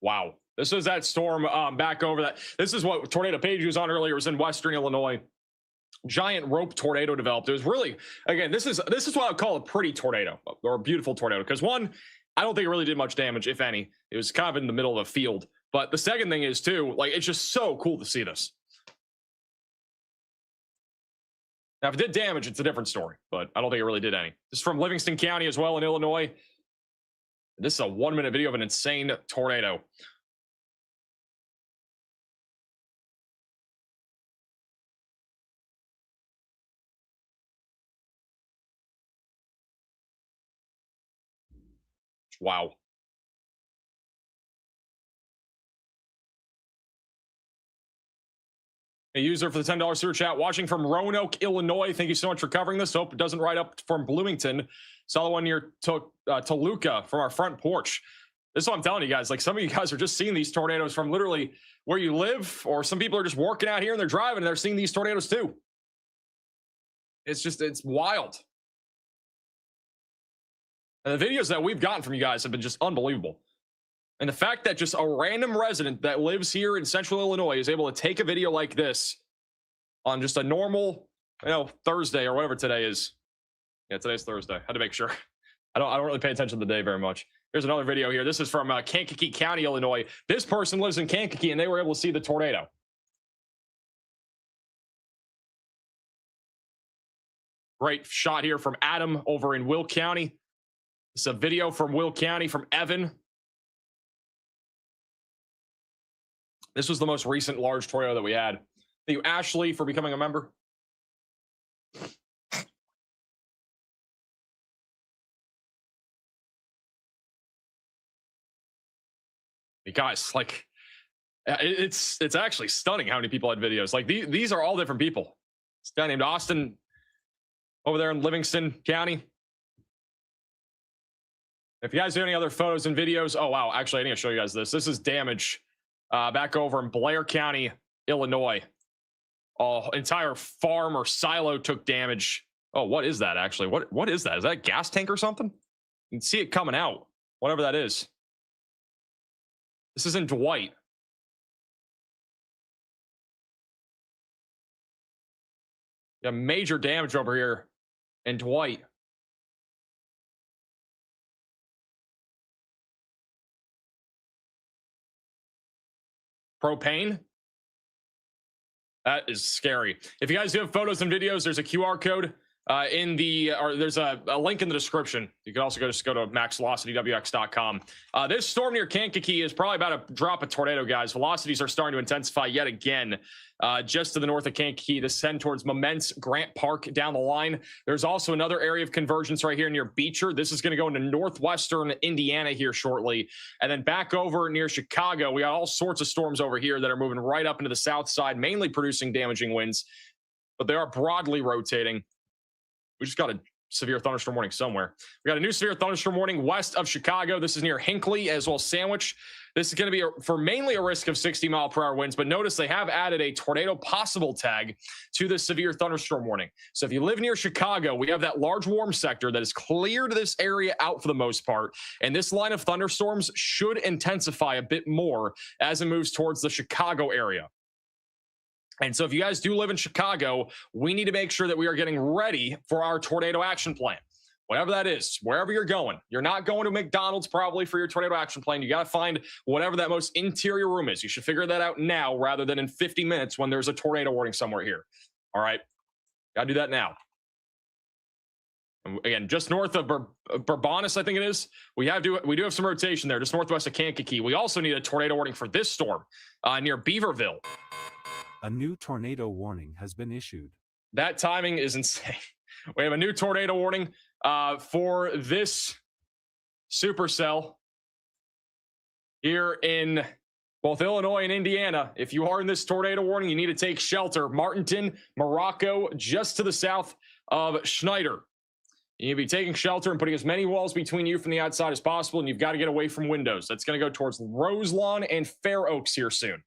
Wow. This is that storm back over that. This is what tornado page was on earlier. It was in western Illinois. Giant rope tornado developed. It was really, again, this is what I would call a pretty tornado or a beautiful tornado. Because one, I don't think it really did much damage, if any. It was kind of in the middle of a field. But the second thing is too, like, it's just so cool to see this. Now, if it did damage, it's a different story, but I don't think it really did any. This is from Livingston County as well in Illinois. This is a 1-minute video of an insane tornado. Wow. A user for the $10 super chat watching from Roanoke, Illinois. Thank you so much for covering this. Hope it doesn't write up from Bloomington. Saw the one near Toluca from our front porch. This is what I'm telling you guys. Like, some of you guys are just seeing these tornadoes from literally where you live, or some people are just working out here and they're driving and they're seeing these tornadoes too. It's wild. And the videos that we've gotten from you guys have been just unbelievable. And the fact that just a random resident that lives here in central Illinois is able to take a video like this on just a normal, Thursday or whatever today is. Yeah, today's Thursday. Had to make sure. I don't really pay attention to the day very much. Here's another video here. This is from Kankakee County, Illinois. This person lives in Kankakee and they were able to see the tornado. Great shot here from Adam over in Will County. It's a video from Will County from Evan. This was the most recent large tornado that we had. Thank you, Ashley, for becoming a member. Hey guys, like, it's actually stunning how many people had videos. Like, these are all different people. This guy named Austin over there in Livingston County. If you guys do any other photos and videos, oh wow, actually I need to show you guys this. This is damage back over in Blair County, Illinois. Oh, entire farm or silo took damage. Oh, what is that actually? What is that? Is that a gas tank or something? You can see it coming out, whatever that is. This is in Dwight. Yeah, major damage over here in Dwight. Propane. That is scary. If you guys do have photos and videos, there's a QR code there's a link in the description. You can also just go to maxvelocitywx.com. This storm near Kankakee is probably about to drop a tornado, guys. Velocities are starting to intensify yet again. Just to the north of Kankakee, this head towards Moments, Grant Park down the line. There's also another area of convergence right here near Beecher. This is going to go into northwestern Indiana here shortly. And then back over near Chicago, we got all sorts of storms over here that are moving right up into the south side, mainly producing damaging winds, but they are broadly rotating. We just got a severe thunderstorm warning somewhere. We got a new severe thunderstorm warning west of Chicago. This is near Hinckley as well as Sandwich. This is going to be for mainly a risk of 60-mile-per-hour winds, but notice they have added a tornado possible tag to the severe thunderstorm warning. So if you live near Chicago, we have that large warm sector that has cleared this area out for the most part, and this line of thunderstorms should intensify a bit more as it moves towards the Chicago area. And so if you guys do live in Chicago, we need to make sure that we are getting ready for our tornado action plan. Whatever that is, wherever you're going. You're not going to McDonald's probably for your tornado action plan. You got to find whatever that most interior room is. You should figure that out now rather than in 50 minutes when there's a tornado warning somewhere here. All right. Got to do that now. And again, just north of Bourbonnais, I think it is. We do have some rotation there, just northwest of Kankakee. We also need a tornado warning for this storm near Beaverville. A new tornado warning has been issued. That timing is insane. We have a new tornado warning for this supercell here in both Illinois and Indiana. If you are in this tornado warning, you need to take shelter. Martinton, Morocco, just to the south of Schneider. You need to be taking shelter and putting as many walls between you from the outside as possible, and you've got to get away from windows. That's going to go towards Roselawn and Fair Oaks here soon.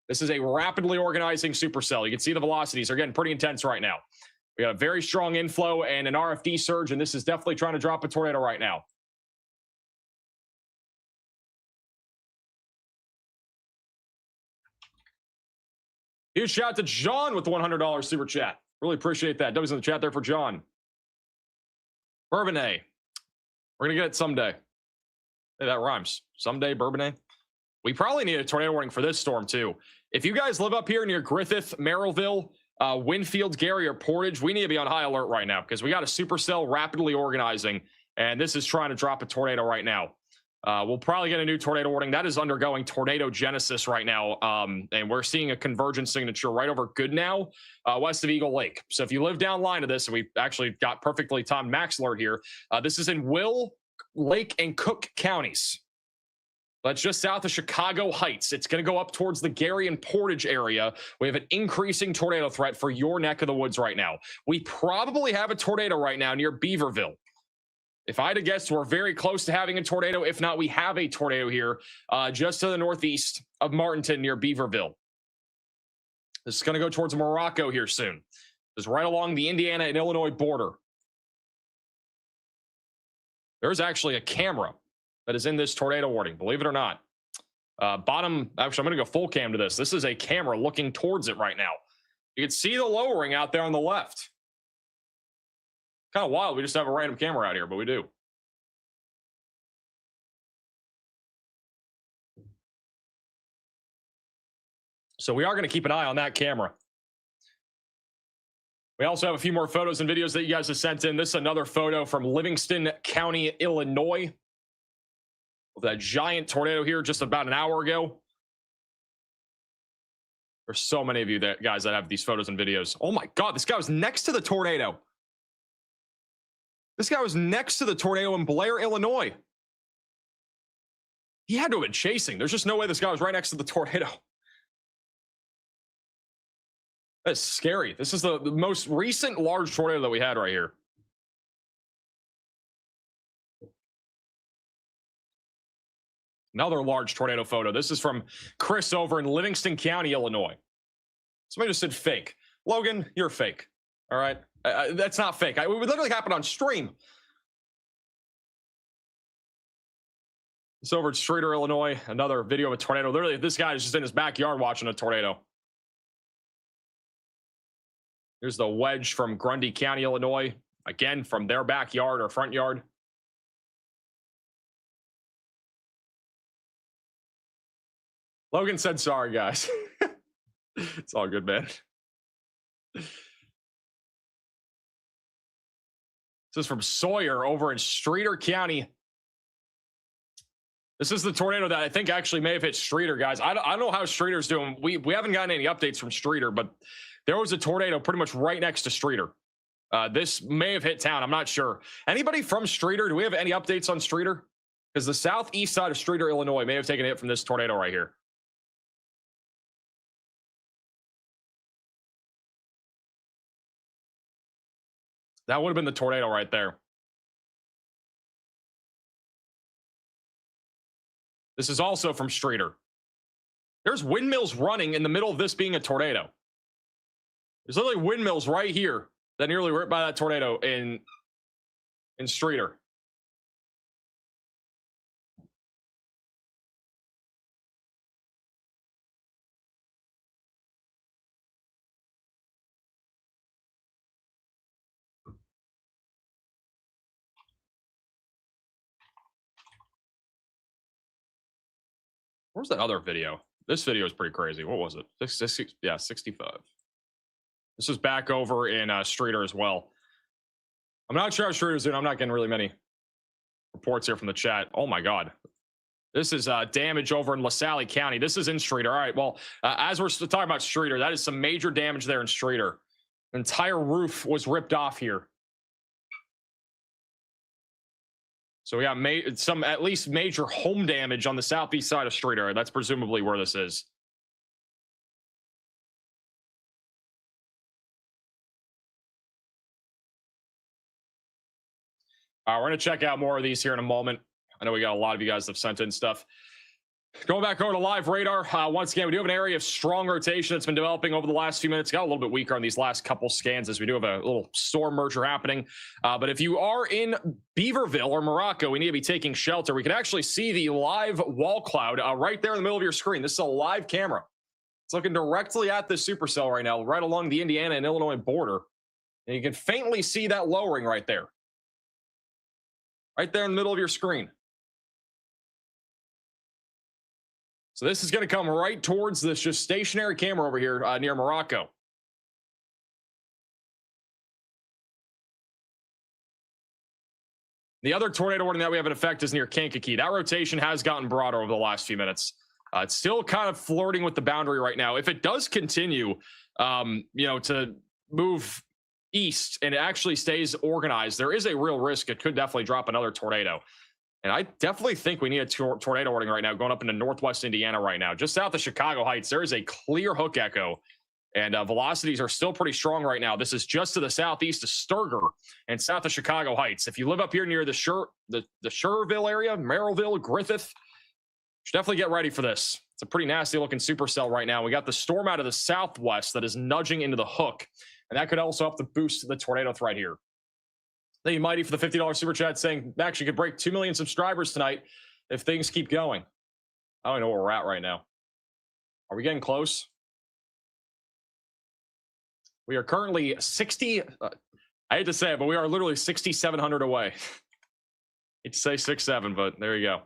This is a rapidly organizing supercell. You can see the velocities are getting pretty intense right now. We got a very strong inflow and an RFD surge, and this is definitely trying to drop a tornado right now. Huge shout out to John with the $100 super chat. Really appreciate that. W's in the chat there for John. Bourbonnais. We're going to get it someday. Hey, that rhymes. Someday, Bourbonnais. We probably need a tornado warning for this storm, too. If you guys live up here near Griffith, Merrillville, Winfield, Gary, or Portage, we need to be on high alert right now because we got a supercell rapidly organizing, and this is trying to drop a tornado right now. We'll probably get a new tornado warning. That is undergoing tornado genesis right now, and we're seeing a convergence signature right over Goodnow, west of Eagle Lake. So if you live down line of this, and we actually got perfectly timed max alert here, this is in Will, Lake, and Cook counties. That's just south of Chicago Heights. It's going to go up towards the Gary and Portage area. We have an increasing tornado threat for your neck of the woods right now. We probably have a tornado right now near Beaverville. If I had to guess, we're very close to having a tornado. If not, we have a tornado here just to the northeast of Martinton near Beaverville. This is going to go towards Morocco here soon. It's right along the Indiana and Illinois border. There's actually a camera that is in this tornado warning, believe it or not. Actually, I'm going to go full cam to this. This is a camera looking towards it right now. You can see the lowering out there on the left. Kind of wild. We just have a random camera out here, but we do. So we are going to keep an eye on that camera. We also have a few more photos and videos that you guys have sent in. This is another photo from Livingston County, Illinois. That giant tornado here just about an hour ago. There's so many of you guys that have these photos and videos. Oh my God, this guy was next to the tornado. This guy was next to the tornado in Blair, Illinois. He had to have been chasing. There's just no way this guy was right next to the tornado. That's scary. This is the most recent large tornado that we had right here. Another large tornado photo. This is from Chris over in Livingston County, Illinois. Somebody just said fake. Logan, you're fake. All right. That's not fake. It would literally happen on stream. It's over at Streator, Illinois. Another video of a tornado. Literally, this guy is just in his backyard watching a tornado. Here's the wedge from Grundy County, Illinois. Again, from their backyard or front yard. Logan said, sorry, guys. It's all good, man. This is from Sawyer over in Streator County. This is the tornado that I think actually may have hit Streator, guys. I don't know how Streator's doing. We haven't gotten any updates from Streator, but there was a tornado pretty much right next to Streator. This may have hit town. I'm not sure. Anybody from Streator? Do we have any updates on Streator? Because the southeast side of Streator, Illinois may have taken a hit from this tornado right here. That would have been the tornado right there. This is also from Streator. There's windmills running in the middle of this being a tornado. There's literally windmills right here that nearly ripped by that tornado in Streator. Where's that other video? This video is pretty crazy. What was it? 65. This is back over in Streator as well. I'm not sure how Streator's doing. I'm not getting really many reports here from the chat. Oh my God. This is damage over in LaSalle County. This is in Streator. All right. Well, as we're talking about Streator, that is some major damage there in Streator. The entire roof was ripped off here. So we got some at least major home damage on the southeast side of Streator. That's presumably where this is. We're going to check out more of these here in a moment. I know we got a lot of you guys that have sent in stuff. Going back over to live radar. Once again, we do have an area of strong rotation that's been developing over the last few minutes. Got a little bit weaker on these last couple scans as we do have a little storm merger happening. But if you are in Beaverville or Morocco, we need to be taking shelter. We can actually see the live wall cloud right there in the middle of your screen. This is a live camera. It's looking directly at this supercell right now, right along the Indiana and Illinois border. And you can faintly see that lowering right there. Right there in the middle of your screen. So this is going to come right towards this just stationary camera over here near Morocco. The other tornado warning that we have in effect is near Kankakee. That rotation has gotten broader over the last few minutes. It's still kind of flirting with the boundary right now. If it does continue, to move east and it actually stays organized, there is a real risk it could definitely drop another tornado. And I definitely think we need a tornado warning right now going up into northwest Indiana right now. Just south of Chicago Heights, there is a clear hook echo. And velocities are still pretty strong right now. This is just to the southeast of Sturger and south of Chicago Heights. If you live up here near the Schererville area, Merrillville, Griffith, you should definitely get ready for this. It's a pretty nasty looking supercell right now. We got the storm out of the southwest that is nudging into the hook. And that could also help to boost the tornado threat here. Thank you, Mighty, for the $50 super chat saying Max, you could break 2 million subscribers tonight if things keep going. I don't know where we're at right now. Are we getting close? We are currently 60. I hate to say it, but we are literally 6,700 away. Hate to say 6-7, but there you go.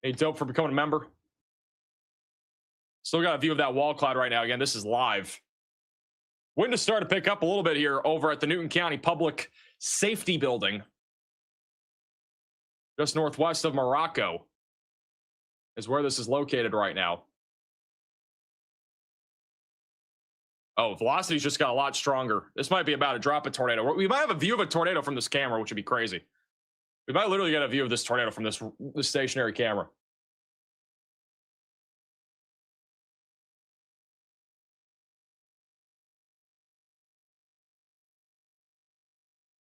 Hey, dope for becoming a member. Still got a view of that wall cloud right now. Again, this is live. Wind is starting to pick up a little bit here over at the Newton County Public Safety Building. Just northwest of Morocco is where this is located right now. Oh, velocity's just got a lot stronger. This might be about to drop a tornado. We might have a view of a tornado from this camera, which would be crazy. We might literally get a view of this tornado from this stationary camera.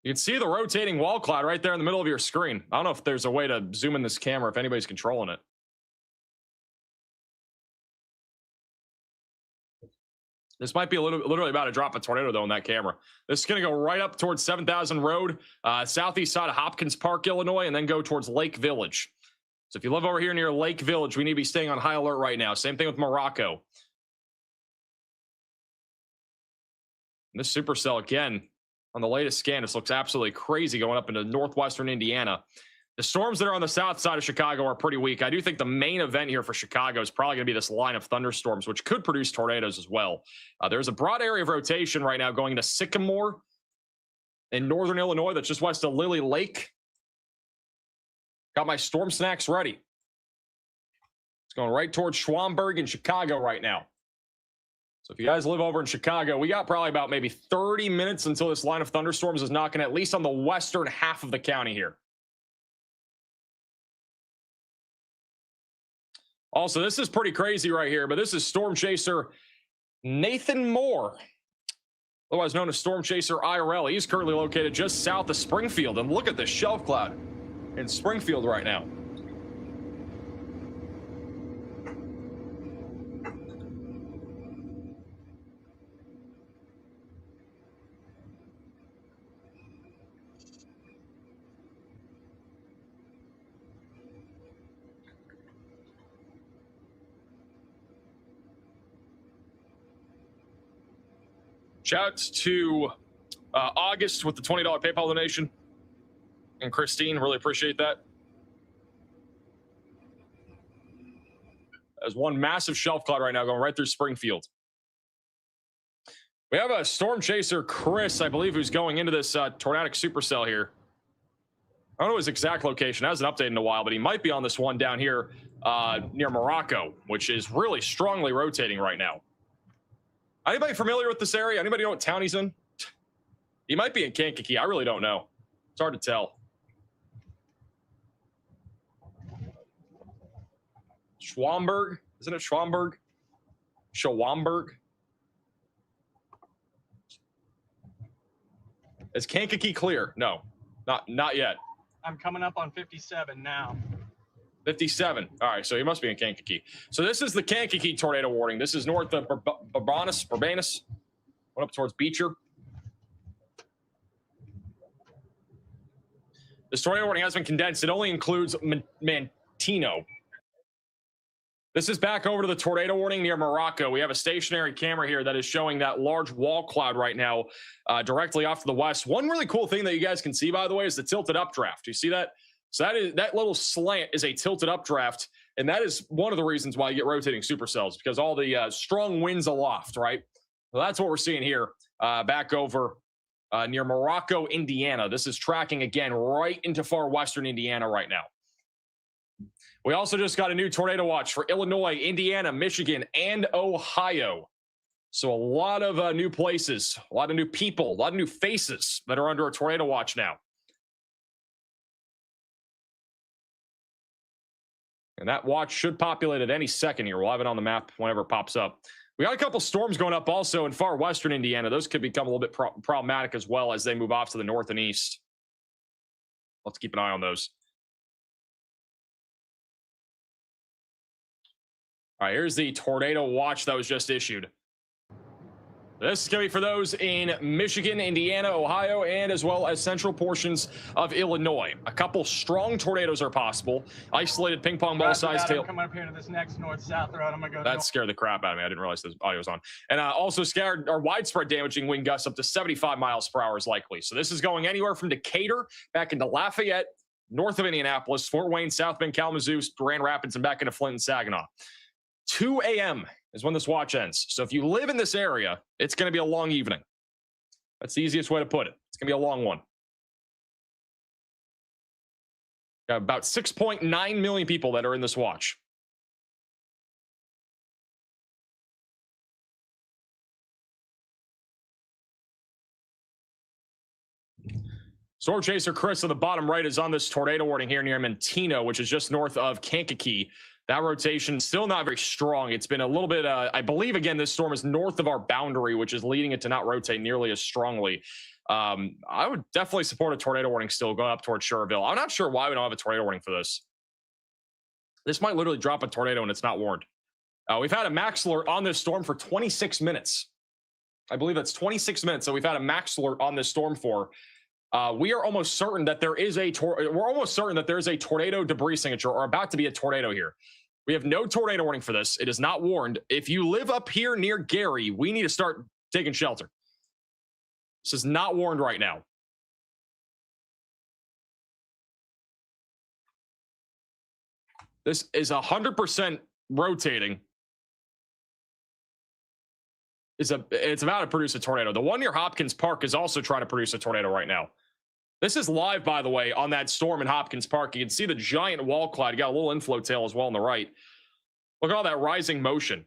You can see the rotating wall cloud right there in the middle of your screen. I don't know if there's a way to zoom in this camera if anybody's controlling it. This might be literally about to drop a tornado, though, in that camera. This is going to go right up towards 7000 Road, southeast side of Hopkins Park, Illinois, and then go towards Lake Village. So if you live over here near Lake Village, we need to be staying on high alert right now. Same thing with Morocco. And this supercell, again, on the latest scan, this looks absolutely crazy going up into northwestern Indiana. The storms that are on the south side of Chicago are pretty weak. I do think the main event here for Chicago is probably going to be this line of thunderstorms, which could produce tornadoes as well. There's a broad area of rotation right now going into Sycamore in northern Illinois that's just west of Lily Lake. Got my storm snacks ready. It's going right towards Schwamberg in Chicago right now. So if you guys live over in Chicago, we got probably about maybe 30 minutes until this line of thunderstorms is knocking at least on the western half of the county here. Also, this is pretty crazy right here, but this is Storm Chaser Nathan Moore, otherwise known as Storm Chaser IRL. He's currently located just south of Springfield. And look at this shelf cloud in Springfield right now. Shouts to August with the $20 PayPal donation. And Christine, really appreciate that. There's one massive shelf cloud right now going right through Springfield. We have a storm chaser, Chris, I believe, who's going into this tornadic supercell here. I don't know his exact location. It hasn't updated in a while, but he might be on this one down here near Morocco, which is really strongly rotating right now. Anybody familiar with this area? Anybody know what town he's in? He might be in Kankakee. I really don't know. It's hard to tell. Schwamberg? Isn't it Schwamberg? Schwamberg? Is Kankakee clear? No, not yet. I'm coming up on 57 now. 57. All right, so he must be in Kankakee. So this is the Kankakee tornado warning. This is north of Urbanus, went up towards Beecher. This tornado warning has been condensed. It only includes Mantino. This is back over to the tornado warning near Morocco. We have a stationary camera here that is showing that large wall cloud right now directly off to the west. One really cool thing that you guys can see, by the way, is the tilted updraft. You see that? So that little slant is a tilted updraft, and that is one of the reasons why you get rotating supercells, because all the strong winds aloft, right? So that's what we're seeing here back over near Morocco, Indiana. This is tracking again right into far western Indiana right now. We also just got a new tornado watch for Illinois, Indiana, Michigan, and Ohio. So a lot of new places, a lot of new people, a lot of new faces that are under a tornado watch now. And that watch should populate at any second here. We'll have it on the map whenever it pops up. We got a couple storms going up also in far western Indiana. Those could become a little bit problematic as well as they move off to the north and east. Let's keep an eye on those. All right, here's the tornado watch that was just issued. This is going to be for those in Michigan, Indiana, Ohio, and as well as central portions of Illinois. A couple strong tornadoes are possible. Isolated ping pong ball size tail. I'm coming up here to this next north-south route. I'm going to go. That scared the crap out of me. I didn't realize this audio was on. And also scared or widespread damaging wind gusts up to 75 miles per hour is likely. So this is going anywhere from Decatur back into Lafayette, north of Indianapolis, Fort Wayne, South Bend, Kalamazoo, Grand Rapids, and back into Flint and Saginaw. 2 a.m. is when this watch ends. So if you live in this area, it's going to be a long evening. That's the easiest way to put it. It's going to be a long one. Got about 6.9 million people that are in this watch. Sword Chaser Chris on the bottom right is on this tornado warning here near Mentino, which is just north of Kankakee. That rotation still not very strong. It's been a little bit, I believe, again, this storm is north of our boundary, which is leading it to not rotate nearly as strongly. I would definitely support a tornado warning still going up towards Sherville. I'm not sure why we don't have a tornado warning for this. This might literally drop a tornado and it's not warned. We've had a max alert on this storm for 26 minutes. I believe that's 26 minutes that we've had a max alert on this storm for. We are almost certain that there is a tornado debris signature or about to be a tornado here. We have no tornado warning for this. It is not warned. If you live up here near Gary, we need to start taking shelter. This is not warned right now. This is 100% rotating. It's about to produce a tornado. The one near Hopkins Park is also trying to produce a tornado right now. This is live, by the way, on that storm in Hopkins Park. You can see the giant wall cloud. You got a little inflow tail as well on the right. Look at all that rising motion.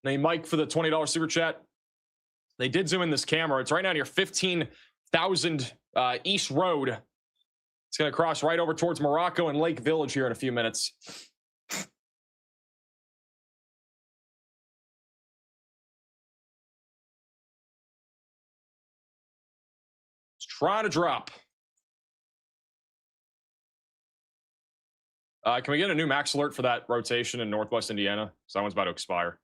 Hey, Mike, for the $20 super chat. They did zoom in this camera. It's right now near 15,000 East Road. It's going to cross right over towards Morocco and Lake Village here in a few minutes. It's trying to drop. Can we get a new max alert for that rotation in Northwest Indiana? So that one's about to expire.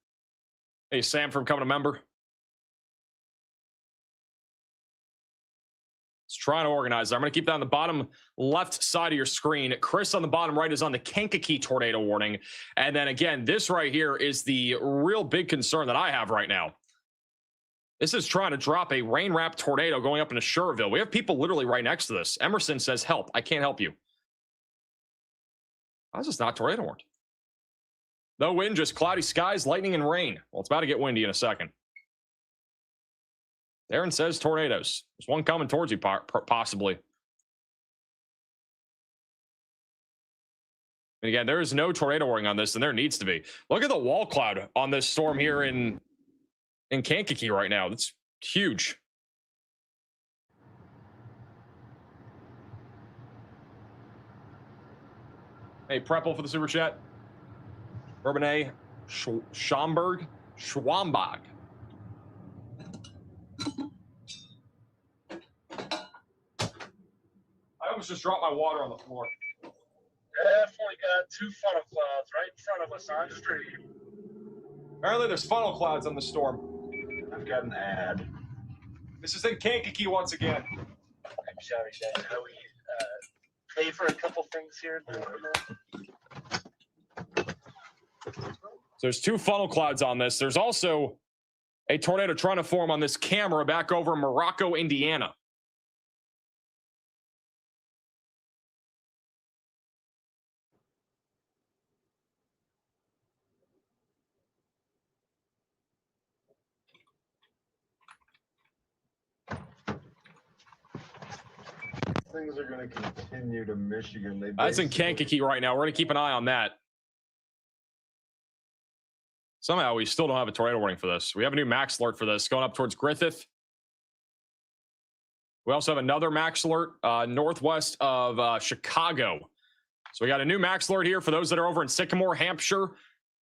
Hey, Sam, for becoming a member. Trying to organize. I'm going to keep that on the bottom left side of your screen. Chris on the bottom right is on the Kankakee tornado warning. And then again, this right here is the real big concern that I have right now. This is trying to drop a rain-wrapped tornado going up into Sherville. We have people literally right next to this. Emerson says, help. I can't help you. How's this not tornado warned? No wind, just cloudy skies, lightning, and rain. Well, it's about to get windy in a second. Aaron says tornadoes. There's one coming towards you, possibly. And again, there is no tornado warning on this, and there needs to be. Look at the wall cloud on this storm here in Kankakee right now. That's huge. Hey, Prepple for the super chat. Urban Schwambag. I almost just dropped my water on the floor. Definitely got two funnel clouds right in front of us on stream. Apparently there's funnel clouds on the storm. I've got an ad. This is in Kankakee once again. I'm sorry, Shane. How we pay for a couple things here. There's 2 funnel clouds on this. There's also a tornado trying to form on this camera back over in Morocco, Indiana. Things are going to continue to Michigan. That's in Kankakee right now. We're going to keep an eye on that. Somehow we still don't have a tornado warning for this. We have a new max alert for this going up towards Griffith. We also have another max alert northwest of Chicago. So we got a new max alert here for those that are over in Sycamore, Hampshire,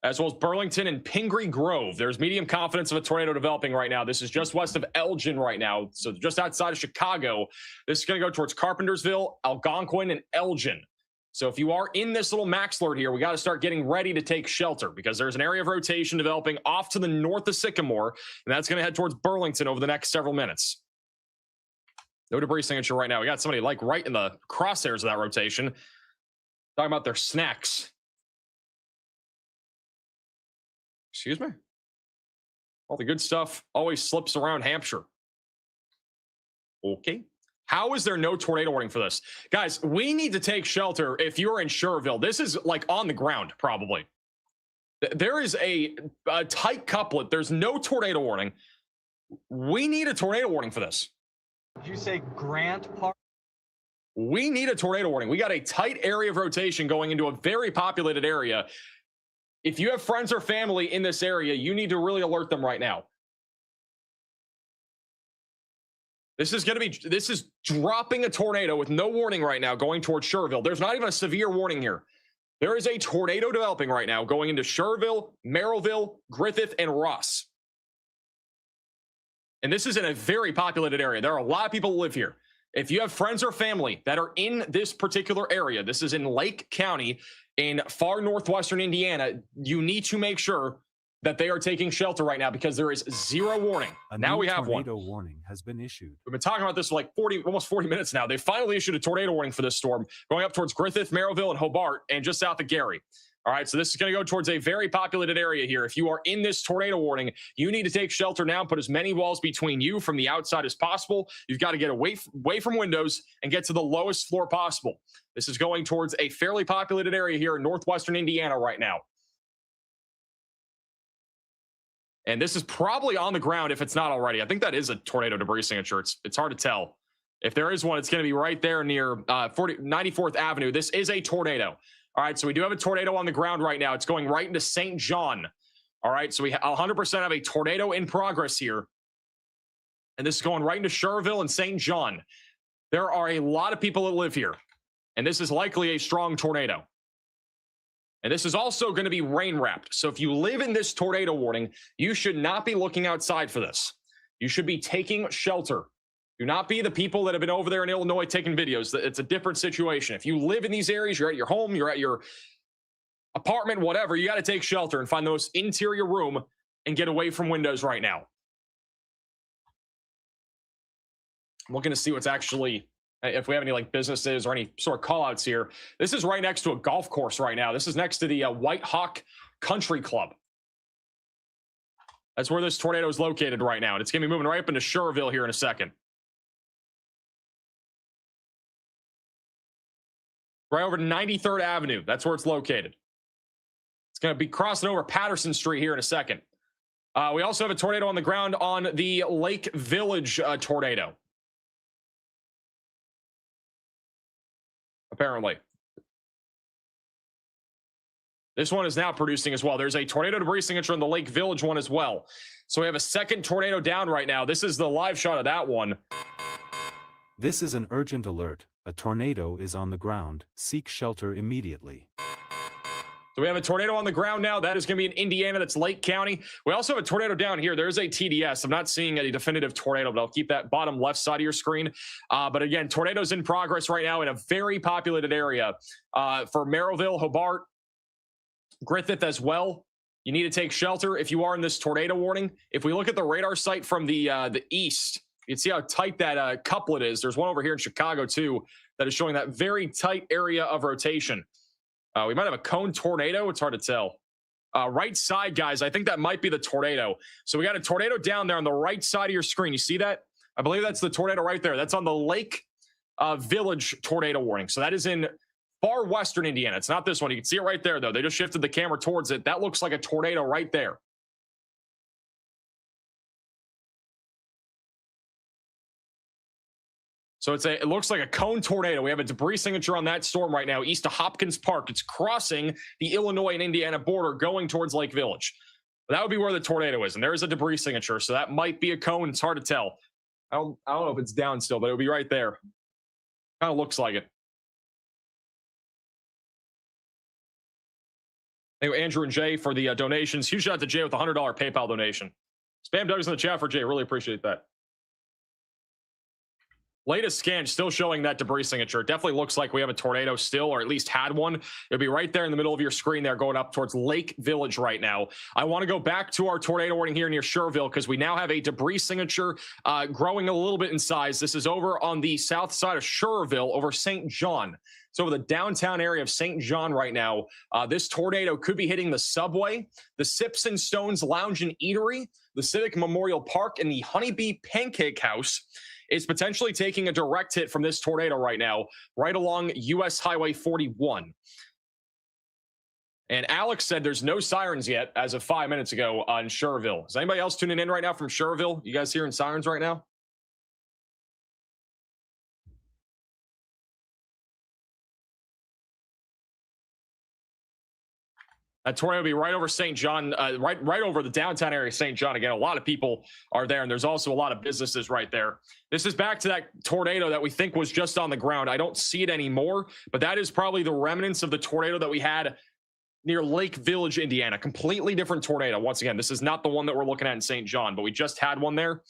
as well as Burlington and Pingree Grove. There's medium confidence of a tornado developing right now. This is just west of Elgin right now. So just outside of Chicago. This is going to go towards Carpentersville, Algonquin, and Elgin. So if you are in this little max alert here, we got to start getting ready to take shelter because there's an area of rotation developing off to the north of Sycamore, and that's going to head towards Burlington over the next several minutes. No debris signature right now. We got somebody like right in the crosshairs of that rotation. Talking about their snacks. Excuse me? All the good stuff always slips around Hampshire. Okay. How is there no tornado warning for this? Guys, we need to take shelter if you're in Sherville. This is like on the ground, probably. There is a tight couplet. There's no tornado warning. We need a tornado warning for this. Did you say Grant Park? We need a tornado warning. We got a tight area of rotation going into a very populated area. If you have friends or family in this area, you need to really alert them right now. This is dropping a tornado with no warning right now going towards Sherville. There's not even a severe warning here. There is a tornado developing right now going into Sherville, Merrillville, Griffith, and Ross. And this is in a very populated area. There are a lot of people who live here. If you have friends or family that are in this particular area, this is in Lake County in far northwestern Indiana, you need to make sure that they are taking shelter right now because there is zero warning. Now we have one. A tornado warning has been issued. We've been talking about this for like almost 40 minutes now. They finally issued a tornado warning for this storm going up towards Griffith, Merrillville, and Hobart, and just south of Gary. All right, so this is going to go towards a very populated area here. If you are in this tornado warning, you need to take shelter now. Put as many walls between you from the outside as possible. You've got to get away from windows and get to the lowest floor possible. This is going towards a fairly populated area here in northwestern Indiana right now. And this is probably on the ground if it's not already. I think that is a tornado debris signature. It's hard to tell. If there is one, it's going to be right there near 94th Avenue. This is a tornado. All right, so we do have a tornado on the ground right now. It's going right into St. John. All right, so we 100% have a tornado in progress here. And this is going right into Sherville and St. John. There are a lot of people that live here. And this is likely a strong tornado. And this is also going to be rain wrapped. So if you live in this tornado warning, you should not be looking outside for this. You should be taking shelter. Do not be the people that have been over there in Illinois taking videos. It's a different situation. If you live in these areas, you're at your home, you're at your apartment, whatever, you got to take shelter and find the most interior room and get away from windows right now. I'm looking to see what's actually, if we have any like businesses or any sort of call outs here. This is right next to a golf course right now. This is next to the White Hawk Country Club. That's where this tornado is located right now. And it's going to be moving right up into Sherville here in a second. Right over to 93rd Avenue. That's where it's located. It's going to be crossing over Patterson Street here in a second. We also have a tornado on the ground on the Lake Village tornado. Apparently. This one is now producing as well. There's a tornado debris signature on the Lake Village one as well. So we have a second tornado down right now. This is the live shot of that one. This is an urgent alert. A tornado is on the ground. Seek shelter immediately. So we have a tornado on the ground now. That is going to be in Indiana. That's Lake County. We also have a tornado down here. There's a TDS. I'm not seeing a definitive tornado, but I'll keep that bottom left side of your screen. But again, tornadoes in progress right now in a very populated area for Merrillville, Hobart, Griffith as well. You need to take shelter if you are in this tornado warning. If we look at the radar site from the east, you can see how tight that couplet is. There's one over here in Chicago too. that is showing that very tight area of rotation. We might have a cone tornado. It's hard to tell. Right side, guys, I think that might be the tornado. So we got a tornado down there on the right side of your screen. You see that? I believe that's the tornado right there. That's on the Lake Village tornado warning. So that is in far western Indiana. It's not this one. You can see it right there, though. They just shifted the camera towards it. That looks like a tornado right there. So it looks like a cone tornado. We have a debris signature on that storm right now, east of Hopkins Park. It's crossing the Illinois and Indiana border going towards Lake Village. But that would be where the tornado is, and there is a debris signature, so that might be a cone. It's hard to tell. I don't know if it's down still, but it would be right there. Kind of looks like it. Thank you, Andrew and Jay, for the donations. Huge shout out to Jay with a $100 PayPal donation. Spam Doug's in the chat for Jay. Really appreciate that. Latest scan still showing that debris signature. It definitely looks like we have a tornado still, or at least had one. It'll be right there in the middle of your screen there going up towards Lake Village right now. I want to go back to our tornado warning here near Schererville because we now have a debris signature growing a little bit in size. This is over on the south side of Schererville over St. John. It's over the downtown area of St. John right now. This tornado could be hitting the subway, the Sips and Stones Lounge and Eatery, the Civic Memorial Park, and the Honeybee Pancake House. Is potentially taking a direct hit from this tornado right now, right along US Highway 41. And Alex said there's no sirens yet as of 5 minutes ago on Schererville. Is anybody else tuning in right now from Schererville? You guys hearing sirens right now? That tornado will be right over St. John, right over the downtown area of St. John. Again, a lot of people are there, and there's also a lot of businesses right there. This is back to that tornado that we think was just on the ground. I don't see it anymore, but that is probably the remnants of the tornado that we had near Lake Village, Indiana. Completely different tornado. Once again, this is not the one that we're looking at in St. John, but we just had one there.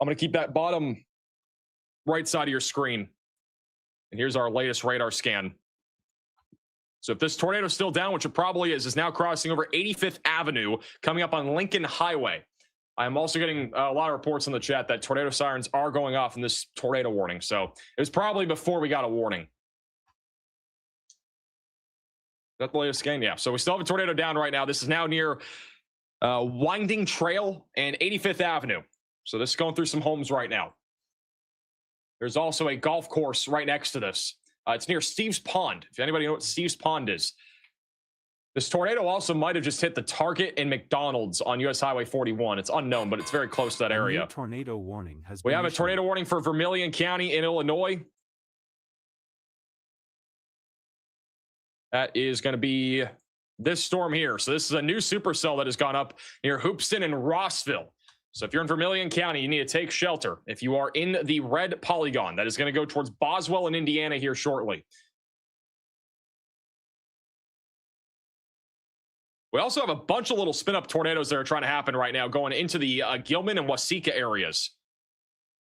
I'm going to keep that bottom right side of your screen. And here's our latest radar scan. So if this tornado is still down, which it probably is now crossing over 85th Avenue, coming up on Lincoln Highway. I'm also getting a lot of reports in the chat that tornado sirens are going off in this tornado warning. So it was probably before we got a warning. Is that the latest scan? Yeah. So we still have a tornado down right now. This is now near Winding Trail and 85th Avenue. So this is going through some homes right now. There's also a golf course right next to this. It's near Steve's Pond. If anybody knows what Steve's Pond is. This tornado also might have just hit the Target and McDonald's on US Highway 41. It's unknown, but it's very close to that area. A tornado warning has We been have a issued. tornado warning for Vermilion County in Illinois. That is going to be this storm here. So this is a new supercell that has gone up near Hoopston and Rossville. So if you're in Vermilion County, you need to take shelter. If you are in the red polygon, that is going to go towards Boswell and Indiana here shortly. We also have a bunch of little spin-up tornadoes that are trying to happen right now going into the Gilman and Waseca areas.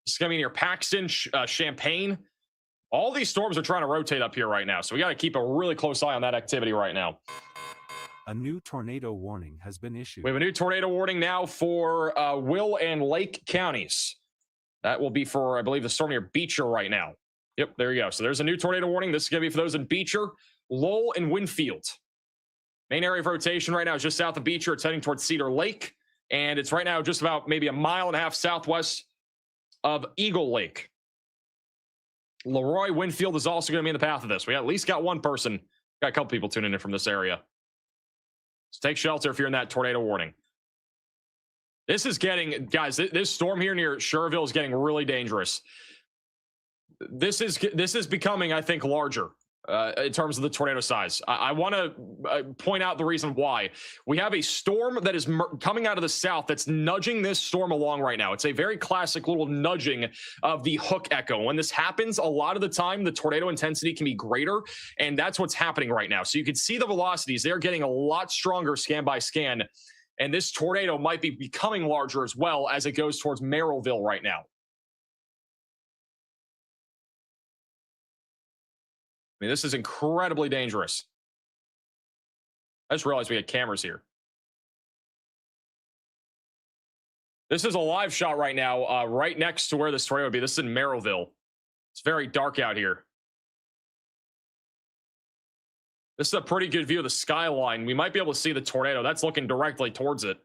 This is going to be near Paxton, Champaign. All these storms are trying to rotate up here right now, so we got to keep a really close eye on that activity right now. A new tornado warning has been issued. We have a new tornado warning now for Will and Lake counties. That will be for, I believe, the storm near Beecher right now. Yep, there you go. So there's a new tornado warning. This is going to be for those in Beecher, Lowell, and Winfield. Main area of rotation right now is just south of Beecher. It's heading towards Cedar Lake, and it's right now just about maybe a mile and a half southwest of Eagle Lake. Leroy, Winfield is also going to be in the path of this. We at least got one person. Got a couple people tuning in from this area. So take shelter if you're in that tornado warning. This is getting, guys, this storm here near Schererville is getting really dangerous. This is becoming, I think, larger in terms of the tornado size. I want to point out the reason why. We have a storm that is coming out of the south that's nudging this storm along right now. It's a very classic little nudging of the hook echo. When this happens, a lot of the time, the tornado intensity can be greater, and that's what's happening right now. So you can see the velocities. They're getting a lot stronger scan by scan, and this tornado might be becoming larger as well as it goes towards Merrillville right now. I mean, this is incredibly dangerous. I just realized we had cameras here. This is a live shot right now, right next to where this tornado would be. This is in Merrillville. It's very dark out here. This is a pretty good view of the skyline. We might be able to see the tornado. That's looking directly towards it.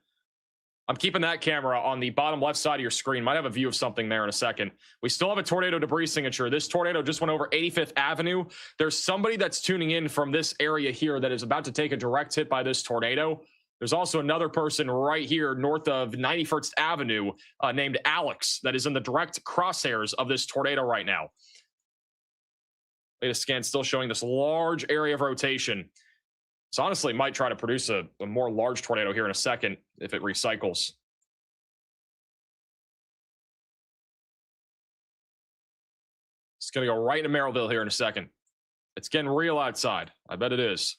I'm keeping that camera on the bottom left side of your screen. Might have a view of something there in a second. We still have a tornado debris signature. This tornado just went over 85th Avenue. There's somebody that's tuning in from this area here that is about to take a direct hit by this tornado. There's also another person right here north of 91st Avenue named Alex that is in the direct crosshairs of this tornado right now. Latest scan still showing this large area of rotation. So honestly, might try to produce a more large tornado here in a second if it recycles. It's going to go right into Merrillville here in a second. It's getting real outside. I bet it is.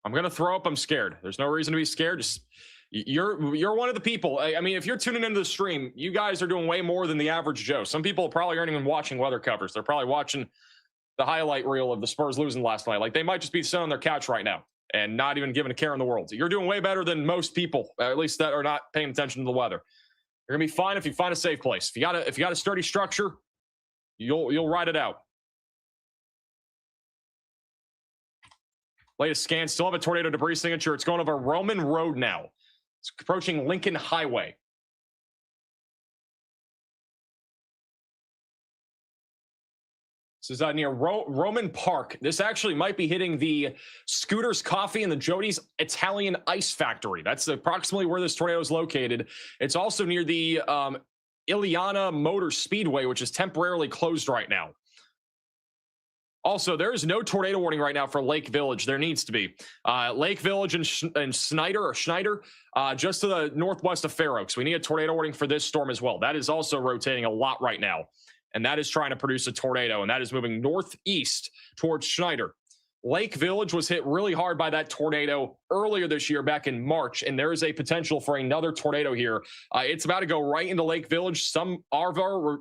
I'm going to throw up. I'm scared. There's no reason to be scared. Just you're one of the people. I mean, if you're tuning into the stream, you guys are doing way more than the average Joe. Some people probably aren't even watching weather covers. They're probably watching the highlight reel of the Spurs losing last night. Like, they might just be sitting on their couch right now and not even giving a care in the world. You're doing way better than most people, at least that are not paying attention to the weather. You're gonna be fine if you find a safe place. If you got a sturdy structure, you'll ride it out. Latest scan, still have a tornado debris signature. It's going over Roman Road now. It's approaching Lincoln Highway. This is near Roman Park. This actually might be hitting the Scooters Coffee and the Jody's Italian Ice Factory. That's approximately where this tornado is located. It's also near the Ileana Motor Speedway, which is temporarily closed right now. Also, there is no tornado warning right now for Lake Village. There needs to be. Lake Village and Schneider, just to the northwest of Fair Oaks. We need a tornado warning for this storm as well. That is also rotating a lot right now. And that is trying to produce a tornado, and that is moving northeast towards Schneider. Lake Village was hit really hard by that tornado earlier this year, back in March, and there is a potential for another tornado here. It's about to go right into Lake Village, some Ava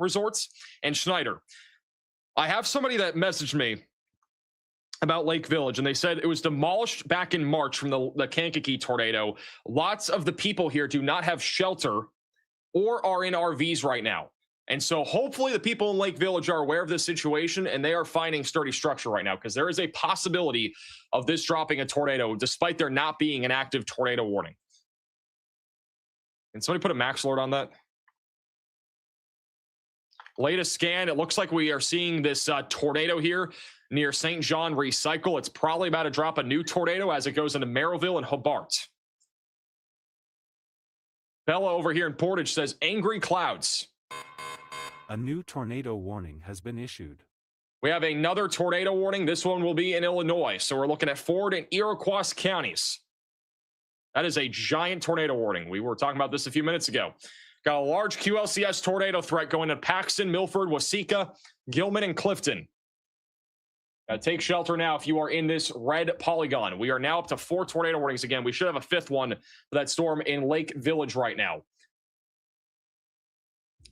resorts, and Schneider. I have somebody that messaged me about Lake Village, and they said it was demolished back in March from the Kankakee tornado. Lots of the people here do not have shelter or are in RVs right now. And so hopefully the people in Lake Village are aware of this situation and they are finding sturdy structure right now, because there is a possibility of this dropping a tornado despite there not being an active tornado warning. Can somebody put a max alert on that? Latest scan, it looks like we are seeing this tornado here near St. John Recycle. It's probably about to drop a new tornado as it goes into Merrillville and Hobart. Bella over here in Portage says angry clouds. A new tornado warning has been issued. We have another tornado warning. This one will be in Illinois. So we're looking at Ford and Iroquois counties. That is a giant tornado warning. We were talking about this a few minutes ago. Got a large QLCS tornado threat going to Paxton, Milford, Waseca, Gilman, and Clifton. Take shelter now if you are in this red polygon. We are now up to 4 tornado warnings again. We should have a 5th one for that storm in Lake Village right now.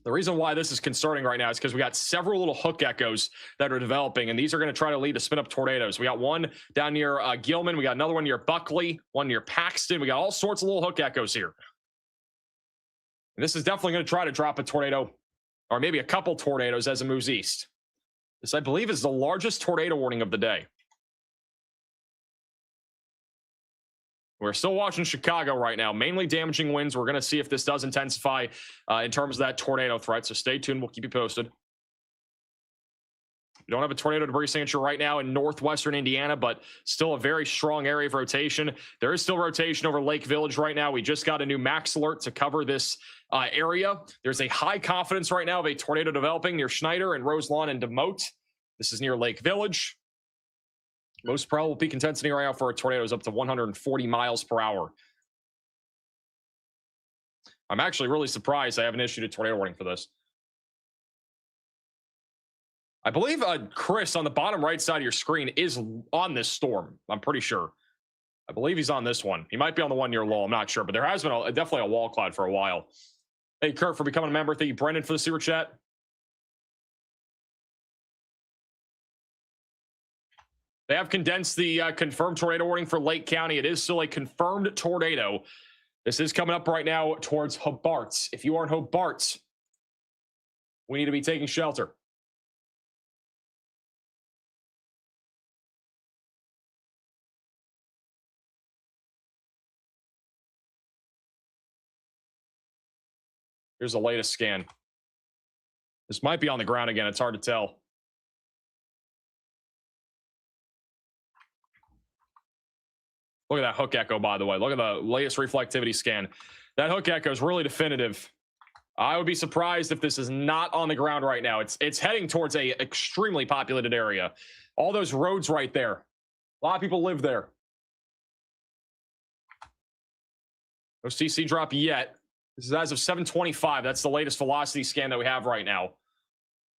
The reason why this is concerning right now is because we got several little hook echoes that are developing, and these are going to try to lead to spin up tornadoes. We got one down near Gilman. We got another one near Buckley, one near Paxton. We got all sorts of little hook echoes here. And this is definitely going to try to drop a tornado, or maybe a couple tornadoes as it moves east. This, I believe, is the largest tornado warning of the day. We're still watching Chicago right now, mainly damaging winds. We're going to see if this does intensify in terms of that tornado threat. So stay tuned. We'll keep you posted. We don't have a tornado debris signature right now in northwestern Indiana, but still a very strong area of rotation. There is still rotation over Lake Village right now. We just got a new max alert to cover this area. There's a high confidence right now of a tornado developing near Schneider and Roselawn and Demote. This is near Lake Village. Most probable peak intensity right now for a tornado is up to 140 miles per hour. I'm actually really surprised I haven't issued a tornado warning for this. I believe Chris on the bottom right side of your screen is on this storm. I'm pretty sure. I believe he's on this one. He might be on the one near Lowell. I'm not sure, but there has been definitely a wall cloud for a while. Hey, Kurt, for becoming a member. Thank you, Brendan, for the super chat. They have condensed the confirmed tornado warning for Lake County. It is still a confirmed tornado. This is coming up right now towards Hobart. If you are in Hobart, we need to be taking shelter. Here's the latest scan. This might be on the ground again. It's hard to tell. Look at that hook echo, by the way. Look at the latest reflectivity scan. That hook echo is really definitive. I would be surprised if this is not on the ground right now. It's heading towards a extremely populated area. All those roads right there. A lot of people live there. No CC drop yet. This is as of 7:25. That's the latest velocity scan that we have right now.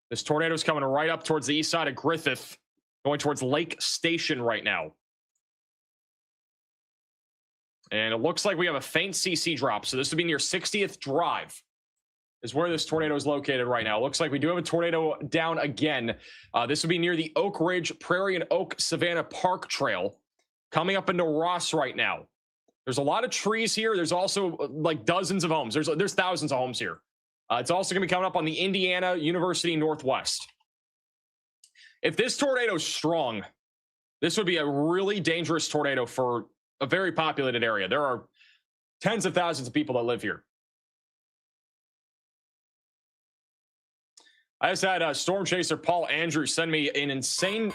This tornado is coming right up towards the east side of Griffith, going towards Lake Station right now. And it looks like we have a faint CC drop. So this would be near 60th Drive is where this tornado is located right now. It looks like we do have a tornado down again. This would be near the Oak Ridge Prairie and Oak Savannah Park Trail, coming up into Ross right now. There's a lot of trees here. There's also like dozens of homes. There's thousands of homes here. It's also going to be coming up on the Indiana University Northwest. If this tornado is strong, this would be a really dangerous tornado for a very populated area. There are tens of thousands of people that live here. I just had Storm Chaser Paul Andrews send me an insane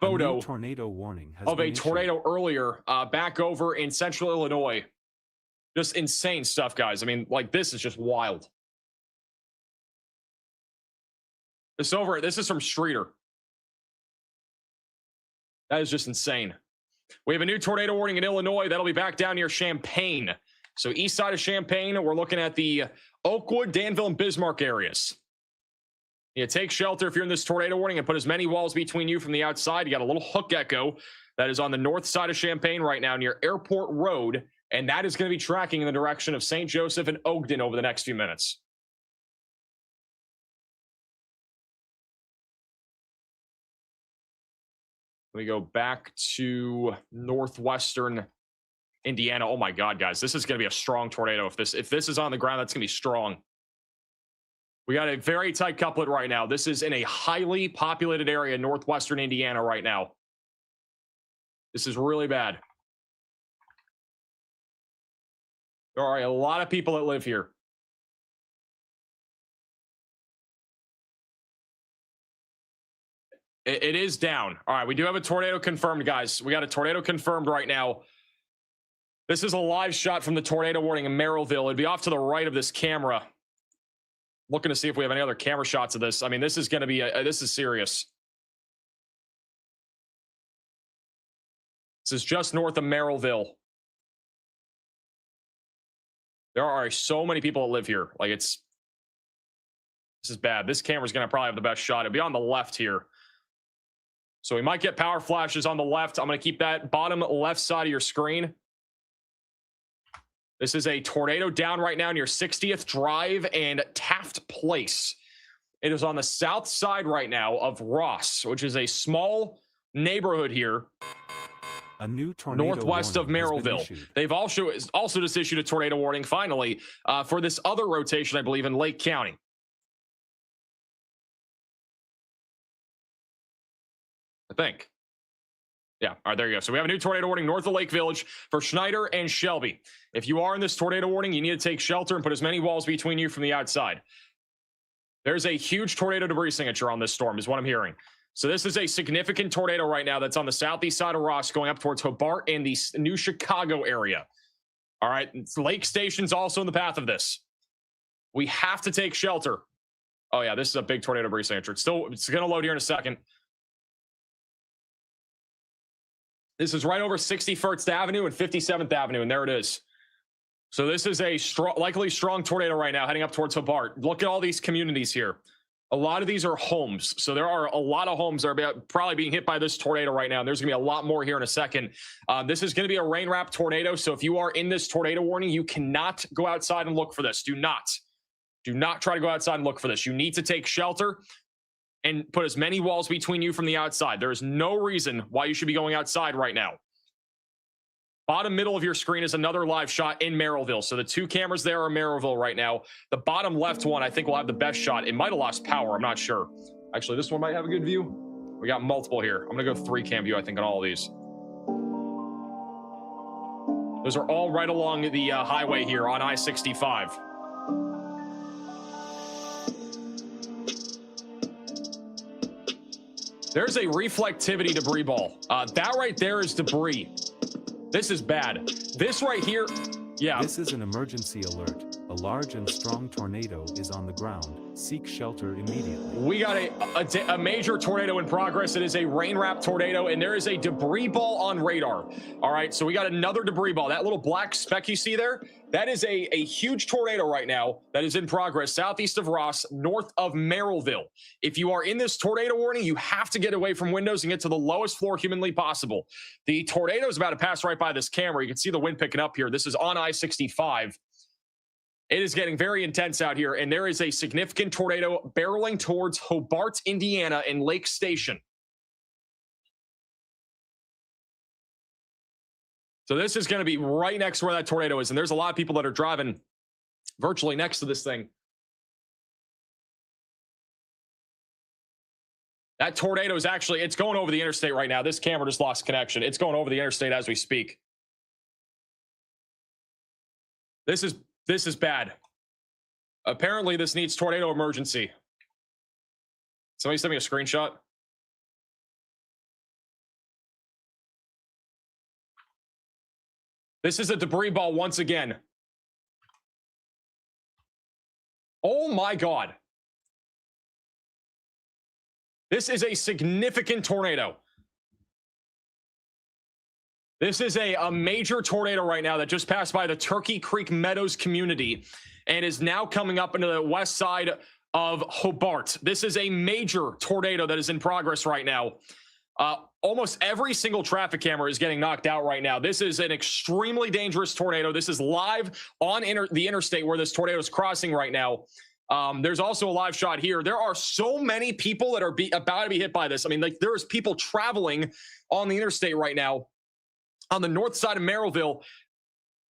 photo tornado warning of a tornado earlier back over in central Illinois. Just insane stuff, guys. I mean, like, this is just wild. This is from Streeter. That is just insane. We have a new tornado warning in Illinois. That'll be back down near Champaign. So east side of Champaign, we're looking at the Oakwood, Danville, and Bismarck areas. You take shelter if you're in this tornado warning and put as many walls between you from the outside. You got a little hook echo that is on the north side of Champaign right now near Airport Road, and that is going to be tracking in the direction of St. Joseph and Ogden over the next few minutes. Let me go back to northwestern Indiana. Oh my God, guys, this is going to be a strong tornado. If this is on the ground, that's going to be strong. We got a very tight couplet right now. This is in a highly populated area in northwestern Indiana right now. This is really bad. There are a lot of people that live here. It is down. All right, we do have a tornado confirmed, guys. We got a tornado confirmed right now. This is a live shot from the tornado warning in Merrillville. It'd be off to the right of this camera. Looking to see if we have any other camera shots of this. I mean, this is going to be this is serious. This is just north of Merrillville. There are so many people that live here. Like, this is bad. This camera's going to probably have the best shot. It'll be on the left here. So we might get power flashes on the left. I'm going to keep that bottom left side of your screen. This is a tornado down right now near 60th Drive and Taft Place. It is on the south side right now of Ross, which is a small neighborhood here. A new tornado northwest of Merrillville. They've also just issued a tornado warning, finally, for this other rotation, I believe, in Lake County. I think. Yeah, all right, there you go. So we have a new tornado warning north of Lake Village for Schneider and Shelby. If you are in this tornado warning, you need to take shelter and put as many walls between you from the outside. There's a huge tornado debris signature on this storm, is what I'm hearing. So this is a significant tornado right now that's on the southeast side of Ross going up towards Hobart and the New Chicago area. All right, Lake Station's also in the path of this. We have to take shelter. Oh yeah, this is a big tornado debris signature. It's going to load here in a second. This is right over 61st Avenue and 57th Avenue, and there it is. So this is a likely strong tornado right now heading up towards Hobart. Look at all these communities here. A lot of these are homes. So there are a lot of homes that are probably being hit by this tornado right now. And there's going to be a lot more here in a second. This is going to be a rain-wrapped tornado. So if you are in this tornado warning, you cannot go outside and look for this. Do not try to go outside and look for this. You need to take shelter and put as many walls between you from the outside. There is no reason why you should be going outside right now. Bottom middle of your screen is another live shot in Merrillville. So the two cameras there are Merrillville right now. The bottom left one, I think, will have the best shot. It might have lost power. I'm not sure. Actually, this one might have a good view. We got multiple here. I'm going to go 3-cam view, I think, on all of these. Those are all right along the highway here on I-65. There's a reflectivity debris ball. That right there is debris. This is bad. This right here, yeah. This is an emergency alert. A large and strong tornado is on the ground. Seek shelter immediately. We got a major tornado in progress. It is a rain-wrapped tornado, and there is a debris ball on radar. All right, so we got another debris ball. That little black speck you see there, that is a huge tornado right now that is in progress southeast of Ross, north of Merrillville. If you are in this tornado warning, you have to get away from windows and get to the lowest floor humanly possible. The tornado is about to pass right by this camera. You can see the wind picking up here. This is on I-65. It is getting very intense out here, and there is a significant tornado barreling towards Hobart, Indiana, and Lake Station. So this is going to be right next to where that tornado is, and there's a lot of people that are driving virtually next to this thing. That tornado is actually, it's going over the interstate right now. This camera just lost connection. It's going over the interstate as we speak. This is bad. Apparently, this needs tornado emergency. Somebody send me a screenshot. This is a debris ball once again. Oh my God. This is a significant tornado. This is a major tornado right now that just passed by the Turkey Creek Meadows community and is now coming up into the west side of Hobart. This is a major tornado that is in progress right now. Almost every single traffic camera is getting knocked out right now. This is an extremely dangerous tornado. This is live on the interstate where this tornado is crossing right now. There's also a live shot here. There are so many people that are about to be hit by this. I mean, like, there's people traveling on the interstate right now. On the north side of Merrillville,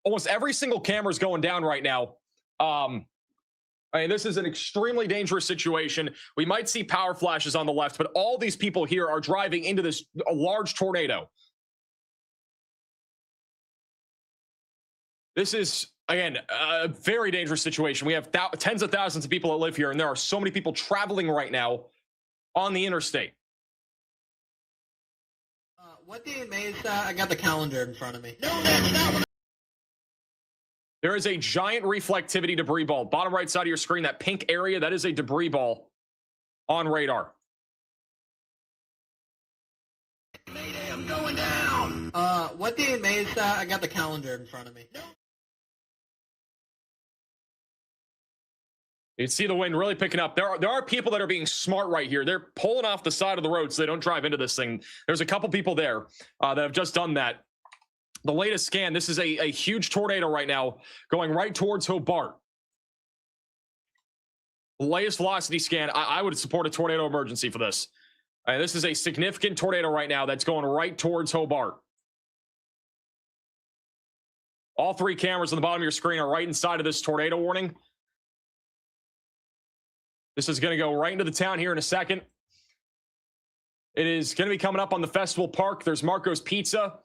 almost every single camera is going down right now. I mean, this is an extremely dangerous situation. We might see power flashes on the left, but all these people here are driving into this large tornado. This is, again, a very dangerous situation. We have tens of thousands of people that live here, and there are so many people traveling right now on the interstate. What day May is that? I got the calendar in front of me. There is a giant reflectivity debris ball. Bottom right side of your screen, that pink area, that is a debris ball on radar. Mayday, I'm going down. What day in May is that? I got the calendar in front of me. You can see the wind really picking up. There are people that are being smart right here. They're pulling off the side of the road so they don't drive into this thing. There's a couple people there that have just done that. The latest scan, this is a huge tornado right now going right towards Hobart. The latest velocity scan, I would support a tornado emergency for this. This is a significant tornado right now that's going right towards Hobart. All three cameras on the bottom of your screen are right inside of this tornado warning. This is going to go right into the town here in a second. It is going to be coming up on the Festival Park. There's Marco's Pizza.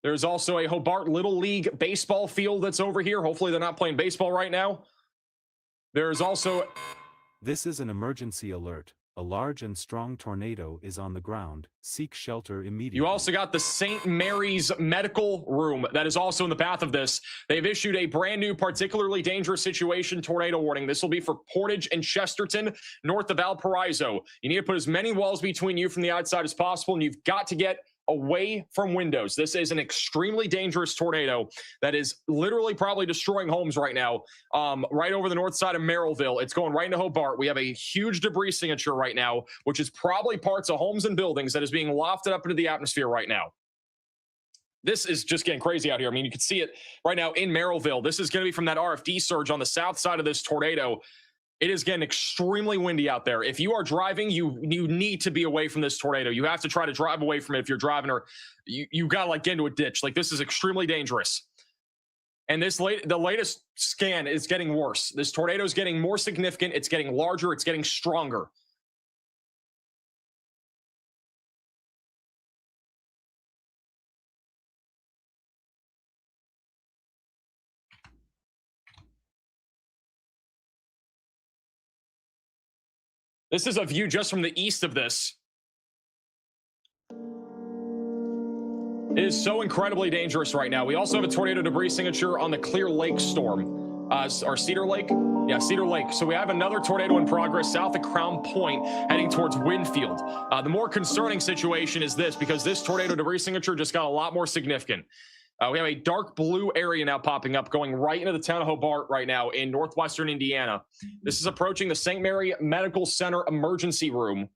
There's also a Hobart Little League baseball field that's over here. Hopefully they're not playing baseball right now. There's also... This is an emergency alert. A large and strong tornado is on the ground. Seek shelter immediately. You also got the St. Mary's Medical Room that is also in the path of this. They've issued a brand new, particularly dangerous situation tornado warning. This will be for Portage and Chesterton, north of Valparaiso. You need to put as many walls between you from the outside as possible, and you've got to get away from windows. This is an extremely dangerous tornado that is literally probably destroying homes right now, right over the north side of Merrillville. It's going right into Hobart. We have a huge debris signature right now, which is probably parts of homes and buildings that is being lofted up into the atmosphere right now. This is just getting crazy out here. I mean, you can see it right now in Merrillville. This is going to be from that RFD surge on the south side of this tornado. It is getting extremely windy out there. If you are driving, you need to be away from this tornado. You have to try to drive away from it if you're driving, or you got to like get into a ditch. Like, this is extremely dangerous. And the latest scan is getting worse. This tornado is getting more significant. It's getting larger. It's getting stronger. This is a view just from the east of this. It is so incredibly dangerous right now. We also have a tornado debris signature on the Clear Lake storm, or Cedar Lake. Yeah, Cedar Lake. So we have another tornado in progress south of Crown Point heading towards Winfield. The more concerning situation is this, because this tornado debris signature just got a lot more significant. We have a dark blue area now popping up, going right into the town of Hobart right now in northwestern Indiana. This is approaching the St. Mary Medical Center emergency room.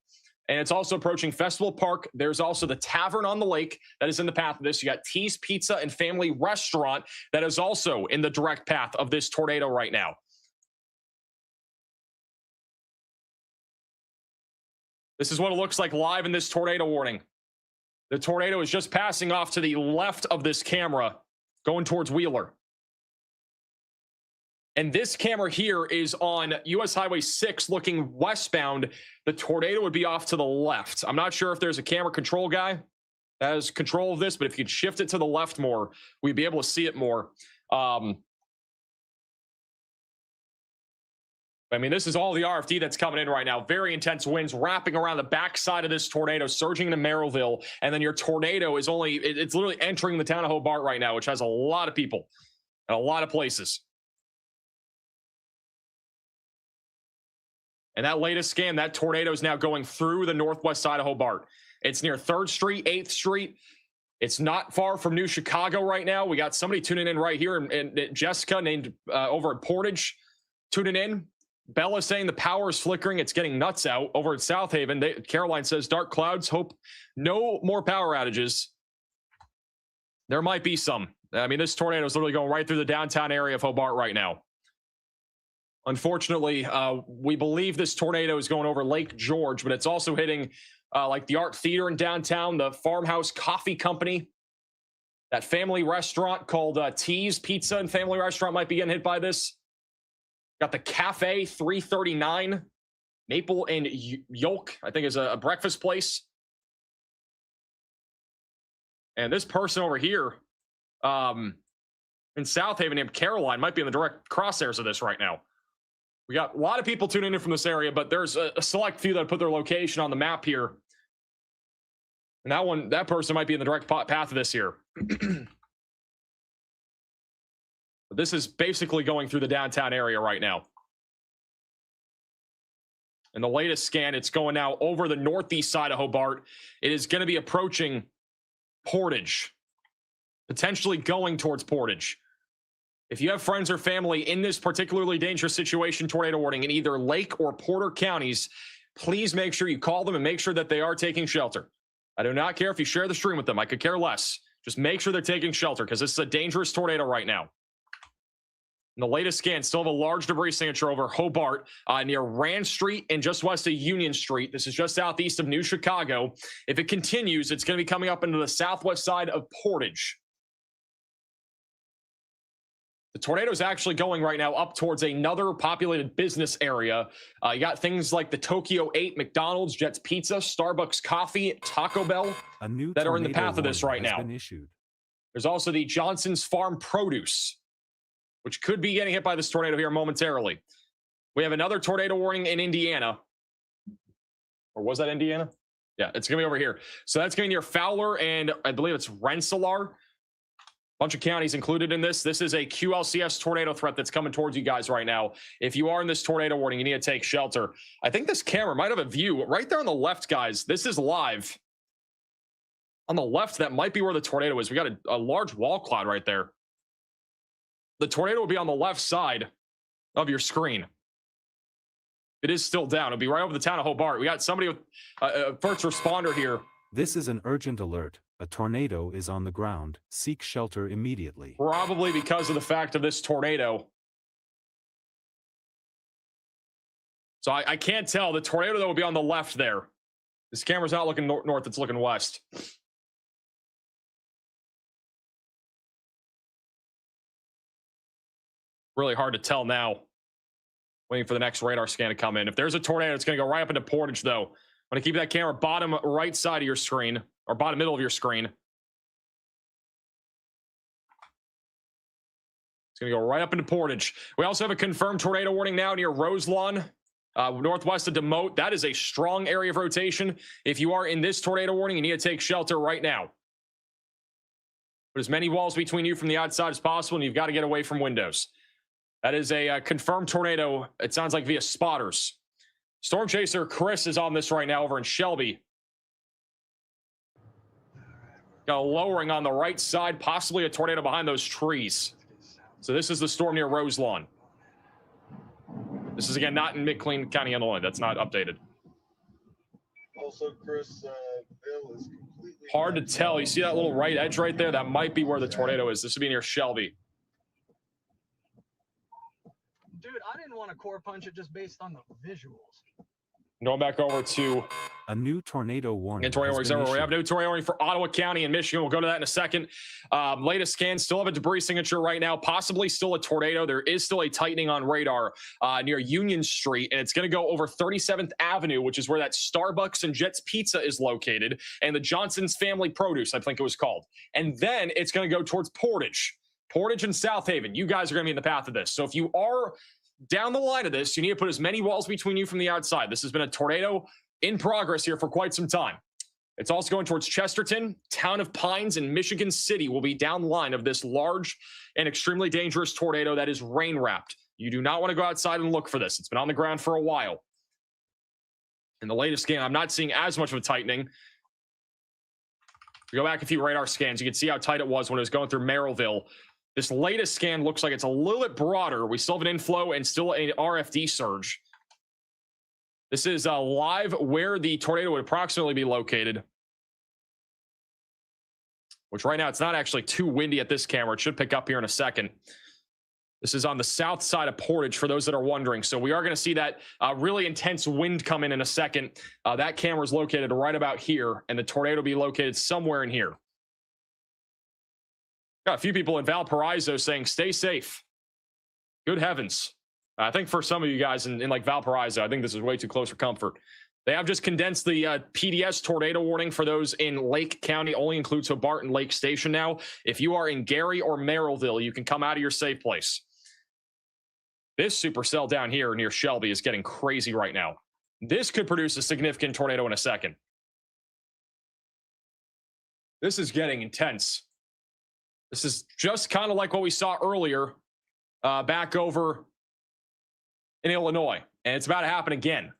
And it's also approaching Festival Park. There's also the tavern on the lake that is in the path of this. You got T's Pizza and Family Restaurant that is also in the direct path of this tornado right now. This is what it looks like live in this tornado warning. The tornado is just passing off to the left of this camera, going towards Wheeler. And this camera here is on US Highway 6 looking westbound. The tornado would be off to the left. I'm not sure if there's a camera control guy that has control of this, but if you'd shift it to the left more, we'd be able to see it more. I mean, this is all the RFD that's coming in right now. Very intense winds wrapping around the backside of this tornado, surging into Merrillville. And then your tornado is it's literally entering the town of Hobart right now, which has a lot of people and a lot of places. And that latest scan, that tornado is now going through the northwest side of Hobart. It's near 3rd Street, 8th Street. It's not far from New Chicago right now. We got somebody tuning in right here, and Jessica named over at Portage tuning in. Bella saying the power is flickering. It's getting nuts out over at South Haven. Caroline says dark clouds, hope no more power outages. There might be some. I mean, this tornado is literally going right through the downtown area of Hobart right now. Unfortunately, we believe this tornado is going over Lake George, but it's also hitting like the Art Theater in downtown, the Farmhouse Coffee Company, that family restaurant called T's Pizza and Family Restaurant might be getting hit by this. Got the Cafe 339, Maple and Yolk, I think is a breakfast place. And this person over here in South Haven named Caroline might be in the direct crosshairs of this right now. We got a lot of people tuning in from this area, but there's a select few that put their location on the map here. And that person might be in the direct path of this here. But this is basically going through the downtown area right now. In the latest scan, it's going now over the northeast side of Hobart. It is going to be approaching Portage, potentially going towards Portage. If you have friends or family in this particularly dangerous situation, tornado warning in either Lake or Porter counties, please make sure you call them and make sure that they are taking shelter. I do not care if you share the stream with them. I could care less. Just make sure they're taking shelter because this is a dangerous tornado right now. In the latest scan, still have a large debris signature over Hobart near Rand Street and just west of Union Street. This is just southeast of New Chicago. If it continues, it's going to be coming up into the southwest side of Portage. The tornado is actually going right now up towards another populated business area. You got things like the Tokyo 8, McDonald's, Jets Pizza, Starbucks Coffee, Taco Bell that are in the path of this right now. There's also the Johnson's Farm Produce, which could be getting hit by this tornado here momentarily. We have another tornado warning in Indiana. Or was that Indiana? Yeah, it's going to be over here. So that's going to be near Fowler and I believe it's Rensselaer. Bunch of counties included in this. This is a QLCS tornado threat that's coming towards you guys right now. If you are in this tornado warning, you need to take shelter. I think this camera might have a view right there on the left, guys. This is live. On the left, that might be where the tornado is. We got a large wall cloud right there. The tornado will be on the left side of your screen. It is still down. It'll be right over the town of Hobart. We got somebody with a first responder here. This is an urgent alert. A tornado is on the ground. Seek shelter immediately. Probably because of the fact of this tornado. So I can't tell. The tornado, though, will be on the left there. This camera's not looking north. It's looking west. Really hard to tell now. Waiting for the next radar scan to come in. If there's a tornado, it's going to go right up into Portage, though. I'm going to keep that camera bottom right side of your screen, or bottom middle of your screen. It's going to go right up into Portage. We also have a confirmed tornado warning now near Roselawn, northwest of Demote. That is a strong area of rotation. If you are in this tornado warning, you need to take shelter right now. Put as many walls between you from the outside as possible, and you've got to get away from windows. That is a confirmed tornado. It sounds like via spotters. Storm Chaser Chris is on this right now over in Shelby. Got a lowering on the right side, possibly a tornado behind those trees. So this is the storm near Roselawn. This is, again, not in McLean County, Illinois. That's not updated. Also, Chris, Bill is completely... Hard to tell. You see that little right edge right there? That might be where the tornado is. This would be near Shelby. Dude, I didn't want to core punch it just based on the visuals. Going back over to A new tornado warning. and tornado has warnings been everywhere. We have issued. new tornado warning for Ottawa County and Michigan. We'll go to that in a second. Latest scan, still have a debris signature right now, possibly still a tornado. There is still a tightening on radar near Union Street, and it's going to go over 37th Avenue, which is where that Starbucks and Jets Pizza is located, and the Johnson's Family Produce, I think it was called. And then it's going to go towards Portage and South Haven. You guys are going to be in the path of this. So if you are down the line of this, you need to put as many walls between you from the outside. This has been a tornado in progress here for quite some time. It's also going towards Chesterton. Town of Pines and Michigan City will be down the line of this large and extremely dangerous tornado that is rain wrapped. You do not want to go outside and look for this. It's been on the ground for a while. In the latest scan, I'm not seeing as much of a tightening. If we go back a few radar scans, you can see how tight it was when it was going through Merrillville. This latest scan looks like it's a little bit broader. We still have an inflow and still an RFD surge. This is live where the tornado would approximately be located, which right now it's not actually too windy at this camera. It should pick up here in a second. This is on the south side of Portage for those that are wondering. So we are going to see that really intense wind come in a second. That camera is located right about here, and the tornado will be located somewhere in here. Got a few people in Valparaiso saying, stay safe. Good heavens. I think for some of you guys in like Valparaiso, I think this is way too close for comfort. They have just condensed the PDS tornado warning for those in Lake County. Only includes Hobart and Lake Station now. If you are in Gary or Merrillville, you can come out of your safe place. This supercell down here near Shelby is getting crazy right now. This could produce a significant tornado in a second. This is getting intense. This is just kind of like what we saw earlier back over in Illinois, and it's about to happen again.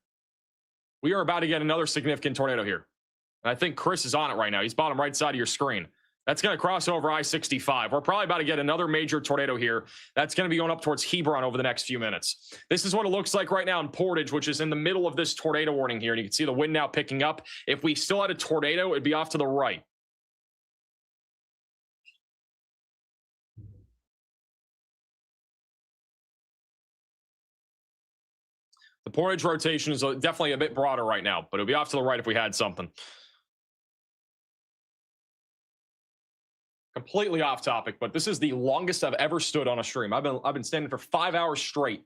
We are about to get another significant tornado here. And I think Chris is on it right now. He's bottom right side of your screen. That's going to cross over I-65. We're probably about to get another major tornado here. That's going to be going up towards Hebron over the next few minutes. This is what it looks like right now in Portage, which is in the middle of this tornado warning here. And you can see the wind now picking up. If we still had a tornado, it'd be off to the right. The Portage rotation is definitely a bit broader right now, but it'll be off to the right if we had something. Completely off topic, but this is the longest I've ever stood on a stream. I've been standing for 5 hours straight.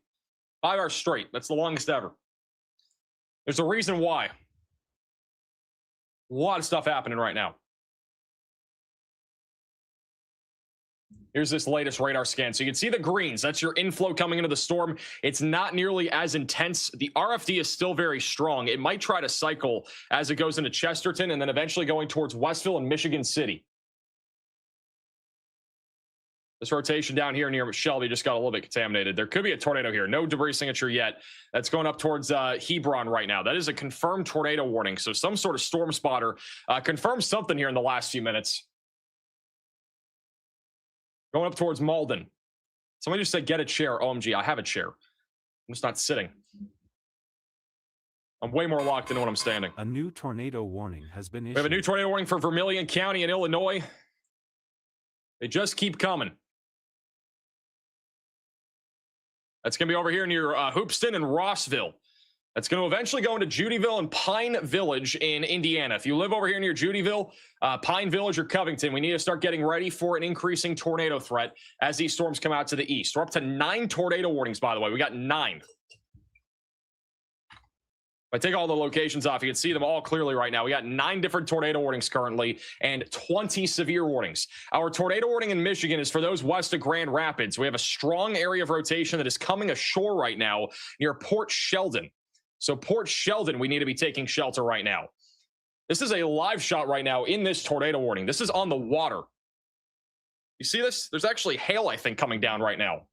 5 hours straight. That's the longest ever. There's a reason why. A lot of stuff happening right now. Here's this latest radar scan. So you can see the greens. That's your inflow coming into the storm. It's not nearly as intense. The RFD is still very strong. It might try to cycle as it goes into Chesterton and then eventually going towards Westville and Michigan City. This rotation down here near Shelby just got a little bit contaminated. There could be a tornado here. No debris signature yet. That's going up towards Hebron right now. That is a confirmed tornado warning. So some sort of storm spotter confirmed something here in the last few minutes. Going up towards Malden. Somebody just said, get a chair. OMG, I have a chair. I'm just not sitting. I'm way more locked into when I'm standing. A new tornado warning has been issued. We have a new tornado warning for Vermilion County in Illinois. They just keep coming. That's going to be over here near Hoopston and Rossville. That's going to eventually go into Judyville and Pine Village in Indiana. If you live over here near Judyville, Pine Village or Covington, we need to start getting ready for an increasing tornado threat as these storms come out to the east. We're up to 9 tornado warnings, by the way. We got 9. If I take all the locations off, you can see them all clearly right now. We got 9 different tornado warnings currently and 20 severe warnings. Our tornado warning in Michigan is for those west of Grand Rapids. We have a strong area of rotation that is coming ashore right now near Port Sheldon. So Port Sheldon, we need to be taking shelter right now. This is a live shot right now in this tornado warning. This is on the water. You see this? There's actually hail, I think, coming down right now.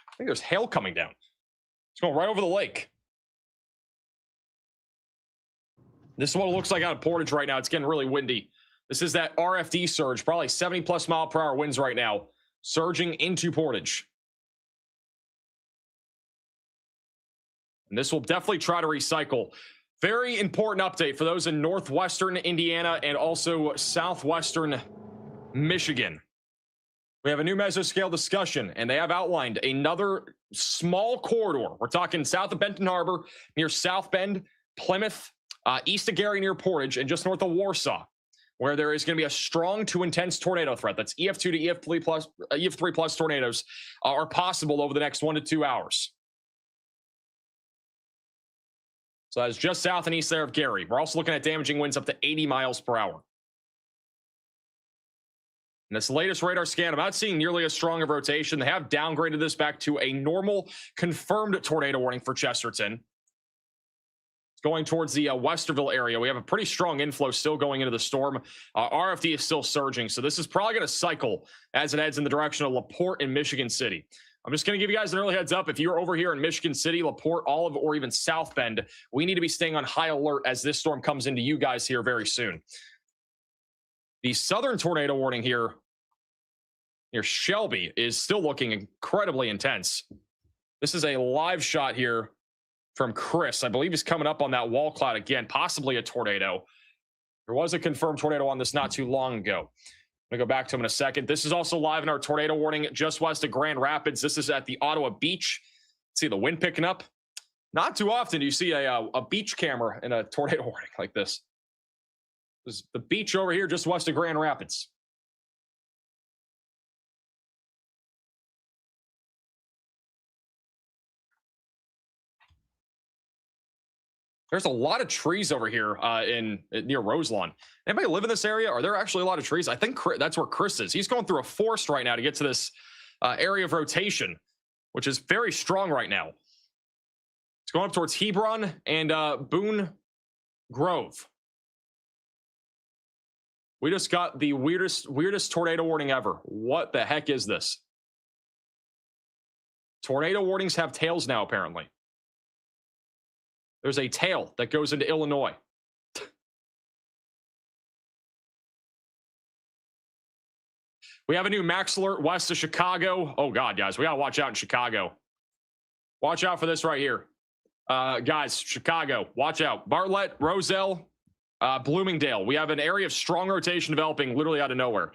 I think there's hail coming down. It's going right over the lake. This is what it looks like out of Portage right now. It's getting really windy. This is that RFD surge, probably 70+ mile per hour winds right now, surging into Portage. And this will definitely try to recycle. Very important update for those in northwestern Indiana and also southwestern Michigan. We have a new mesoscale discussion, and they have outlined another small corridor. We're talking south of Benton Harbor, near South Bend, Plymouth, east of Gary near Portage, and just north of Warsaw, where there is going to be a strong to intense tornado threat. That's EF2 to EF3 plus tornadoes are possible over the next 1 to 2 hours. So that's just south and east there of Gary. We're also looking at damaging winds up to 80 miles per hour. In this latest radar scan, I'm not seeing nearly as strong a rotation. They have downgraded this back to a normal confirmed tornado warning for Chesterton. It's going towards the Westerville area. We have a pretty strong inflow still going into the storm. RFD is still surging, so this is probably going to cycle as it heads in the direction of LaPorte and Michigan City. I'm just going to give you guys an early heads up. If you're over here in Michigan City, LaPorte, Olive, or even South Bend, we need to be staying on high alert as this storm comes into you guys here very soon. The southern tornado warning here near Shelby is still looking incredibly intense. This is a live shot here from Chris. I believe he's coming up on that wall cloud again, possibly a tornado. There was a confirmed tornado on this not too long ago. I'm going to go back to him in a second. This is also live in our tornado warning just west of Grand Rapids. This is at the Ottawa Beach. See the wind picking up. Not too often do you see a beach camera in a tornado warning like this. This is the beach over here just west of Grand Rapids. There's a lot of trees over here near Roselawn. Anybody live in this area? Are there actually a lot of trees? I think that's where Chris is. He's going through a forest right now to get to this area of rotation, which is very strong right now. It's going up towards Hebron and Boone Grove. We just got the weirdest tornado warning ever. What the heck is this? Tornado warnings have tails now, apparently. There's a tail that goes into Illinois. We have a new max alert west of Chicago. Oh, God, guys, we got to watch out in Chicago. Watch out for this right here. Guys, Chicago, watch out. Bartlett, Roselle, Bloomingdale. We have an area of strong rotation developing literally out of nowhere.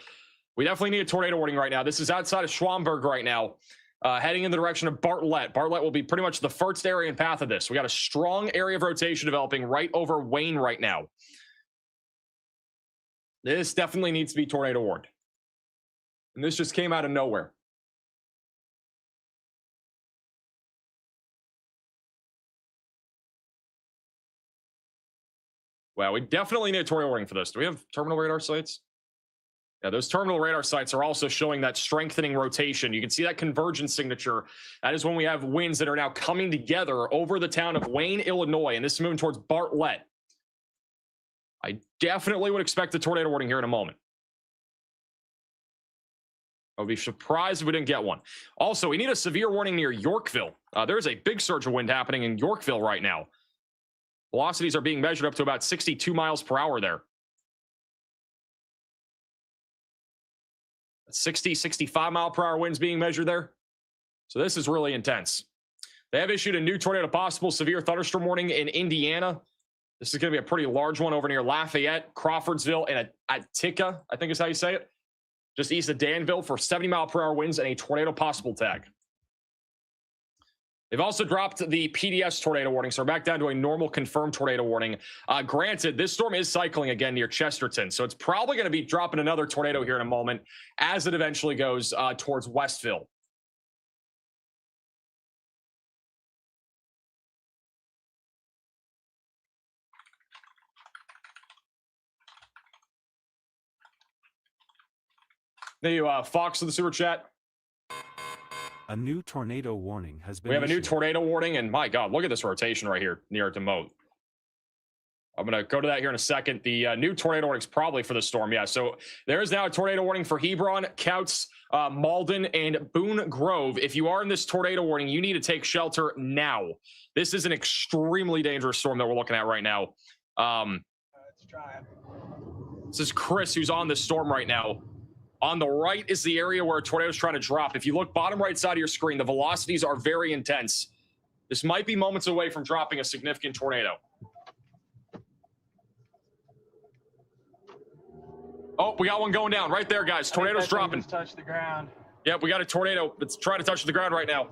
We definitely need a tornado warning right now. This is outside of Schwamberg right now. Heading in the direction of Bartlett. Bartlett will be pretty much the first area and path of this. We got a strong area of rotation developing right over Wayne right now. This definitely needs to be tornado warned. And this just came out of nowhere. Well, we definitely need a tornado warning for this. Do we have terminal radar sites? Yeah, those terminal radar sites are also showing that strengthening rotation. You can see that convergence signature. That is when we have winds that are now coming together over the town of Wayne, Illinois, and this is moving towards Bartlett. I definitely would expect a tornado warning here in a moment. I would be surprised if we didn't get one. Also, we need a severe warning near Yorkville. There's a big surge of wind happening in Yorkville right now. Velocities are being measured up to about 62 miles per hour there. 60, 65 mile per hour winds being measured there. So this is really intense. They have issued a new tornado possible severe thunderstorm warning in Indiana. This is going to be a pretty large one over near Lafayette, Crawfordsville, and Attica, I think is how you say it. Just east of Danville for 70 mile per hour winds and a tornado possible tag. They've also dropped the PDS tornado warning, so we're back down to a normal confirmed tornado warning. Granted, this storm is cycling again near Chesterton, so it's probably going to be dropping another tornado here in a moment as it eventually goes towards Westville. The Fox in the super chat. A new tornado warning has been We have a new issued. tornado warning, and my God, look at this rotation right here near Demote. I'm going to go to that here in a second. The new tornado warning is probably for the storm. Yeah, so there is now a tornado warning for Hebron, Couts, Malden, and Boone Grove. If you are in this tornado warning, you need to take shelter now. This is an extremely dangerous storm that we're looking at right now. Let's try it. This is Chris, who's on this storm right now. On the right is the area where a tornado is trying to drop. If you look bottom right side of your screen, the velocities are very intense. This might be moments away from dropping a significant tornado. Oh, we got one going down right there, guys. Tornado's dropping. Touch the ground. Yep, we got a tornado that's trying to touch the ground right now.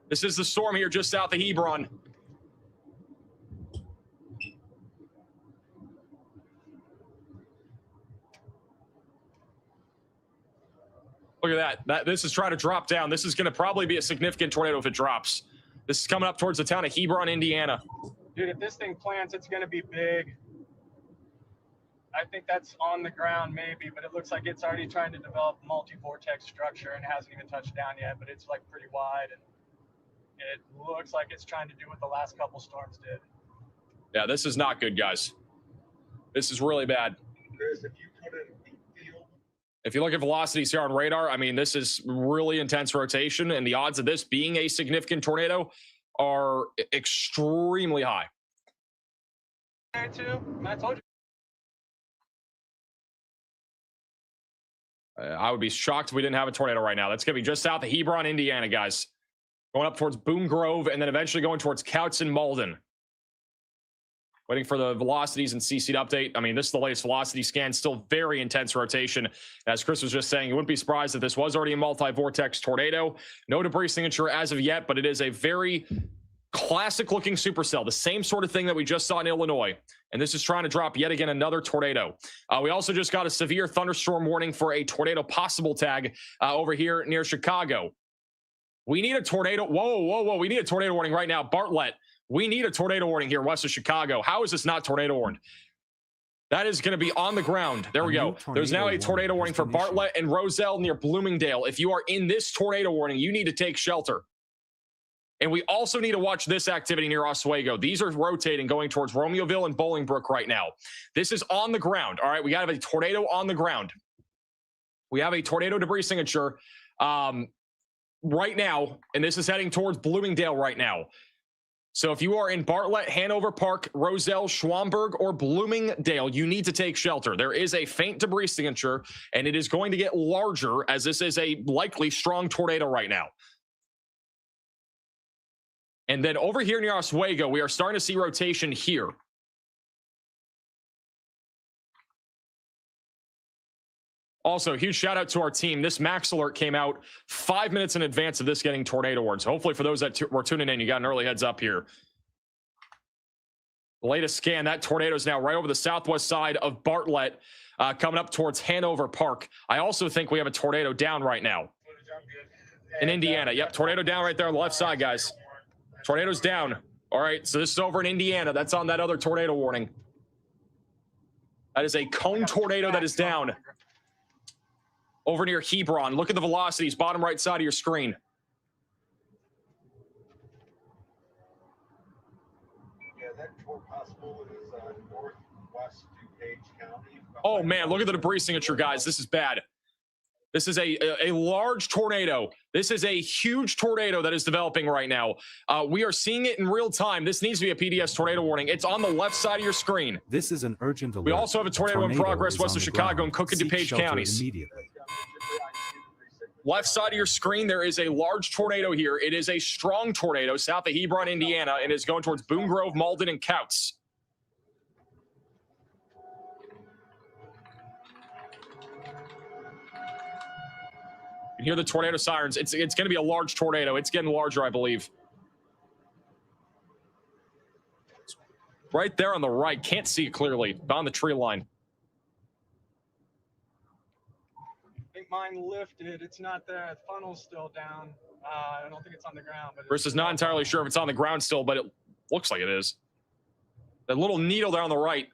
This is the storm here just south of Hebron. Look at that. This is trying to drop down. This is going to probably be a significant tornado if it drops. This is coming up towards the town of Hebron, Indiana. Dude, if this thing plants, it's going to be big. I think that's on the ground maybe, but it looks like it's already trying to develop multi-vortex structure and hasn't even touched down yet, but it's like pretty wide, and it looks like it's trying to do what the last couple storms did. Yeah, this is not good, guys. This is really bad. Chris, if you put in deep field, If you look at velocities here on radar, I mean, this is really intense rotation, and the odds of this being a significant tornado are extremely high. There too, I told you. I would be shocked if we didn't have a tornado right now. That's going to be just south of Hebron, Indiana, guys. Going up towards Boone Grove and then eventually going towards Couts and Malden. Waiting for the velocities and CC to update. I mean, this is the latest velocity scan. Still very intense rotation. As Chris was just saying, you wouldn't be surprised if this was already a multi-vortex tornado. No debris signature as of yet, but it is a very classic-looking supercell. The same sort of thing that we just saw in Illinois. And this is trying to drop yet again another tornado. We also just got a severe thunderstorm warning for a tornado possible tag over here near Chicago. We need a tornado. Whoa. We need a tornado warning right now. Bartlett, we need a tornado warning here west of Chicago. How is this not tornado warned? That is going to be on the ground. There we go. There's now a tornado warning for Bartlett and Roselle near Bloomingdale. If you are in this tornado warning, you need to take shelter. And we also need to watch this activity near Oswego. These are rotating, going towards Romeoville and Bolingbrook right now. This is on the ground. All right, we got a tornado on the ground. We have a tornado debris signature right now, and this is heading towards Bloomingdale right now. So if you are in Bartlett, Hanover Park, Roselle, Schwamberg, or Bloomingdale, you need to take shelter. There is a faint debris signature, and it is going to get larger as this is a likely strong tornado right now. And then over here near Oswego, we are starting to see rotation here. Also, huge shout out to our team. This Max alert came out 5 minutes in advance of this getting tornado warned. So hopefully for those that were tuning in, you got an early heads up here. The latest scan, that tornado is now right over the southwest side of Bartlett, coming up towards Hanover Park. I also think we have a tornado down right now in Indiana. Yep, tornado down right there on the left side, guys. Tornado's down. All right, so this is over in Indiana. That's on that other tornado warning. That is a cone tornado that is down. Over near Hebron. Look at the velocities, bottom right side of your screen. yeah, that tour possible is northwest DuPage County. Oh, man, look at the debris signature, guys. This is bad. This is a large tornado. This is a huge tornado that is developing right now. We are seeing it in real time. This needs to be a PDS tornado warning. It's on the left side of your screen. This is an urgent alert. We also have a tornado in progress west of Chicago and Cook and DuPage counties. Immediately. Left side of your screen, there is a large tornado here. It is a strong tornado south of Hebron, Indiana, and is going towards Boone Grove, Malden, and Couts. You can hear the tornado sirens. It's going to be a large tornado. It's getting larger, I believe. Right there on the right. Can't see it clearly. On the tree line. I think mine lifted. It's not there. The funnel's still down. I don't think it's on the ground. But Chris is not entirely sure if it's on the ground still, but it looks like it is. That little needle there on the right.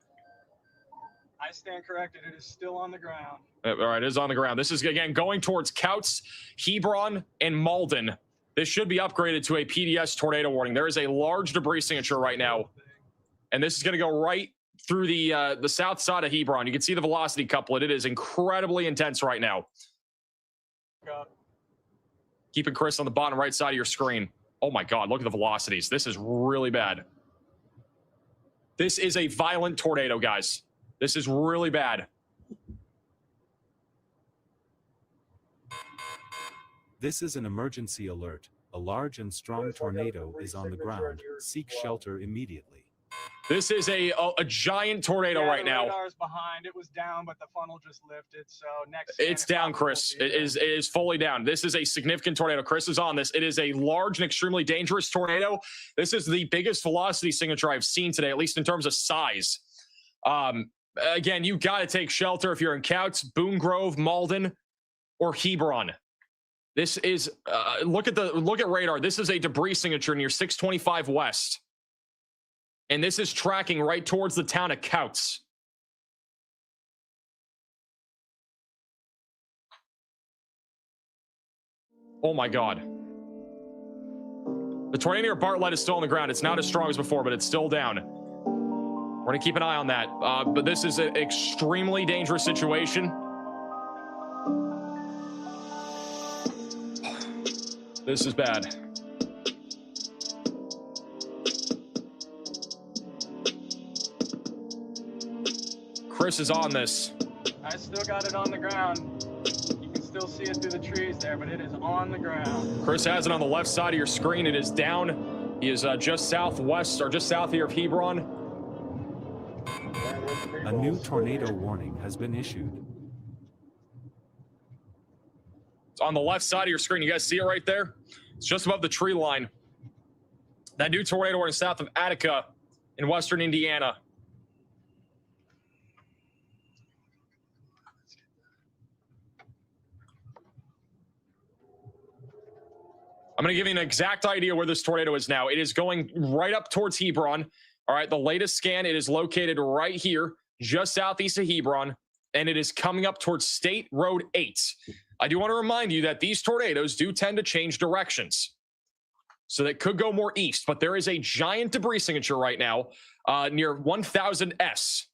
I stand corrected. It is still on the ground. All right, it is on the ground. This is, again, going towards Couts, Hebron, and Malden. This should be upgraded to a PDS tornado warning. There is a large debris signature right now. and this is going to go right through the south side of Hebron. You can see the velocity couplet. It is incredibly intense right now. Keeping Chris on the bottom right side of your screen. Oh my God, look at the velocities. This is really bad. This is a violent tornado, guys. This is really bad. This is an emergency alert. A large and strong tornado is on the ground. Seek shelter immediately. This is a giant tornado right now. The radar's behind. It was down, but the funnel just lifted. So next. It's down, Chris. It is fully down. This is a significant tornado. Chris is on this. It is a large and extremely dangerous tornado. This is the biggest velocity signature I've seen today, at least in terms of size. Again, you got to take shelter if you're in Couts, Boone Grove, Malden, or Hebron. This is look at radar. This is a debris signature near 625 West. And this is tracking right towards the town of Couts. Oh my God. The tornado near Bartlett is still on the ground. It's not as strong as before, but it's still down. We're going to keep an eye on that. But this is an extremely dangerous situation. This is bad. Chris is on this. I still got it on the ground. You can still see it through the trees there, but it is on the ground. Chris has it on the left side of your screen. It is down. He is just southwest, or just south here of Hebron. A new tornado warning has been issued. It's on the left side of your screen. You guys see it right there? It's just above the tree line. That new tornado warning south of Attica in western Indiana. I'm going to give you an exact idea where this tornado is now. It is going right up towards Hebron. All right, the latest scan, it is located right here, just southeast of Hebron, and it is coming up towards State Road 8. I do want to remind you that these tornadoes do tend to change directions. So that could go more east, but there is a giant debris signature right now near 1000 S.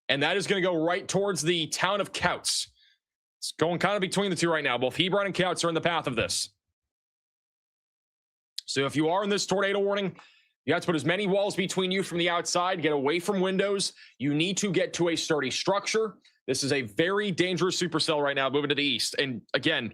And that is going to go right towards the town of Couts. It's going kind of between the two right now. Both Hebron and Couts are in the path of this. So if you are in this tornado warning, you have to put as many walls between you from the outside, get away from windows. You need to get to a sturdy structure. This is a very dangerous supercell right now, moving to the east. And again,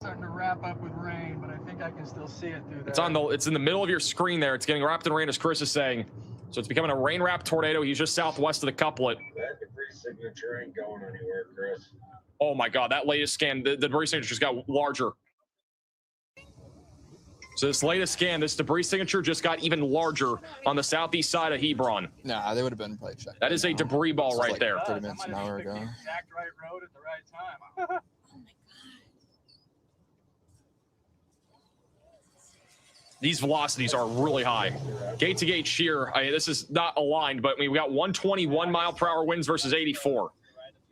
Starting to wrap up with rain, but I think I can still see it through there. it's in the middle of your screen there. It's getting wrapped in rain, as Chris is saying. So it's becoming a rain-wrapped tornado. He's just southwest of the couplet. That debris signature ain't going anywhere, Chris. Oh my God, that latest scan, the debris signature just got larger. So this latest scan, this debris signature just got even larger on the southeast side of Hebron. Nah, they would have been probably checked. That is a debris ball right like there. 30 minutes an hour ago. Exact right road at the right time. These velocities are really high. Gate to gate shear. This is not aligned, but we got 121 mile per hour winds versus 84.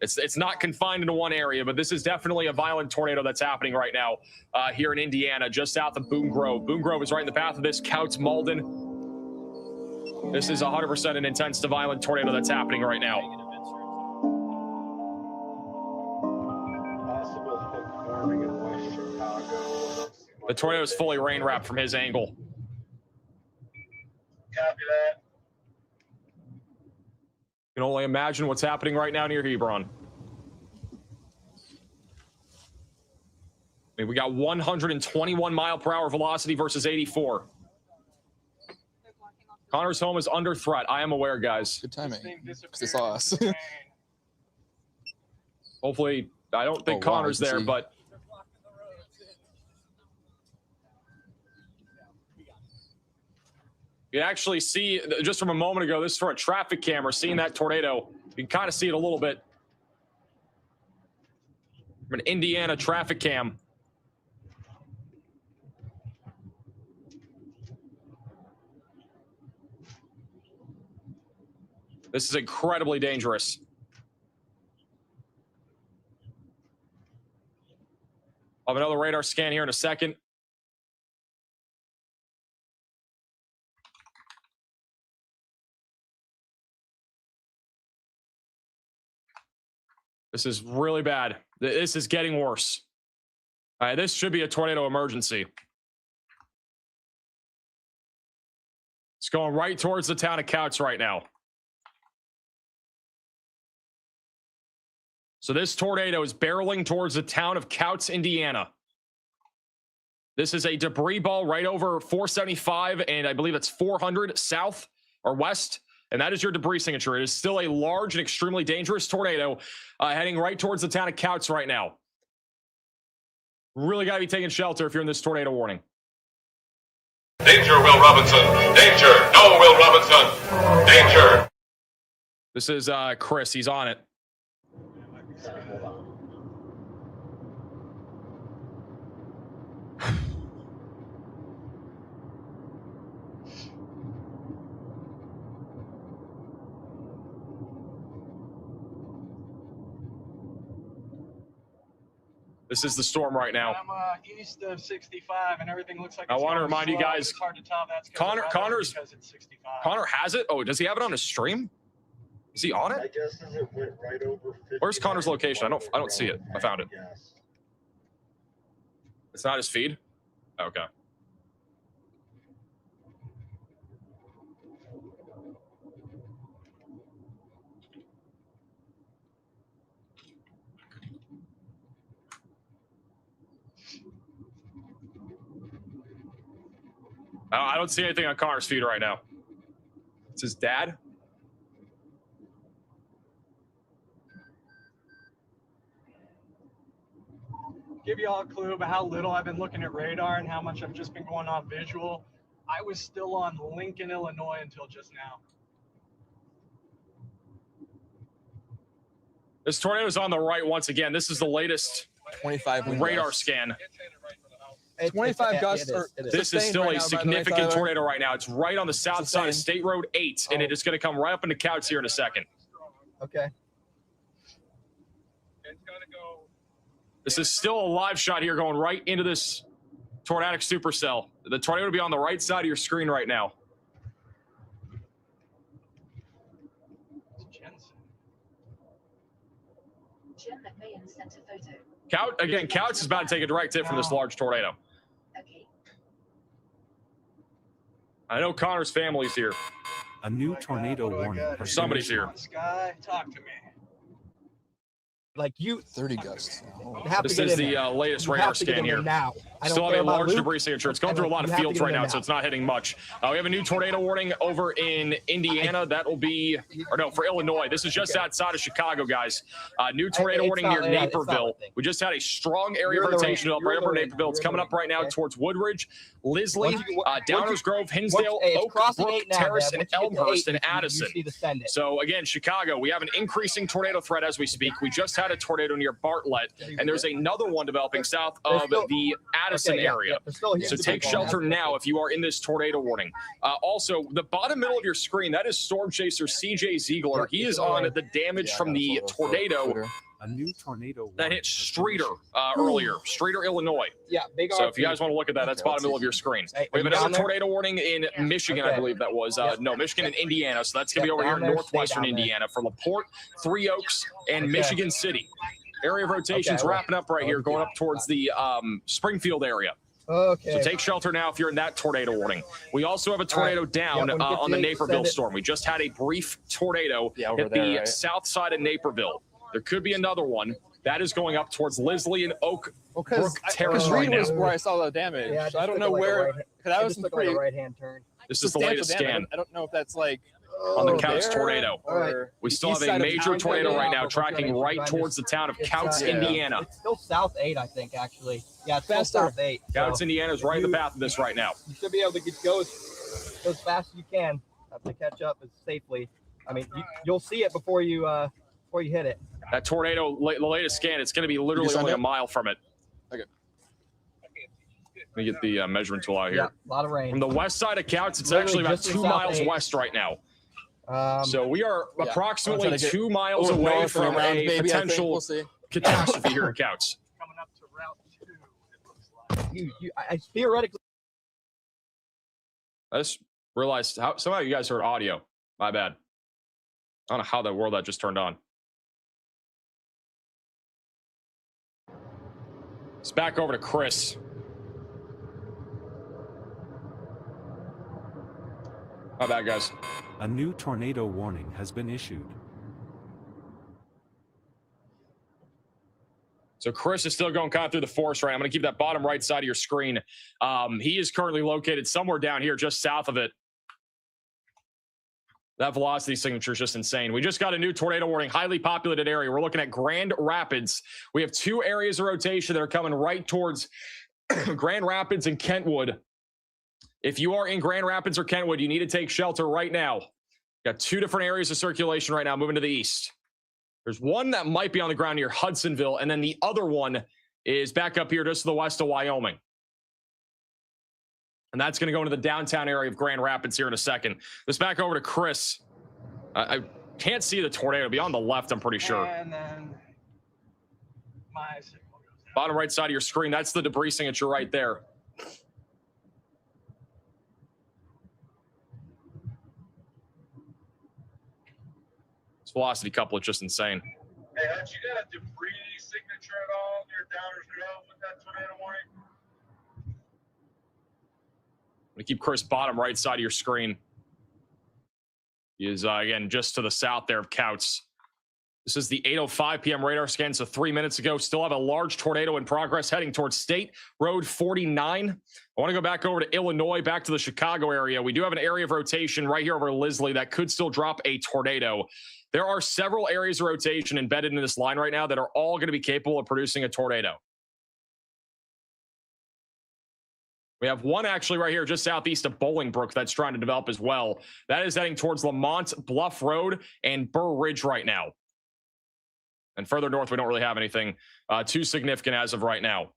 It's not confined into one area, but this is definitely a violent tornado that's happening right now here in Indiana, just south of Boone Grove. Boone Grove is right in the path of this. Couts, Malden. This is 100% an intense to violent tornado that's happening right now. Possible hook forming in West Chicago. The tornado is fully rain wrapped from his angle. Copy that. You can only imagine what's happening right now near Hebron. I mean, we got 121 mile per hour velocity versus 84. Connor's home is under threat. I am aware, guys. Good timing. Because they saw us. Hopefully, I don't think wow, Connor's there, but you can actually see, just from a moment ago, this is for a traffic camera, seeing that tornado. You can kind of see it a little bit from an Indiana traffic cam. This is incredibly dangerous. I'll have another radar scan here in a second. This is really bad. This is getting worse. All right, this should be a tornado emergency. It's going right towards the town of Couts right now. So this tornado is barreling towards the town of Couts, Indiana. This is a debris ball right over 475, and I believe it's 400 south or west. And that is your debris signature. It is still a large and extremely dangerous tornado heading right towards the town of Couts right now. Really got to be taking shelter if you're in this tornado warning. Danger, Will Robinson. Danger. No, Will Robinson. Danger. This is Chris. He's on it. This is the storm right now. I'm east of 65, and everything looks like I it's want to going remind you slow. guys, It's hard to tell that's Connor's because it's 65. Connor has it. Oh, does he have it on his stream? Is he on My it? guess is it went right over 50. Where's Connor's location? I don't see it. I found it. Yes. It's not his feed. Okay. I don't see anything on Connor's feed right now. It's his dad. Give you all a clue about how little I've been looking at radar and how much I've just been going on visual. I was still on Lincoln, Illinois until just now. This tornado is on the right once again. This is the latest 25 wind radar gusts. scan. 25 gusts. This is still a significant tornado right now. It's right on the south side of sustained. State Road 8, and it is going to come right up into Couts here in a second. Okay. This is still a live shot here going right into this tornadic supercell. The tornado will be on the right side of your screen right now. Couts is about to take a direct hit from this large tornado. Okay. I know Connor's family's here. A new tornado warning. Or somebody's here. Sky, talk to me. Like you 30 gusts. Oh. have This to get is in the there. latest You radar have to get scan in there here. now. I don't Still have care a about large Luke. debris signature. It's going through a lot of You have to fields get right in now, there so it's not hitting much. We have a new tornado warning over in Indiana. That will be, or no, for Illinois. This is just outside of Chicago, guys. New tornado It's warning not- near yeah, it's not Naperville. a thing. We just had a strong area You're of in the rotation ring. up You're right in the over ring. Naperville. It's You're in coming the up right now ring, okay? towards Woodridge, Lisley, Once you- Downers Grove, Hinsdale, it's Oak crossing Brook, 8 now, Terrace, Dad. and Once you get to Elmhurst, 8, and you Addison. just need to send it. So again, Chicago, we have an increasing tornado threat as we speak. We just had a tornado near Bartlett, and there's another one developing south of the Addison area. So take shelter now if you are in this tornado warning. Also, the bottom middle of your screen, that is Storm Chaser CJ Ziegler. He is on the damage from the tornado A new tornado that warning hit has been Streeter issued. earlier, Streeter, Illinois. Yeah, big So RP. if you guys want to look at that, that's bottom middle of your screen. Hey, We have are you down another there? tornado warning in Michigan, I Okay. believe that was. No, Michigan and Indiana. So that's going to be Yeah, over here in down there, northwestern stay down there. Indiana for LaPorte, Three Oaks, and Okay. Michigan City. Area of rotation's Okay, well, wrapping up right here, going up towards the Springfield area. Okay. So take shelter now if you're in that tornado warning. We also have a tornado down Yeah, when it gets on the to 8, Naperville send it. storm. We just had a brief tornado over hit there, the right? south side of Naperville. There could be another one. That is going up towards Lisley and Oak Well, Brook Terrace right Reed was now. where I saw the damage. Yeah, I don't know where. That was some pretty. right-hand turn. This is the latest scan I don't know if that's like on the Oh, Couts there tornado. or We still east have a side of major town tornado right now Yeah, tracking but right I'm towards the just- town of it's, Couts, yeah. Indiana. It's still south 8, I think, actually. Yeah, it's still Faster. south 8. Couts, so Indiana is right in the path of this right now. you should be able to go as fast as you can to catch up as safely. I mean, you'll see it before you hit it. That tornado, the latest scan, it's going to be literally send only it? a mile from it. Okay. Let me get the measuring tool out here. Yeah, a lot of rain. From the west side of Couts, it's Literally actually about just in 2 south miles 8. west right now. Um, So we are yeah, approximately I'm trying to get 2 miles north away and from around, a maybe, I think. potential We'll see. catastrophe here in Couts. Coming up to Route 2, it looks like. I theoretically. I just realized somehow you guys heard audio. My bad. I don't know how that world that just turned on. It's back over to Chris. My bad, guys. A new tornado warning has been issued. So Chris is still going kind of through the forest right now. I'm going to keep that bottom right side of your screen. He is currently located somewhere down here just south of it. That velocity signature is just insane. We just got a new tornado warning, highly populated area. We're looking at Grand Rapids. We have 2 areas of rotation that are coming right towards Grand Rapids and Kentwood. If you are in Grand Rapids or Kentwood, you need to take shelter right now. Got 2 different areas of circulation right now moving to the east. There's one that might be on the ground near Hudsonville, and then the other one is back up here just to the west of Wyoming. And that's going to go into the downtown area of Grand Rapids here in a second. This back over to Chris. I can't see the tornado. It'll be on the left, I'm pretty sure. And then my signal goes down. Bottom right side of your screen, that's the debris signature right there. This velocity couplet just insane. Hey, Hutch, you got a debris signature at all near Downers Grove with that tornado warning? I'm going to keep Chris bottom right side of your screen. He is, again, just to the south there of Couts. This is the 8:05 p.m. radar scan, so 3 minutes ago. Still have a large tornado in progress heading towards State Road 49. I want to go back over to Illinois, back to the Chicago area. We do have an area of rotation right here over Leslie that could still drop a tornado. There are several areas of rotation embedded in this line right now that are all going to be capable of producing a tornado. We have one actually right here just southeast of Bolingbrook that's trying to develop as well. That is heading towards Lamont Bluff Road and Burr Ridge right now. And further north, we don't really have anything too significant as of right now.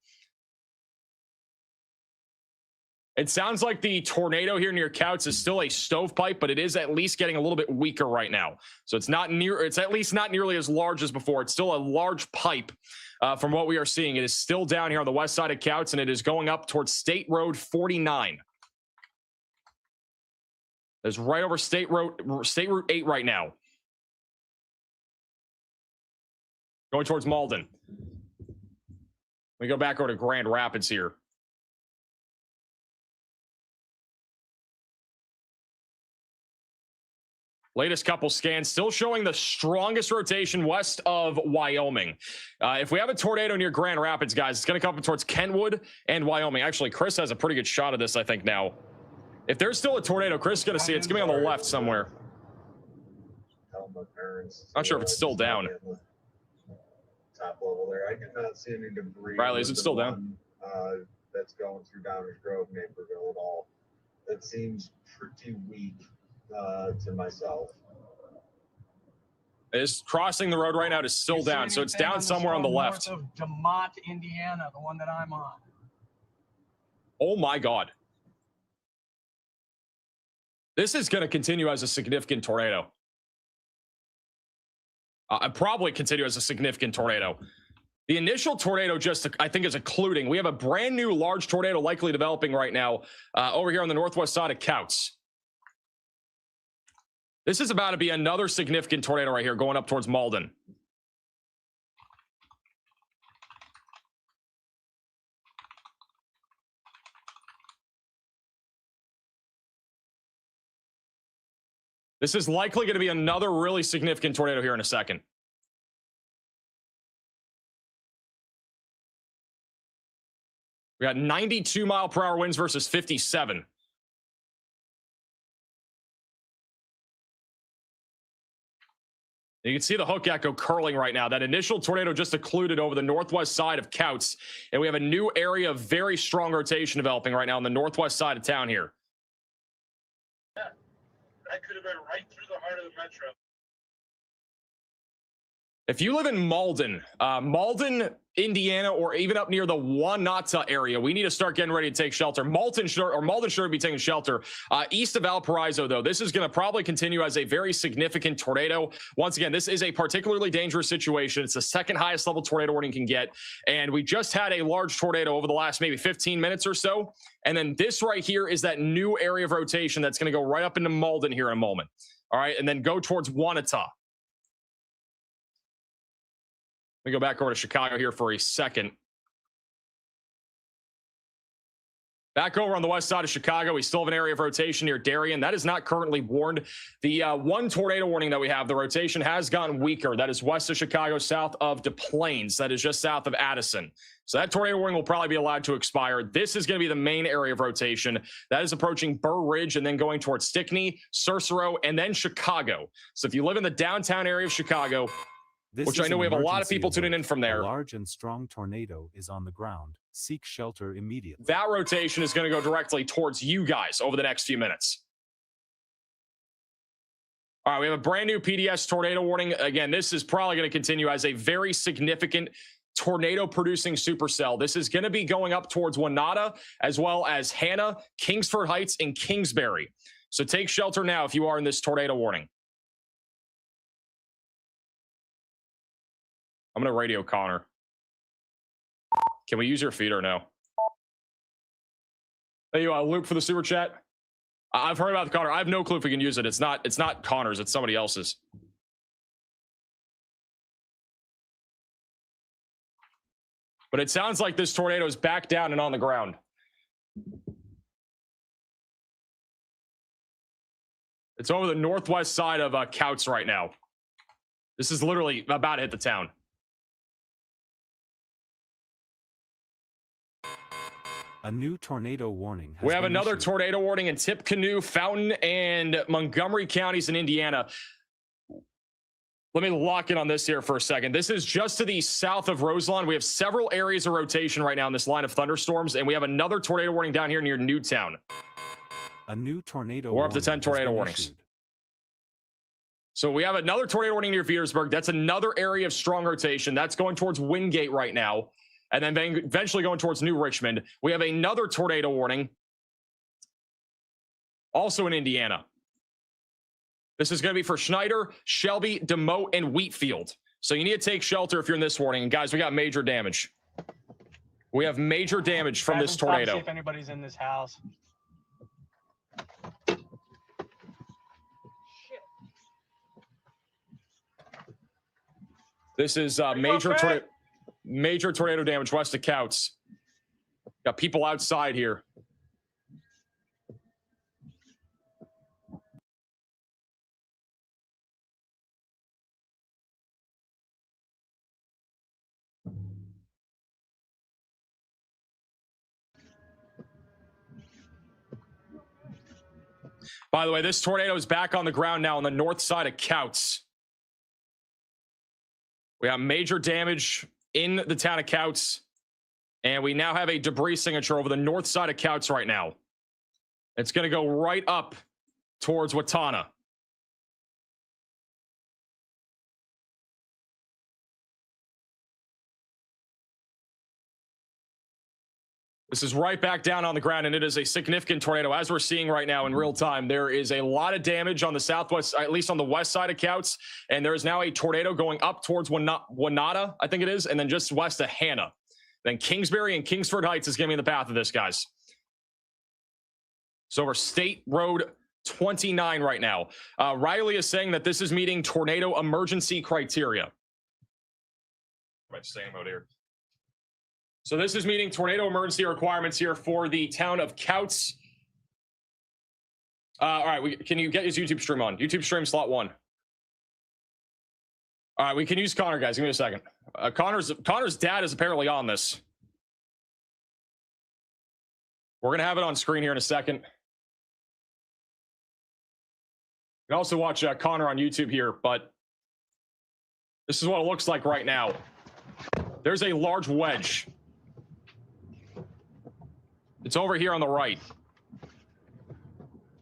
It sounds like the tornado here near Couts is still a stovepipe, but it is at least getting a little bit weaker right now. So it's at least not nearly as large as before. It's still a large pipe from what we are seeing. It is still down here on the west side of Couts, and it is going up towards State Road 49. It's right over State Route 8 right now. Going towards Malden. We go back over to Grand Rapids here. Latest couple scans still showing the strongest rotation west of Wyoming. If we have a tornado near Grand Rapids, guys, it's going to come up towards Kentwood and Wyoming. Actually, Chris has a pretty good shot of this, I think, now. If there's still a tornado, Chris is going to see it. It's going to be on the left somewhere. Tell my parents. Not sure if it's still down. Top level there. I cannot see any debris. Riley, is it still down? That's going through Downers Grove, Naperville at all. It seems pretty weak to myself. It's crossing the road right now. It's still down, so it's down somewhere on the left. North of DeMott, Indiana, the one that I'm on. Oh my God. This is going to continue as a significant tornado. Probably continue as a significant tornado. The initial tornado just, I think, is occluding. We have a brand new large tornado likely developing right now over here on the northwest side of Couts. This is about to be another significant tornado right here going up towards Malden. This is likely going to be another really significant tornado here in a second. We got 92-mile-per-hour winds versus 57. You can see the hook echo curling right now. That initial tornado just occluded over the northwest side of Couts, and we have a new area of very strong rotation developing right now on the northwest side of town here. Yeah, that could have been right through the heart of the metro. If you live in Malden, Indiana, or even up near the Wanata area, we need to start getting ready to take shelter. Malden should be taking shelter. East of Valparaiso, though, this is going to probably continue as a very significant tornado. Once again, this is a particularly dangerous situation. It's the second highest level tornado warning you can get. And we just had a large tornado over the last maybe 15 minutes or so. And then this right here is that new area of rotation that's going to go right up into Malden here in a moment. All right, and then go towards Wanata. Let me go back over to Chicago here for a second. Back over on the west side of Chicago, we still have an area of rotation near Darien. That is not currently warned. The one tornado warning that we have, the rotation has gotten weaker. That is west of Chicago, south of Des Plaines. That is just south of Addison. So that tornado warning will probably be allowed to expire. This is going to be the main area of rotation. That is approaching Burr Ridge and then going towards Stickney, Cicero, and then Chicago. So if you live in the downtown area of Chicago, which I know we have a lot of people tuning in from there. A large and strong tornado is on the ground. Seek shelter immediately. That rotation is going to go directly towards you guys over the next few minutes. All right, we have a brand new PDS tornado warning. Again, this is probably going to continue as a very significant tornado-producing supercell. This is going to be going up towards Wanata, as well as Hannah, Kingsford Heights, and Kingsbury. So take shelter now if you are in this tornado warning. I'm going to radio Connor. Can we use your feed or no? Hey, you loop for the super chat? I've heard about the Connor. I have no clue if we can use it. It's not Connor's. It's somebody else's. But it sounds like this tornado is back down and on the ground. It's over the northwest side of Couts right now. This is literally about to hit the town. A new tornado warning. We have another tornado warning in Tippecanoe, Fountain, and Montgomery counties in Indiana. Let me lock in on this here for a second. This is just to the south of Roselawn. We have several areas of rotation right now in this line of thunderstorms, and we have another tornado warning down here near Newtown. A new tornado. We're up to 10 tornado warnings. So we have another tornado warning near Petersburg. That's another area of strong rotation. That's going towards Wingate right now, and then eventually going towards New Richmond. We have another tornado warning also in Indiana. This is going to be for Schneider, Shelby, DeMotte, and Wheatfield. So you need to take shelter if you're in this warning. And guys, we got major damage. We have major damage from this tornado. See if anybody's in this house. This is major tornado damage west of Couts. Got people outside here. By the way, this tornado is back on the ground now on the north side of Couts. We have major damage in the town of Couts, and we now have a debris signature over the north side of Couts right now. It's going to go right up towards Watana. This is right back down on the ground, and it is a significant tornado. As we're seeing right now in real time, there is a lot of damage on the southwest, at least on the west side of Couts, and there is now a tornado going up towards Wanata, I think it is, and then just west of Hannah. Then Kingsbury and Kingsford Heights is going to be in the path of this, guys. So over State Road 29 right now. Riley is saying that this is meeting tornado emergency criteria. Right, staying mode here. So this is meeting tornado emergency requirements here for the town of Couts. All right, can you get his YouTube stream on? YouTube stream slot 1. All right, we can use Connor, guys. Give me a second. Connor's dad is apparently on this. We're going to have it on screen here in a second. You can also watch Connor on YouTube here, but this is what it looks like right now. There's a large wedge. It's over here on the right.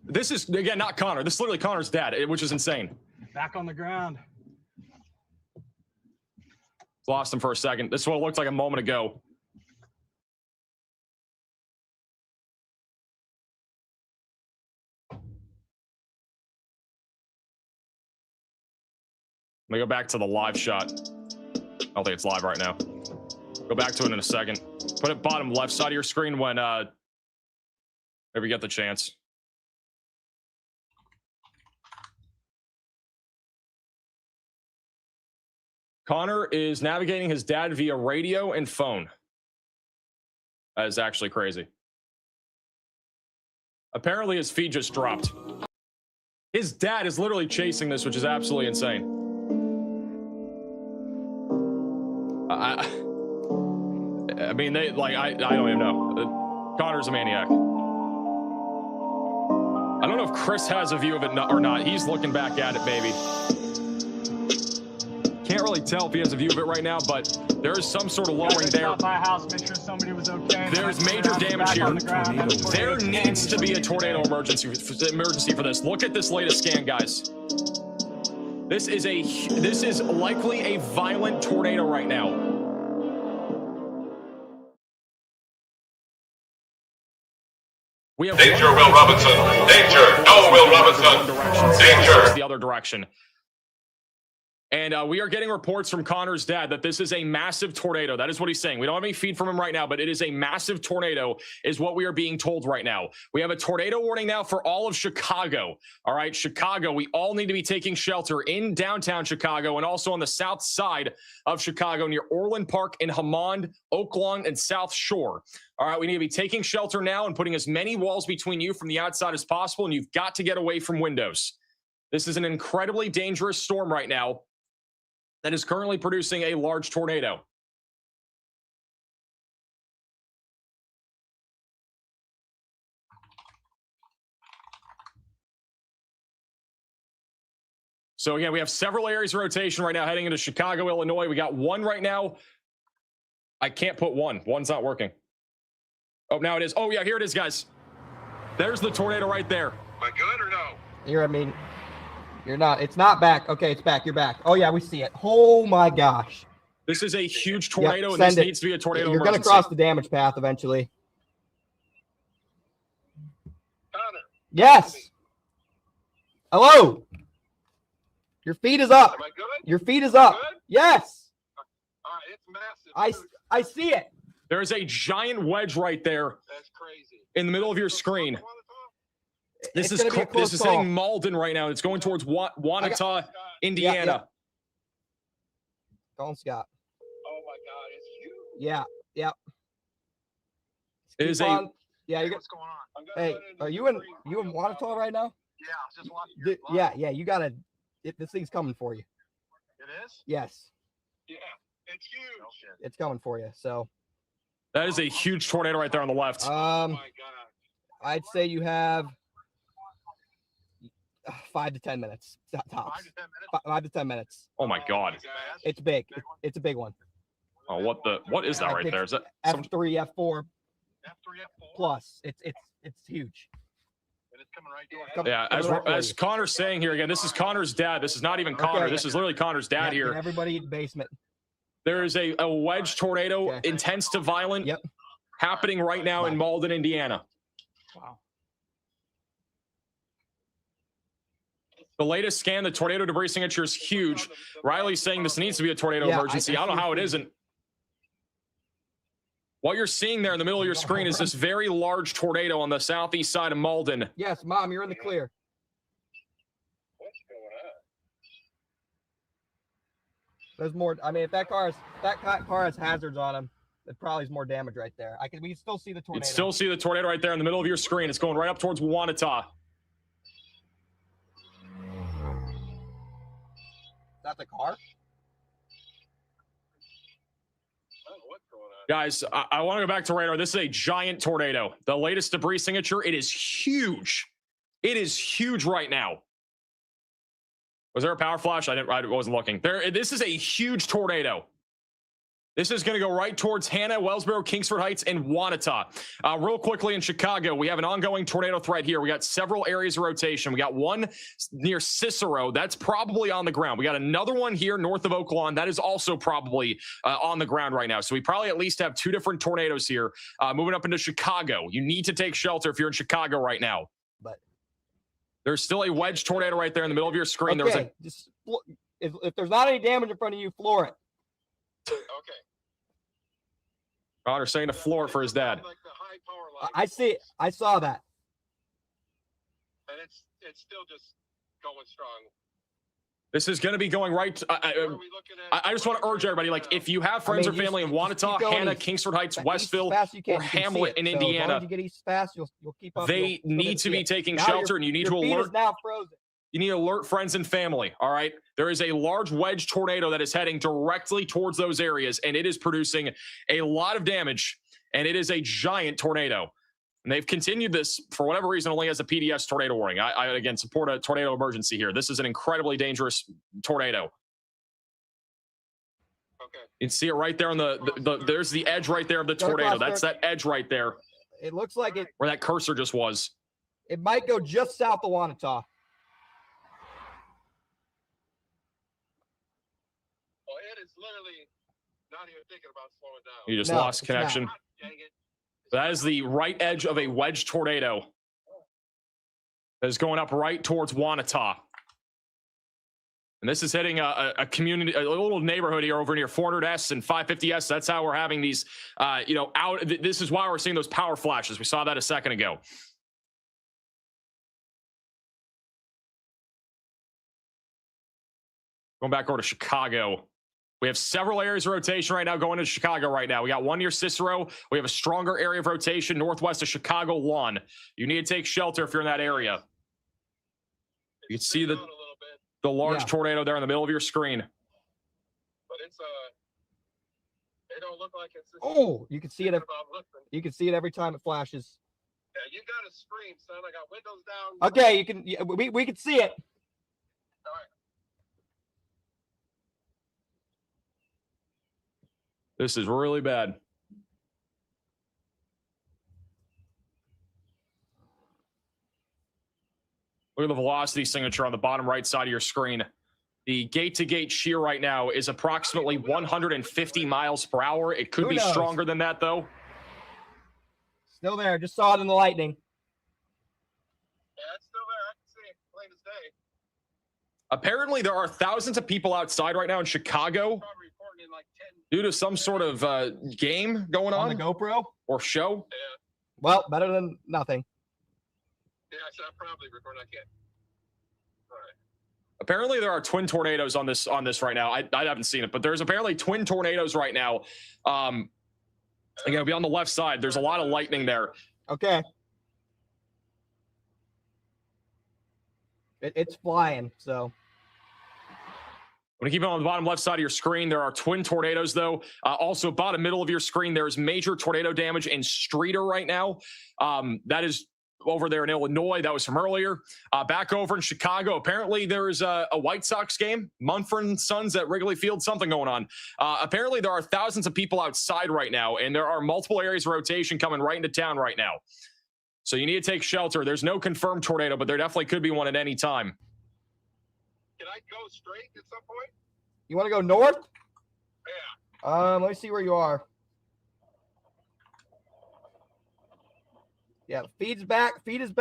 This is, again, not Connor. This is literally Connor's dad, which is insane. Back on the ground. Lost him for a second. This is what it looked like a moment ago. Let me go back to the live shot. I don't think it's live right now. Go back to it in a second. Put it bottom left side of your screen when maybe you get the chance. Connor is navigating his dad via radio and phone. That is actually crazy. Apparently his feed just dropped. His dad is literally chasing this, which is absolutely insane. I mean, I don't even know. Connor's a maniac. I don't know if Chris has a view of it or not. He's looking back at it, baby. Can't really tell if he has a view of it right now, but there is some sort of lowering there. My house, make sure somebody was okay. There's major damage here. There needs to be a tornado emergency for this. Look at this latest scan, guys. This is likely a violent tornado right now. We have Danger, Will Robinson. Danger. No, Will Robinson. Danger. The other direction. And we are getting reports from Connor's dad that this is a massive tornado. That is what he's saying. We don't have any feed from him right now, but it is a massive tornado is what we are being told right now. We have a tornado warning now for all of Chicago. All right, Chicago, we all need to be taking shelter in downtown Chicago and also on the south side of Chicago near Orland Park in Hammond, Oak Lawn, and South Shore. All right, we need to be taking shelter now and putting as many walls between you from the outside as possible, and you've got to get away from windows. This is an incredibly dangerous storm right now that is currently producing a large tornado. So again, we have several areas of rotation right now heading into Chicago, Illinois. We got one right now. I can't put one. One's not working. Oh, now it is. Oh, yeah, here it is, guys. There's the tornado right there. Am I good or no? You're not. It's not back. Okay, it's back. You're back. Oh, yeah, we see it. Oh, my gosh. This is a huge tornado, Yep, and this send it. needs to be a tornado You're going to emergency. cross the damage path eventually. Connor. Yes. Hello. Your feet is up. Am I good? Your feet is up. Good? Yes. All right, it's massive. I see it. There's a giant wedge right there That's crazy. in the middle of your screen. This It's is gonna be a close this is call. hitting Malden right now. It's going towards Wanata, Indiana. Colin Scott. Oh my God, it's huge. Yeah. Yep. It is Keep a on. Yeah. You're. What's going on? I'm gonna Hey, put it are the you in? screen. You in Wanata right now? Yeah, I was just watching your Yeah. live. Yeah. You gotta. This thing's coming for you. It is? Yes, Yeah, it's huge. it's coming for you. So, That is a huge tornado right there on the left. Oh my God. I'd say you have 5 to 10 minutes tops. 5 to 10 minutes. 5 to 10 minutes. Oh my God. It's big. It's a big one. Oh, what is that right there? Is that some, F3, F4 F3, F4. plus. It's huge. And it's coming right Come- there. yeah, coming right for as you. Connor's saying here again, this is Connor's dad. This is not even Connor. Okay. This is literally Connor's dad Get here. everybody in the basement. There is a wedge tornado, Okay. intense to violent, Yep. happening right now in Malden, Indiana. Wow. The latest scan, the tornado debris signature is huge. Riley's saying this needs to be a tornado Yeah, emergency. I don't know how it isn't. What you're seeing there in the middle of your screen is this very large tornado on the southeast side of Malden. Yes, Mom, you're in the clear. What's going on? There's more. I mean, if that car has hazards on them, it probably is more damage right there. We can still see the You tornado. can still see the tornado right there in the middle of your screen. It's going right up towards Wanata. That's a car. Oh, what's going on? Guys, I want to go back to radar. This is a giant tornado. The latest debris signature, it is huge. It is huge right now. Was there a power flash? I wasn't looking. This is a huge tornado. This is going to go right towards Hannah, Wellsboro, Kingsford Heights, and Wanata. Real quickly in Chicago, we have an ongoing tornado threat here. We got several areas of rotation. We got one near Cicero. That's probably on the ground. We got another one here north of Oak Lawn. That is also probably on the ground right now. So we probably at least have 2 different tornadoes here moving up into Chicago. You need to take shelter if you're in Chicago right now. But there's still a wedge tornado right there in the middle of your screen. Okay, if there's not any damage in front of you, floor it. Okay. Connor saying to floor it for his dad. Like the high power line. I see it. I saw that. And it's still just going strong. This is going to be going right. I just want to urge everybody, like, if you have friends or family in Wanata, Hannah, Kingsford Heights, Westville, or Hamlet in Indiana, you get east fast, you'll keep up. they need to be taking shelter, and you need to alert. Now frozen. You need to alert friends and family. All right. There is a large wedge tornado that is heading directly towards those areas, and it is producing a lot of damage, and it is a giant tornado. And they've continued this, for whatever reason, only as a PDS tornado warning. I again, support a tornado emergency here. This is an incredibly dangerous tornado. Okay. You can see it right there on there's the edge right there of the tornado. That's that edge right there. It looks like it. Where that cursor just was. It might go just south of Wanata. Well, it is literally not even thinking about slowing down. You just lost connection. Dang it. That is the right edge of a wedge tornado that is going up right towards Wanata. And this is hitting a community, a little neighborhood here over near 400S and 550S. That's how we're having these, this is why we're seeing those power flashes. We saw that a second ago. Going back over to Chicago. We have several areas of rotation right now going into Chicago right now. We got one near Cicero. We have a stronger area of rotation northwest of Chicago lawn. You need to take shelter if you're in that area. You can see the large tornado there in the middle of your screen. But it's they don't look like it's. Oh, you can see it. You can see it every time it flashes. Yeah, you got to scream, son. I got windows down. Okay, you can. We can see it. All right. This is really bad. Look at the velocity signature on the bottom right side of your screen. The gate-to-gate shear right now is approximately 150 miles per hour. It could be stronger than that, though. Still there. Just saw it in the lightning. Yeah, it's still there. I can see it plain as day. Apparently, there are thousands of people outside right now in Chicago due to some sort of game going on. On the GoPro? Or show. Yeah. Well, better than nothing. Yeah, I'm probably recording. I can't. All right. Apparently, there are twin tornadoes on this right now. I haven't seen it, but there's apparently twin tornadoes right now. Again, it'll be on the left side. There's a lot of lightning there. Okay. It's flying, so. I'm going to keep it on the bottom left side of your screen. There are twin tornadoes, though. Also, bottom middle of your screen, there is major tornado damage in Streeter right now. That is over there in Illinois. That was from earlier. Back over in Chicago, apparently there is a White Sox game. Munford & Sons at Wrigley Field, something going on. Apparently, there are thousands of people outside right now, and there are multiple areas of rotation coming right into town right now. So you need to take shelter. There's no confirmed tornado, but there definitely could be one at any time. Can I go straight at some point? You want to go north? Yeah. Let me see where you are. Yeah, feed is back. Get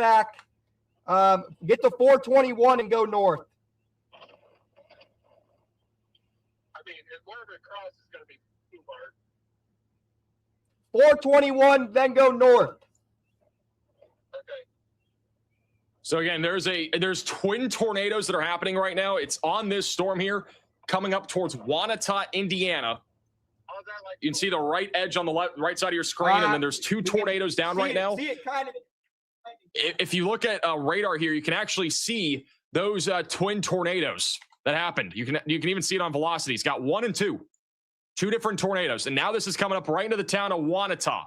to 421 and go north. I mean, wherever it crosses is going to be too hard. 421, then go north. Okay. So again, there's twin tornadoes that are happening right now. It's on this storm here, coming up towards Wanata, Indiana. You can see the right edge on the right side of your screen, and then there's two tornadoes down right now. See it kind of. If you look at radar here, you can actually see those twin tornadoes that happened. You can even see it on velocity. It's got 1 and 2 different tornadoes, and now this is coming up right into the town of Wanata.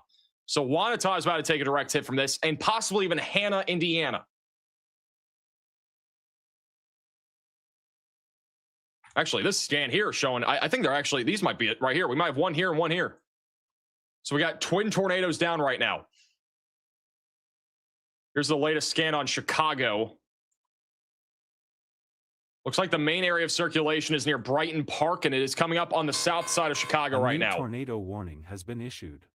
So Wanata is about to take a direct hit from this, and possibly even Hannah, Indiana. Actually, this scan here is showing, I think they're actually, these might be it right here. We might have one here and one here. So we got twin tornadoes down right now. Here's the latest scan on Chicago. Looks like the main area of circulation is near Brighton Park, and it is coming up on the south side of Chicago right now. A tornado warning has been issued.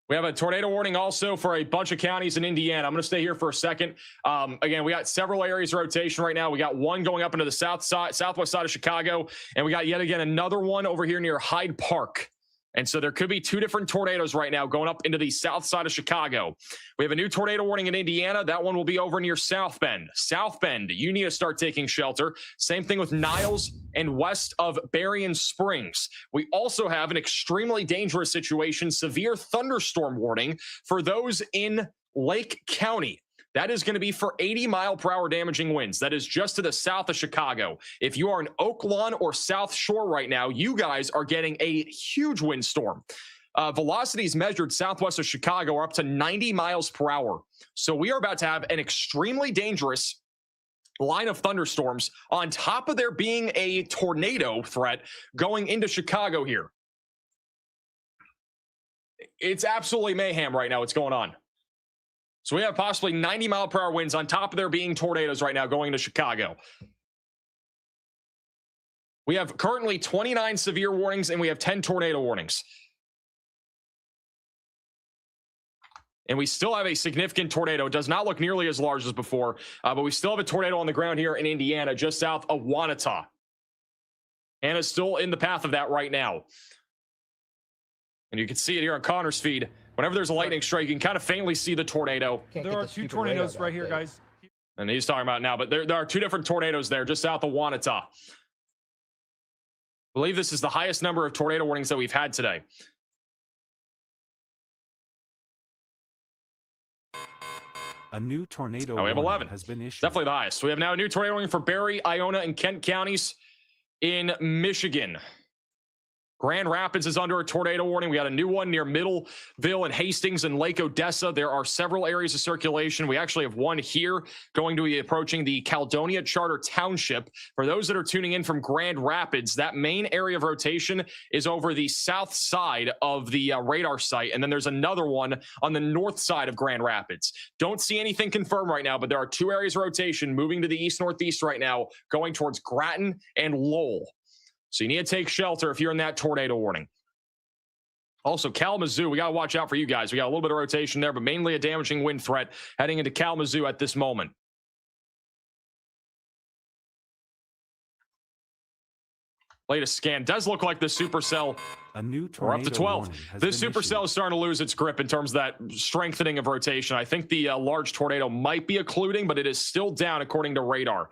We have a tornado warning also for a bunch of counties in Indiana. I'm going to stay here for a second. Again, we got several areas of rotation right now. We got one going up into the southwest side of Chicago, and we got yet again another one over here near Hyde Park. And so there could be 2 different tornadoes right now going up into the south side of Chicago. We have a new tornado warning in Indiana. That one will be over near South Bend. South Bend, you need to start taking shelter. Same thing with Niles and west of Berrien Springs. We also have an extremely dangerous situation, severe thunderstorm warning for those in Lake County. That is going to be for 80-mile-per-hour damaging winds. That is just to the south of Chicago. If you are in Oak Lawn or South Shore right now, you guys are getting a huge windstorm. Velocities measured southwest of Chicago are up to 90 miles per hour. So we are about to have an extremely dangerous line of thunderstorms on top of there being a tornado threat going into Chicago here. It's absolutely mayhem right now. What's going on? So we have possibly 90-mile-per-hour winds on top of there being tornadoes right now going into Chicago. We have currently 29 severe warnings, and we have 10 tornado warnings. And we still have a significant tornado. It does not look nearly as large as before, but we still have a tornado on the ground here in Indiana, just south of Wanata. And is still in the path of that right now. And you can see it here on Connor's feed. Whenever there's a lightning strike, you can kind of faintly see the tornado. There are 2 tornadoes right here, guys. And he's talking about it now, but there are 2 different tornadoes there just south of Wanata. I believe this is the highest number of tornado warnings that we've had today. A new tornado we have 11. Has been issued. Definitely the highest. We have now a new tornado warning for Barry, Iona, and Kent counties in Michigan. Grand Rapids is under a tornado warning. We got a new one near Middleville and Hastings and Lake Odessa. There are several areas of circulation. We actually have one here going to be approaching the Caledonia Charter Township. For those that are tuning in from Grand Rapids, that main area of rotation is over the south side of the radar site. And then there's another one on the north side of Grand Rapids. Don't see anything confirmed right now, but there are 2 areas of rotation moving to the east-northeast right now, going towards Grattan and Lowell. So you need to take shelter if you're in that tornado warning. Also, Kalamazoo, we got to watch out for you guys. We got a little bit of rotation there, but mainly a damaging wind threat heading into Kalamazoo at this moment. Latest scan does look like the supercell. A new We're up to 12. This supercell is starting to lose its grip in terms of that strengthening of rotation. I think the large tornado might be occluding, but it is still down according to radar.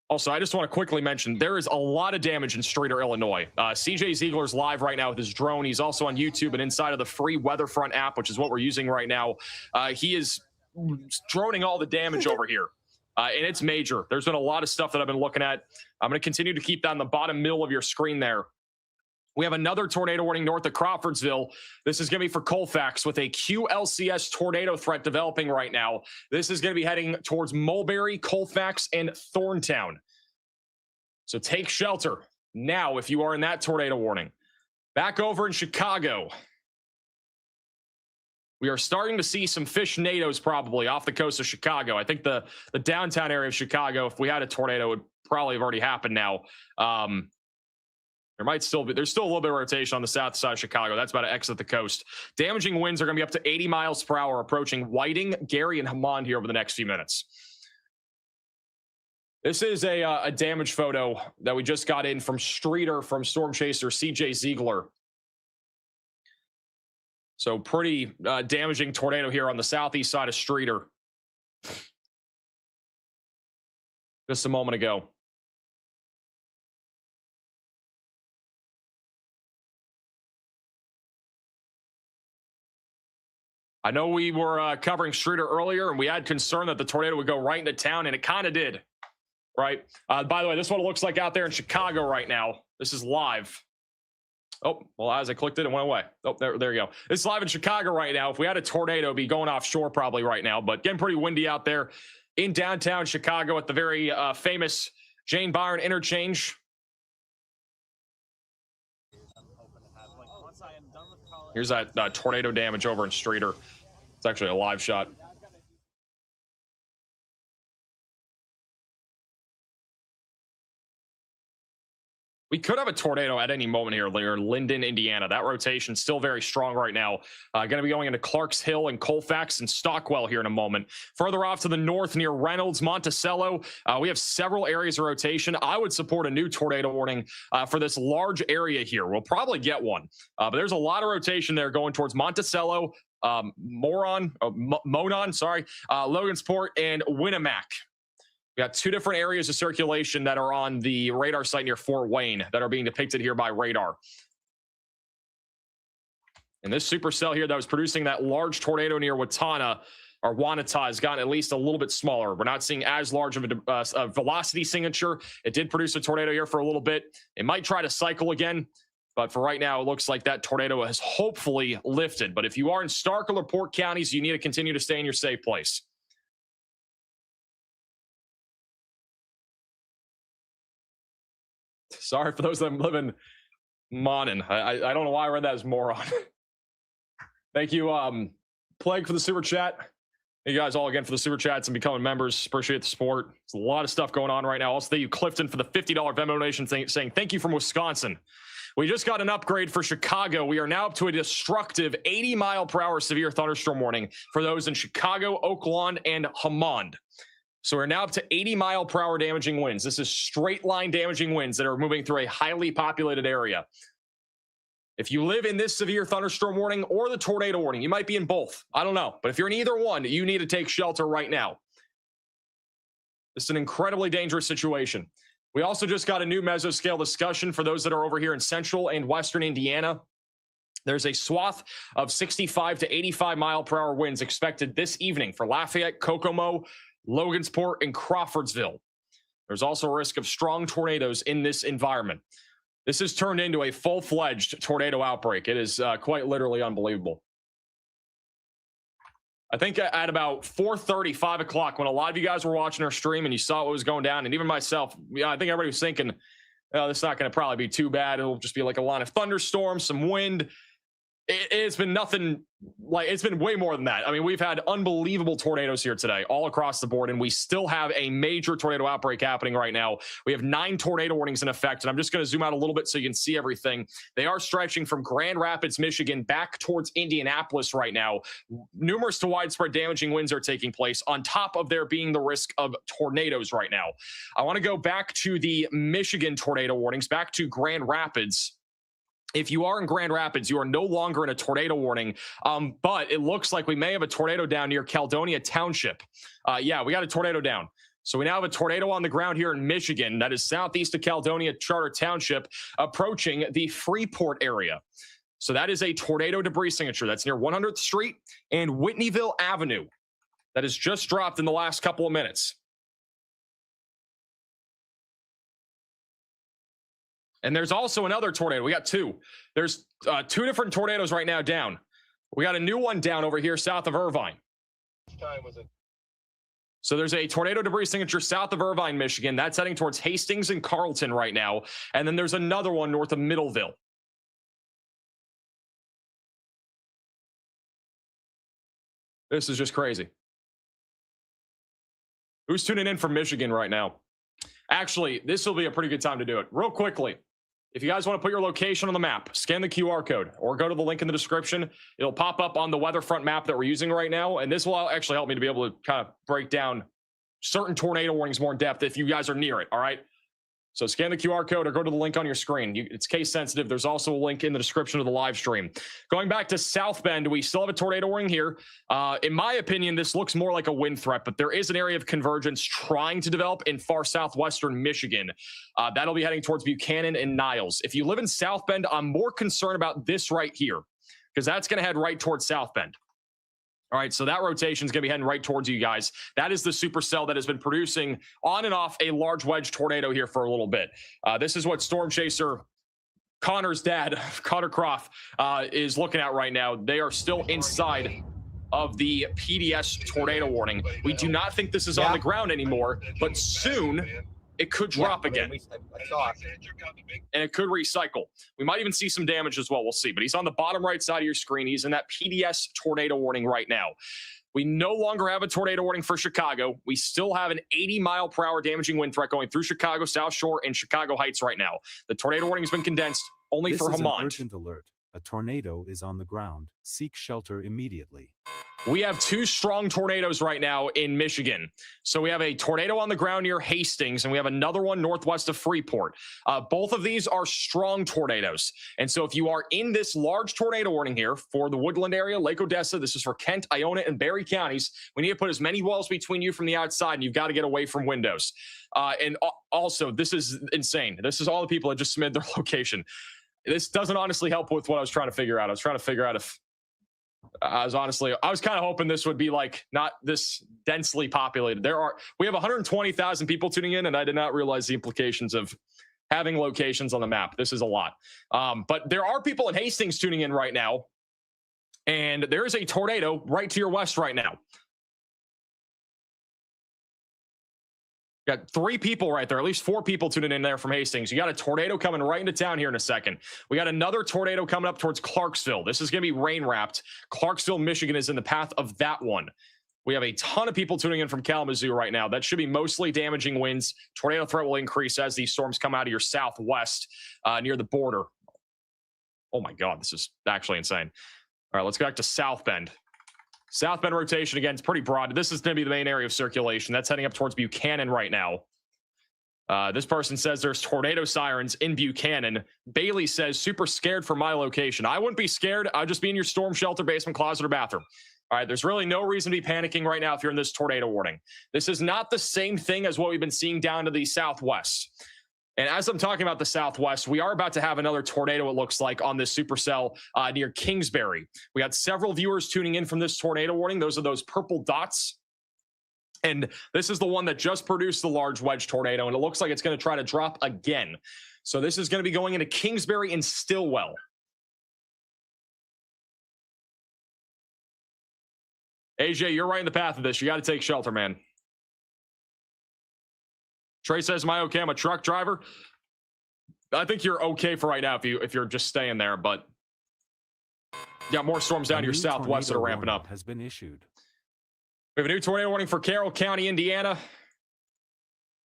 Also, I just want to quickly mention, there is a lot of damage in Streator, Illinois. CJ Ziegler's live right now with his drone. He's also on YouTube and inside of the free Weatherfront app, which is what we're using right now. He is droning all the damage over here, and it's major. There's been a lot of stuff that I've been looking at. I'm going to continue to keep that on the bottom middle of your screen there. We have another tornado warning north of Crawfordsville. This is going to be for Colfax with a QLCS tornado threat developing right now. This is going to be heading towards Mulberry, Colfax, and Thorntown. So take shelter now if you are in that tornado warning. Back over in Chicago, we are starting to see some fish-nados probably off the coast of Chicago. I think the downtown area of Chicago, if we had a tornado, would probably have already happened now. There's still a little bit of rotation on the south side of Chicago. That's about to exit the coast. Damaging winds are going to be up to 80 miles per hour approaching Whiting, Gary, and Hammond here over the next few minutes. This is a damage photo that we just got in from Streator from Storm Chaser CJ Ziegler. So pretty damaging tornado here on the southeast side of Streator. Just a moment ago. I know we were covering Streator earlier, and we had concern that the tornado would go right into town, and it kind of did, right? By the way, this is what it looks like out there in Chicago right now. This is live. Oh, well, as I clicked it, it went away. Oh, there you go. It's live in Chicago right now. If we had a tornado, it'd be going offshore probably right now, but getting pretty windy out there in downtown Chicago at the very famous Jane Byron interchange. Here's that tornado damage over in Streator. It's actually a live shot. We could have a tornado at any moment here near Linden, Indiana. That rotation still very strong right now. Going to be going into Clarks Hill and Colfax and Stockwell here in a moment. Further off to the north near Reynolds, Monticello, we have several areas of rotation. I would support a new tornado warning for this large area here. We'll probably get one, but there's a lot of rotation there going towards Monticello, Monon, Logansport, and Winnemac. We got two different areas of circulation that are on the radar site near Fort Wayne that are being depicted here by radar. And this supercell here that was producing that large tornado near Wanata has gotten at least a little bit smaller. We're not seeing as large of a velocity signature. It did produce a tornado here for a little bit. It might try to cycle again, but for right now, it looks like that tornado has hopefully lifted. But if you are in Stark or LaPorte counties, you need to continue to stay in your safe place. Sorry for those that live in Monon. I don't know why I read that as moron. Thank you, Plague, for the super chat. Thank you guys all again for the super chats and becoming members. Appreciate the support. There's a lot of stuff going on right now. Also, thank you, Clifton, for the $50 Venmo donation saying thank you from Wisconsin. We just got an upgrade for Chicago. We are now up to a destructive 80-mile-per-hour severe thunderstorm warning for those in Chicago, Oakland, and Hammond. So we're now up to 80-mile-per-hour damaging winds. This is straight-line damaging winds that are moving through a highly populated area. If you live in this severe thunderstorm warning or the tornado warning, you might be in both. I don't know. But if you're in either one, you need to take shelter right now. This is an incredibly dangerous situation. We also just got a new mesoscale discussion for those that are over here in central and western Indiana. There's a swath of 65 to 85-mile-per-hour winds expected this evening for Lafayette, Kokomo, Logansport, and Crawfordsville. There's also a risk of strong tornadoes in this environment. This has turned into a full-fledged tornado outbreak. It is quite literally unbelievable. I think at about 4:30, 5 o'clock, when a lot of you guys were watching our stream and you saw what was going down, and even myself, I think everybody was thinking, oh, this is not going to probably be too bad. It'll just be like a line of thunderstorms, some wind. It's been nothing like, it's been way more than that. I mean, we've had unbelievable tornadoes here today all across the board, and we still have a major tornado outbreak happening right now. We have 9 tornado warnings in effect, and I'm just going to zoom out a little bit so you can see everything. They are stretching from Grand Rapids, Michigan, back towards Indianapolis right now. Numerous to widespread damaging winds are taking place, on top of there being the risk of tornadoes right now. I want to go back to the Michigan tornado warnings, back to Grand Rapids. If you are in Grand Rapids, you are no longer in a tornado warning, but it looks like we may have a tornado down near Caledonia Township. Yeah, we got a tornado down. So we now have a tornado on the ground here in Michigan that is southeast of Caledonia Charter Township, approaching the Freeport area. So that is a tornado debris signature. That's near 100th Street and Whitneyville Avenue. That has just dropped in the last couple of minutes. And there's also another tornado. We got 2. There's 2 different tornadoes right now down. We got a new one down over here south of Irvine. Which time was it? So there's a tornado debris signature south of Irvine, Michigan. That's heading towards Hastings and Carlton right now. And then there's another one north of Middleville. This is just crazy. Who's tuning in from Michigan right now? Actually, this will be a pretty good time to do it. Real quickly, if you guys want to put your location on the map, scan the QR code or go to the link in the description. It'll pop up on the weatherfront map that we're using right now. And this will actually help me to be able to kind of break down certain tornado warnings more in depth if you guys are near it, all right? So scan the QR code or go to the link on your screen. It's case sensitive. There's also a link in the description of the live stream. Going back to South Bend, we still have a tornado warning here. In my opinion, this looks more like a wind threat, but there is an area of convergence trying to develop in far southwestern Michigan. That'll be heading towards Buchanan and Niles. If you live in South Bend, I'm more concerned about this right here, because that's going to head right towards South Bend. All right, so that rotation is going to be heading right towards you guys. That is the supercell that has been producing on and off a large wedge tornado here for a little bit. This is what Storm Chaser Connor's dad, Connor Croft, is looking at right now. They are still inside of the PDS tornado warning. We do not think this is on the ground anymore, but soon it could drop again. I saw it. And it could recycle. We might even see some damage as well. We'll see. But he's on the bottom right side of your screen. He's in that PDS tornado warning right now. We no longer have a tornado warning for Chicago. We still have an 80-mile-per-hour damaging wind threat going through Chicago, South Shore, and Chicago Heights right now. The tornado warning has been condensed only This for is an Hammond. urgent alert. A tornado is on the ground. Seek shelter immediately. We have 2 strong tornadoes right now in Michigan. So we have a tornado on the ground near Hastings, and we have another one northwest of Freeport. Both of these are strong tornadoes. And so if you are in this large tornado warning here for the Woodland area, Lake Odessa, this is for Kent, Iona, and Berry counties, we need to put as many walls between you from the outside, and you've got to get away from windows. And also, this is insane. This is all the people that just submitted their location. This doesn't honestly help with what I was trying to figure out. I was trying to figure out if I was kind of hoping this would be like not this densely populated. We have 120,000 people tuning in, and I did not realize the implications of having locations on the map. This is a lot. But there are people in Hastings tuning in right now, and there is a tornado right to your west right now. Got 3 people right there, at least 4 people tuning in there from Hastings. You got a tornado coming right into town here in a second. We got another tornado coming up towards Clarksville. This is going to be rain wrapped. Clarksville, Michigan is in the path of that one. We have a ton of people tuning in from Kalamazoo right now. That should be mostly damaging winds. Tornado threat will increase as these storms come out of your southwest near the border. Oh my God, this is actually insane. All right, let's go back to South Bend. South Bend rotation, again, it's pretty broad. This is going to be the main area of circulation. That's heading up towards Buchanan right now. This person says there's tornado sirens in Buchanan. Bailey says, super scared for my location. I wouldn't be scared. I'd just be in your storm shelter, basement, closet, or bathroom. All right, there's really no reason to be panicking right now if you're in this tornado warning. This is not the same thing as what we've been seeing down to the southwest. And as I'm talking about the southwest, we are about to have another tornado, it looks like, on this supercell near Kingsbury. We got several viewers tuning in from this tornado warning. Those are those purple dots. And this is the one that just produced the large wedge tornado, and it looks like it's going to try to drop again. So this is going to be going into Kingsbury and Stillwell. AJ, you're right in the path of this. You got to take shelter, man. Trey says, am I okay? I'm a truck driver. I think you're okay for right now if you're just staying there, but you got more storms down to your southwest that are ramping up. Has been issued. We have a new tornado warning for Carroll County, Indiana.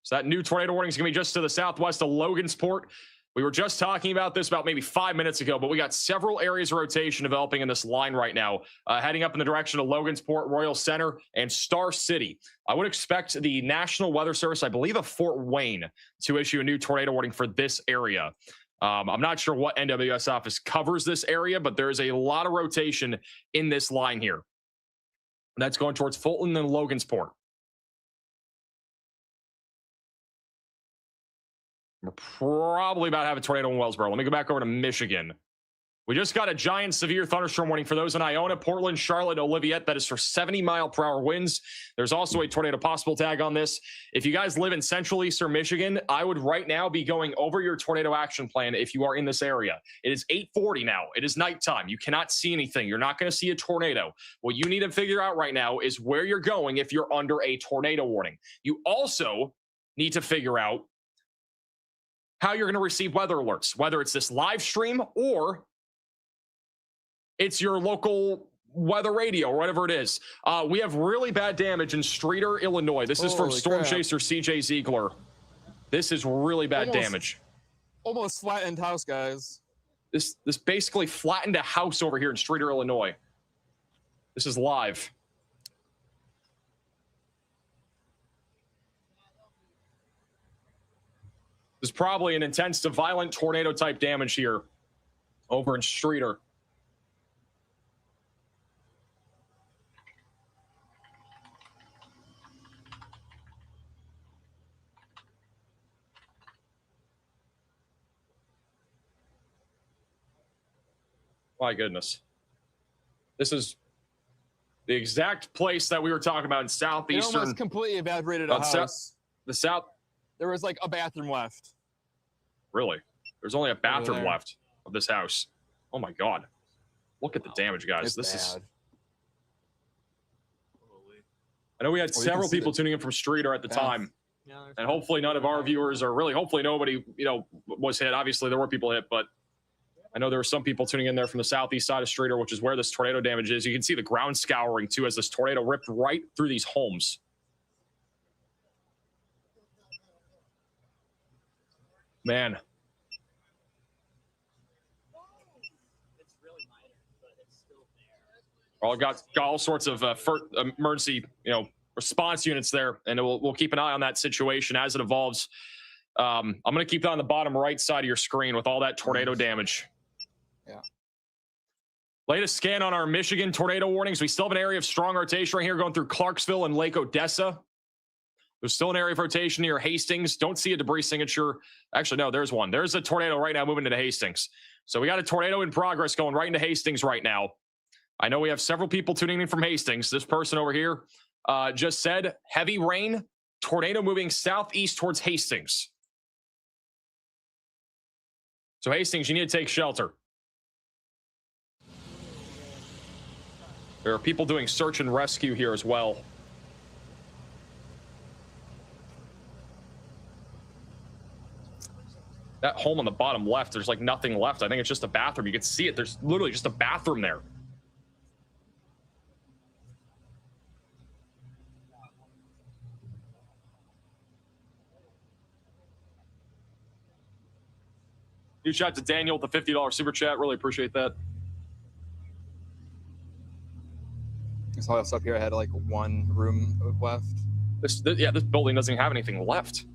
So that new tornado warning is going to be just to the southwest of Logansport. We were just talking about this about maybe 5 minutes ago, but we got several areas of rotation developing in this line right now, heading up in the direction of Logansport, Royal Center, and Star City. I would expect the National Weather Service, I believe of Fort Wayne, to issue a new tornado warning for this area. I'm not sure what NWS office covers this area, but there is a lot of rotation in this line here. That's going towards Fulton and Logansport. We're probably about to have a tornado in Wellsboro. Let me go back over to Michigan. We just got a giant severe thunderstorm warning for those in Iona, Portland, Charlotte, and Olivet. That is for 70-mile-per-hour winds. There's also a tornado possible tag on this. If you guys live in central eastern Michigan, I would right now be going over your tornado action plan if you are in this area. It is 8:40 now. It is nighttime. You cannot see anything. You're not going to see a tornado. What you need to figure out right now is where you're going if you're under a tornado warning. You also need to figure out how you're going to receive weather alerts, whether it's this live stream or it's your local weather radio or whatever it is. We have really bad damage in Streeter, Illinois. This is from Storm Chaser CJ Ziegler. This is really bad damage. Almost flattened house, guys. This basically flattened a house over here in Streeter, Illinois. This is live. There's probably an intense to violent tornado type damage here over in Streeter. My goodness. This is the exact place that we were talking about in southeastern. It almost completely evaporated a house. The south. There was like a bathroom left. Really? There's only a bathroom left of this house. Oh my God. Look at the damage, guys. This is. I know we had several people tuning in from Streeter at the time. And hopefully none of our viewers, or really hopefully nobody, was hit. Obviously there were people hit, but I know there were some people tuning in there from the southeast side of Streeter, which is where this tornado damage is. You can see the ground scouring too as this tornado ripped right through these homes. Man. Well, got all sorts of emergency, response units there, and we'll keep an eye on that situation as it evolves. I'm going to keep that on the bottom right side of your screen with all that tornado damage. Yeah. Latest scan on our Michigan tornado warnings. We still have an area of strong rotation right here going through Clarksville and Lake Odessa. There's still an area of rotation near Hastings. Don't see a debris signature. Actually, no, there's one. There's a tornado right now moving into Hastings. So we got a tornado in progress going right into Hastings right now. I know we have several people tuning in from Hastings. This person over here just said heavy rain, tornado moving southeast towards Hastings. So Hastings, you need to take shelter. There are people doing search and rescue here as well. That home on the bottom left, there's like nothing left. I think it's just a bathroom. You can see it. There's literally just a bathroom there. Huge shout out to Daniel with the $50 super chat. Really appreciate that. So I up here, I had like one room left. This building doesn't have anything left.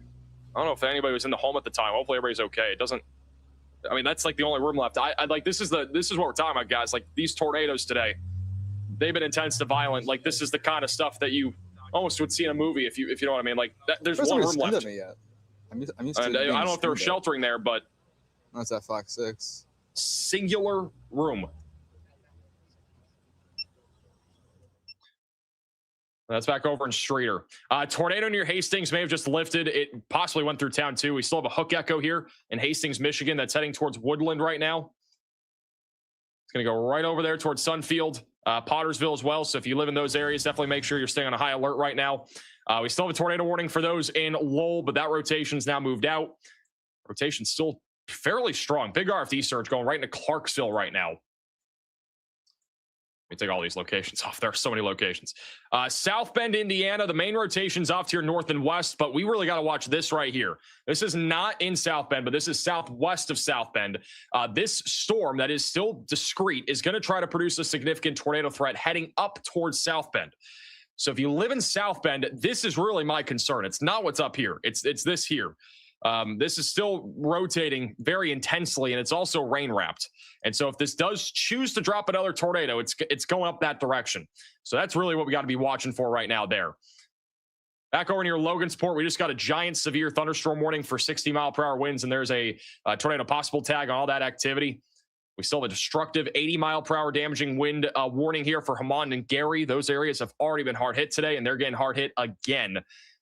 I don't know if anybody was in the home at the time. Hopefully everybody's okay. It doesn't. I mean, that's like the only room left. I like this is what we're talking about, guys. Like these tornadoes today, they've been intense to violent. Like this is the kind of stuff that you almost would see in a movie if you know what I mean. Like there's one room left. I'm used to I don't know if they were sheltering there, but that's at Fox 6. Singular room. That's back over in Streeter. Tornado near Hastings may have just lifted. It possibly went through town too. We still have a hook echo here in Hastings, Michigan that's heading towards Woodland right now. It's going to go right over there towards Sunfield, Pottersville as well. So if you live in those areas, definitely make sure you're staying on a high alert right now. We still have a tornado warning for those in Lowell, but that rotation's now moved out. Rotation's still fairly strong. Big RFD surge going right into Clarksville right now. Let me take all these locations off. There are so many locations. South Bend, Indiana, the main rotation's off to your north and west, but we really got to watch this right here. This is not in South Bend, but this is southwest of South Bend. This storm that is still discrete is going to try to produce a significant tornado threat heading up towards South Bend. So if you live in South Bend, this is really my concern. It's not what's up here. It's this here. This is still rotating very intensely, and it's also rain wrapped. And so if this does choose to drop another tornado, it's going up that direction. So that's really what we got to be watching for right now there. Back over near Logansport, we just got a giant severe thunderstorm warning for 60-mile-per-hour winds, and there's a tornado possible tag on all that activity. We still have a destructive 80-mile-per-hour damaging wind warning here for Hammond and Gary. Those areas have already been hard hit today, and they're getting hard hit again.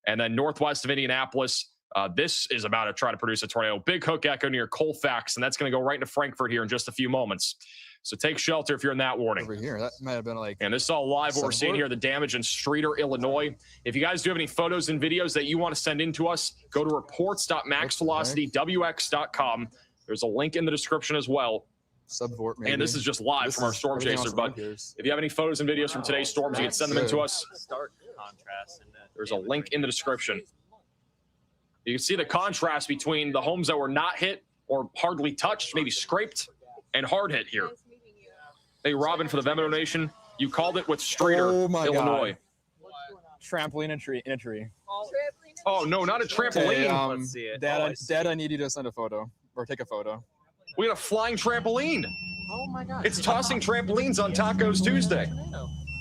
And then northwest of Indianapolis, this is about to try to produce a tornado. Big hook echo near Colfax, and that's going to go right into Frankfurt here in just a few moments. So take shelter if you're in that warning. Over here, that might have been like... And this is all live, what we're seeing here, the damage in Streeter, Illinois. If you guys do have any photos and videos that you want to send in to us, go to reports.maxvelocitywx.com. There's a link in the description as well. Subvort, maybe. And this is just live from our storm chaser. But if you have any photos and videos from today's storms, you can send them in to us. There's a link in the description. You can see the contrast between the homes that were not hit or hardly touched, maybe scraped, and hard hit here. Hey, Robin, for the Venmo donation, you called it with Streeter, Illinois. Trampoline in a tree. Oh, no, not a trampoline. Let's see it. Dad, I need you to send a photo or take a photo. We got a flying trampoline. Oh my God. It's tossing trampolines on Tacos Tuesday.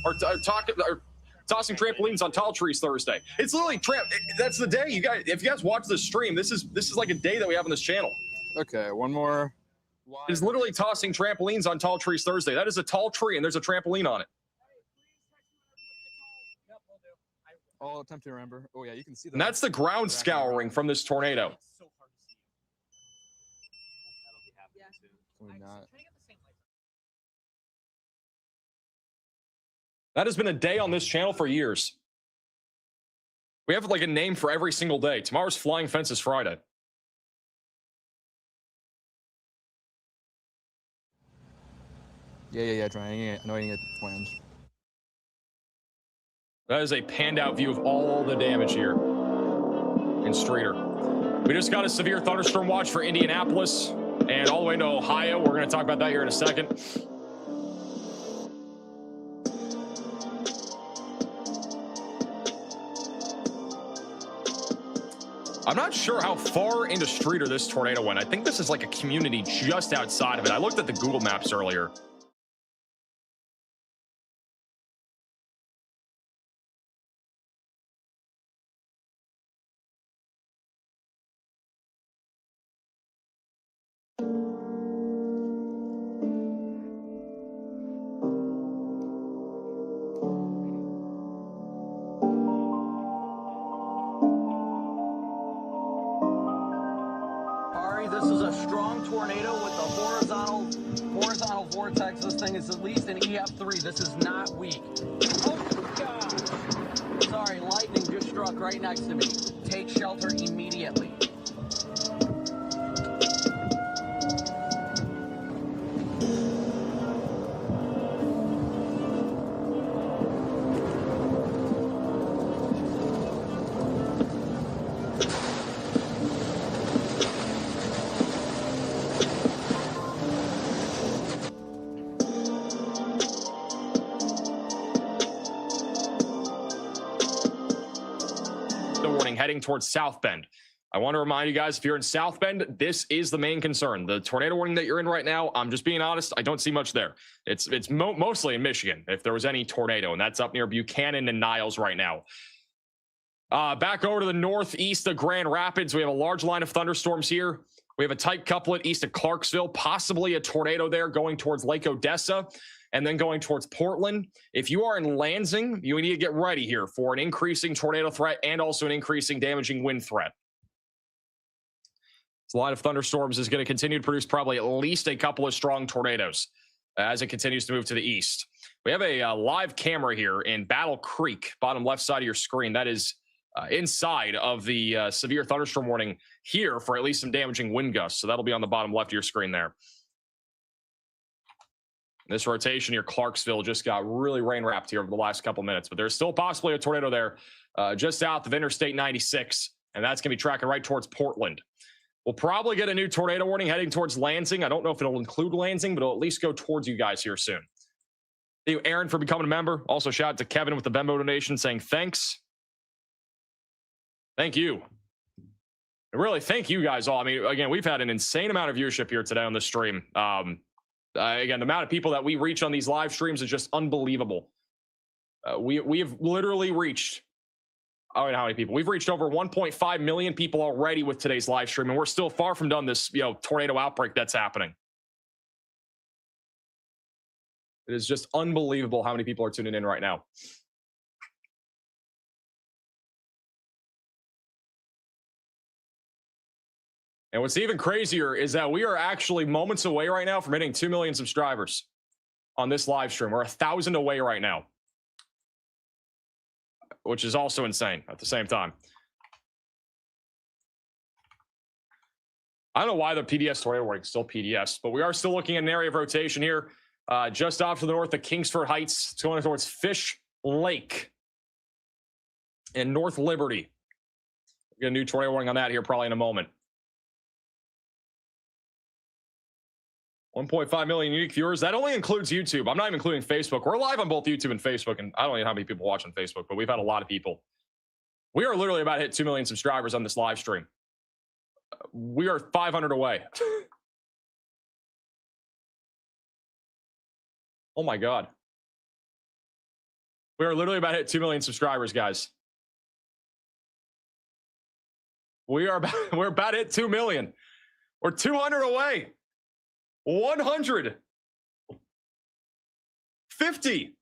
Or tossing trampolines on Tall Trees Thursday. It's literally that's the day. You guys, if you guys watch this stream, this is like a day that we have on this channel. Okay, one more. It's literally tossing trampolines on Tall Trees Thursday. That is a tall tree and there's a trampoline on it. I'll attempt to remember. Oh yeah, you can see that. And that's the ground scouring from this tornado. That has been a day on this channel for years. We have like a name for every single day. Tomorrow's Flying Fences Friday. Yeah, trying. I know you get plans. That is a panned out view of all the damage here in Streeter. We just got a severe thunderstorm watch for Indianapolis and all the way to Ohio. We're going to talk about that here in a second. I'm not sure how far into Streeter this tornado went. I think this is like a community just outside of it. I looked at the Google Maps earlier. This is a strong tornado with a horizontal vortex. This thing is at least an EF3. This is not weak. Oh God! Sorry, lightning just struck right next to me. Take shelter immediately. Heading towards South Bend. I want to remind you guys, if you're in South Bend, this is the main concern. The tornado warning that you're in right now, I'm just being honest, I don't see much there. It's mostly in Michigan, if there was any tornado, and that's up near Buchanan and Niles right now. Back over to the northeast of Grand Rapids, we have a large line of thunderstorms here. We have a tight couplet east of Clarksville, possibly a tornado there going towards Lake Odessa, and then going towards Portland. If you are in Lansing, you need to get ready here for an increasing tornado threat and also an increasing damaging wind threat. This line of thunderstorms is going to continue to produce probably at least a couple of strong tornadoes as it continues to move to the east. We have a live camera here in Battle Creek, bottom left side of your screen. That is inside of the severe thunderstorm warning here for at least some damaging wind gusts. So that'll be on the bottom left of your screen there. This rotation here, Clarksville, just got really rain wrapped here over the last couple minutes, but there's still possibly a tornado there just south of Interstate 96, and that's going to be tracking right towards Portland. We'll probably get a new tornado warning heading towards Lansing. I don't know if it'll include Lansing, but it'll at least go towards you guys here soon. Thank you, Aaron, for becoming a member. Also, shout out to Kevin with the Venmo donation saying thanks. Thank you. And really, thank you guys all. I mean, again, we've had an insane amount of viewership here today on the stream. Again, the amount of people that we reach on these live streams is just unbelievable. We have literally reached, I don't know how many people. We've reached over 1.5 million people already with today's live stream, and we're still far from done this, tornado outbreak that's happening. It is just unbelievable how many people are tuning in right now. And what's even crazier is that we are actually moments away right now from hitting 2 million subscribers on this live stream. We're 1,000 away right now, which is also insane at the same time. I don't know why the PDS tornado warning is still PDS, but we are still looking at an area of rotation here, just off to the north of Kingsford Heights. It's going towards Fish Lake and North Liberty. We'll get a new tornado warning on that here probably in a moment. 1.5 million unique viewers. That only includes YouTube. I'm not even including Facebook. We're live on both YouTube and Facebook, and I don't know how many people watch on Facebook, but we've had a lot of people. We are literally about to hit 2 million subscribers on this live stream. We are 500 away. Oh my God. We are literally about to hit 2 million subscribers, guys. We're about to hit 2 million. We're 200 away. 100. 50.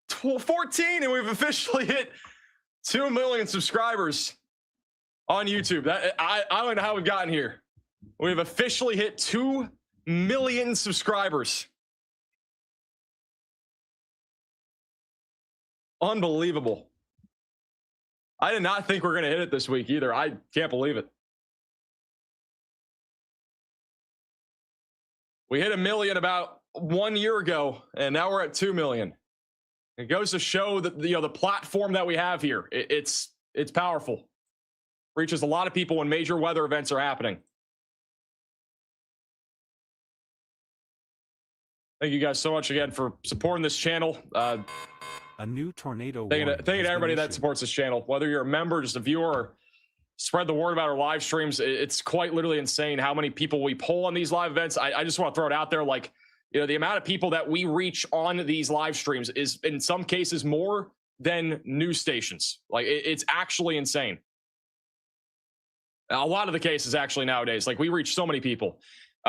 14, and we've officially hit 2 million subscribers on YouTube. I don't know how we've gotten here. We've officially hit 2 million subscribers. Unbelievable. I did not think we were going to hit it this week either. I can't believe it. We hit 1 million about 1 year ago, and now we're at 2 million. It goes to show that the platform that we have here. It's powerful. Reaches a lot of people when major weather events are happening. Thank you guys so much again for supporting this channel. A new tornado Thank you warning to has everybody been that issued. supports this channel, whether you're a member, just a viewer, or spread the word about our live streams. It's quite literally insane how many people we pull on these live events. I just want to throw it out there, like, the amount of people that we reach on these live streams is in some cases more than news stations. Like, it's actually insane. A lot of the cases actually nowadays, like, we reach so many people.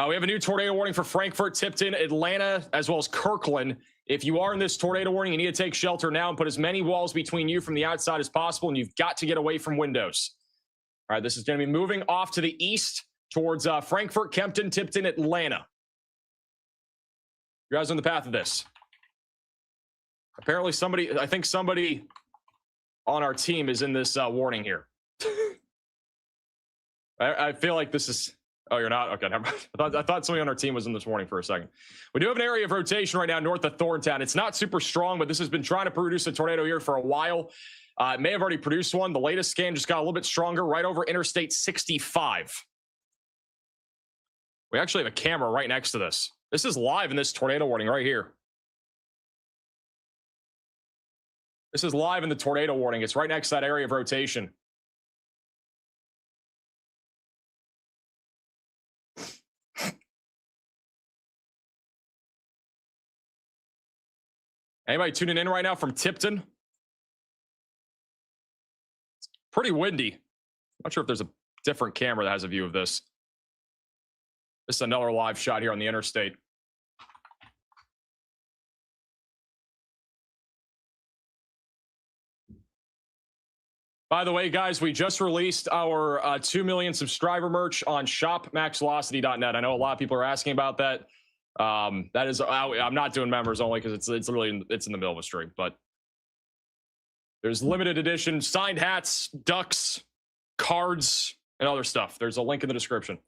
We have a new tornado warning for Frankfurt, Tipton, Atlanta, as well as Kirkland. If you are in this tornado warning, you need to take shelter now and put as many walls between you from the outside as possible, and you've got to get away from windows. All right, this is going to be moving off to the east towards Frankfurt, Kempton, Tipton, Atlanta. You guys are on the path of this. Apparently I think somebody on our team is in this warning here. I feel like this is... Oh, you're not? Okay, never mind. I thought somebody on our team was in this warning for a second. We do have an area of rotation right now north of Thorntown. It's not super strong, but this has been trying to produce a tornado here for a while. It may have already produced one. The latest scan just got a little bit stronger right over Interstate 65. We actually have a camera right next to this. This is live in this tornado warning right here. This is live in the tornado warning. It's right next to that area of rotation. Anybody tuning in right now from Tipton? It's pretty windy. Not sure if there's a different camera that has a view of this. This is another live shot here on the interstate. By the way, guys, we just released our 2 million subscriber merch on shopmaxvelocity.net. I know a lot of people are asking about that. That is, I'm not doing members only because it's literally in the middle of a stream, but there's limited edition signed hats, ducks, cards, and other stuff. There's a link in the description.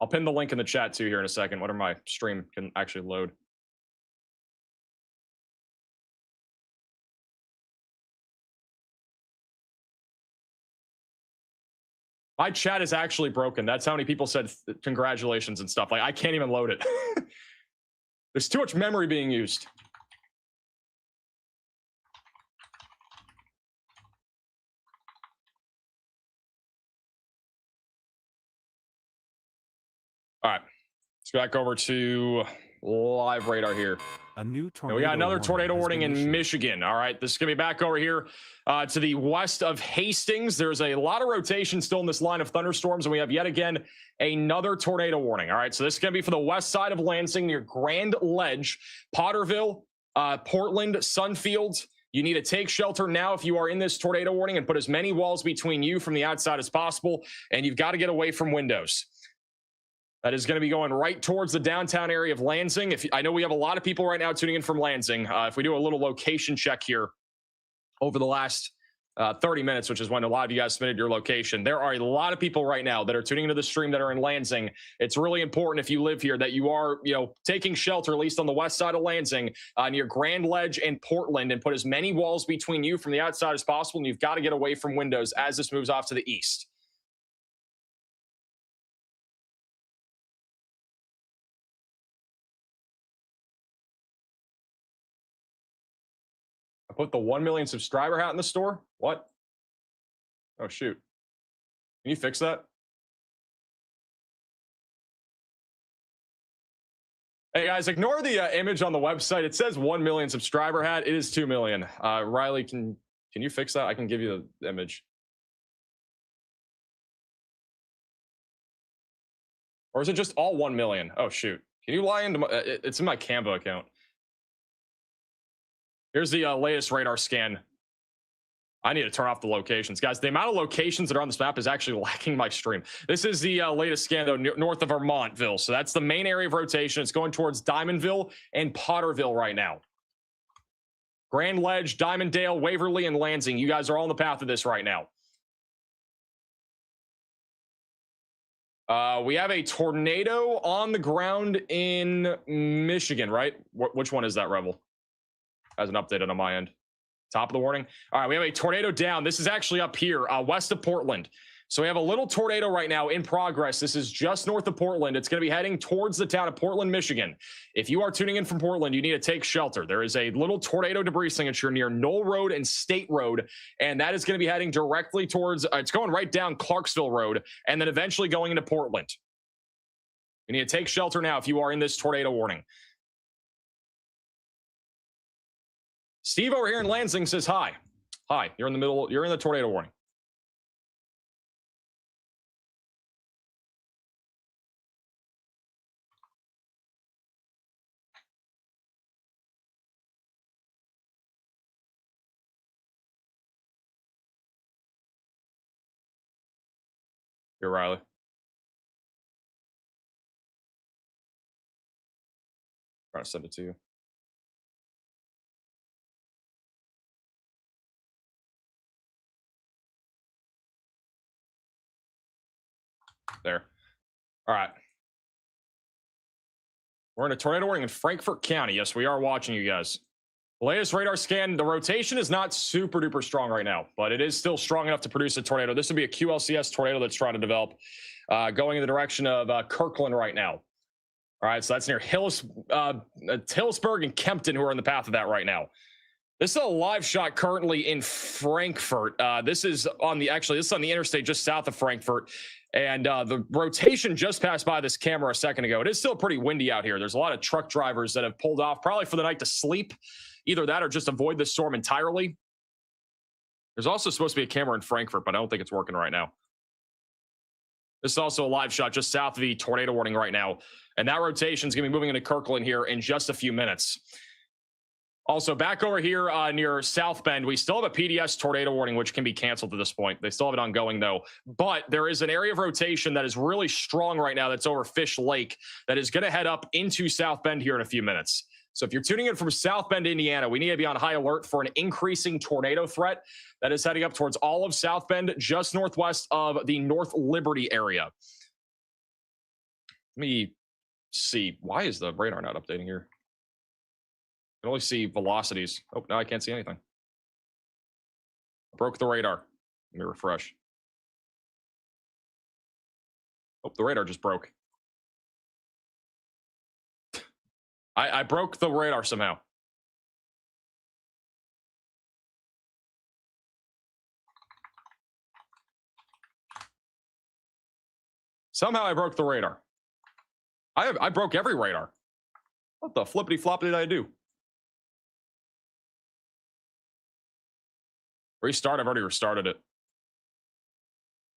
I'll pin the link in the chat too here in a second, whenever my stream can actually load. My chat is actually broken. That's how many people said congratulations and stuff. Like, I can't even load it. There's too much memory being used. All right, let's go back over to live radar here. A new tornado. We got another tornado has warning been in issued. Michigan. All right, this is gonna be back over here to the west of Hastings. There's a lot of rotation still in this line of thunderstorms, and we have yet again another tornado warning. All right, so this is gonna be for the west side of Lansing near Grand Ledge, Potterville, Portland, Sunfield. You need to take shelter now if you are in this tornado warning and put as many walls between you from the outside as possible, and you've got to get away from windows. That is going to be going right towards the downtown area of Lansing. I know we have a lot of people right now tuning in from Lansing. If we do a little location check here over the last 30 minutes, which is when a lot of you guys submitted your location, there are a lot of people right now that are tuning into the stream that are in Lansing. It's really important if you live here that you are, taking shelter, at least on the west side of Lansing, near Grand Ledge and Portland, and put as many walls between you from the outside as possible. And you've got to get away from windows as this moves off to the east. Put the 1 million subscriber hat in the store? What? Oh, shoot. Can you fix that? Hey, guys, ignore the image on the website. It says 1 million subscriber hat. It is 2 million. Riley, can you fix that? I can give you the image. Or is it just all 1 million? Oh, shoot. Can you lie into my... It's in my Canva account. Here's the latest radar scan. I need to turn off the locations. Guys, the amount of locations that are on this map is actually lacking my stream. This is the latest scan, though, north of Vermontville. So that's the main area of rotation. It's going towards Diamondville and Potterville right now. Grand Ledge, Diamonddale, Waverly, and Lansing. You guys are all on the path of this right now. We have a tornado on the ground in Michigan, right? Which one is that, Rebel? Hasn't updated on my end. Top of the warning. All right, we have a tornado down. This is actually up here, west of Portland. So we have a little tornado right now in progress. This is just north of Portland. It's going to be heading towards the town of Portland, Michigan. If you are tuning in from Portland, you need to take shelter. There is a little tornado debris signature near Knoll Road and State Road, and that is going to be heading directly towards, it's going right down Clarksville Road, and then eventually going into Portland. You need to take shelter now if you are in this tornado warning. Steve over here in Lansing says hi. Hi, you're in the middle, you're in the tornado warning. Here, Riley. Trying to send it to you. There. All right. We're in a tornado warning in Frankfort County. Yes, we are watching you guys. The latest radar scan, the rotation is not super duper strong right now, but it is still strong enough to produce a tornado. This would be a QLCS tornado that's trying to develop, going in the direction of Kirkland right now. All right, so that's near Hillsburg and Kempton, who are in the path of that right now. This is a live shot currently in Frankfort. This is on the interstate just south of Frankfort. And the rotation just passed by this camera a second ago. It is still pretty windy out here. There's a lot of truck drivers that have pulled off probably for the night to sleep. Either that or just avoid the storm entirely. There's also supposed to be a camera in Frankfurt, but I don't think it's working right now. This is also a live shot just south of the tornado warning right now. And that rotation is going to be moving into Kirkland here in just a few minutes. Also, back over here near South Bend, we still have a PDS tornado warning, which can be canceled at this point. They still have it ongoing, though. But there is an area of rotation that is really strong right now that's over Fish Lake that is going to head up into South Bend here in a few minutes. So if you're tuning in from South Bend, Indiana, we need to be on high alert for an increasing tornado threat that is heading up towards all of South Bend, just northwest of the North Liberty area. Let me see. Why is the radar not updating here? I can only see velocities. Oh, now I can't see anything. Broke the radar. Let me refresh. Oh, the radar just broke. I broke the radar somehow. Somehow I broke the radar. I broke every radar. What the flippity flop did I do? Restart. I've already restarted it.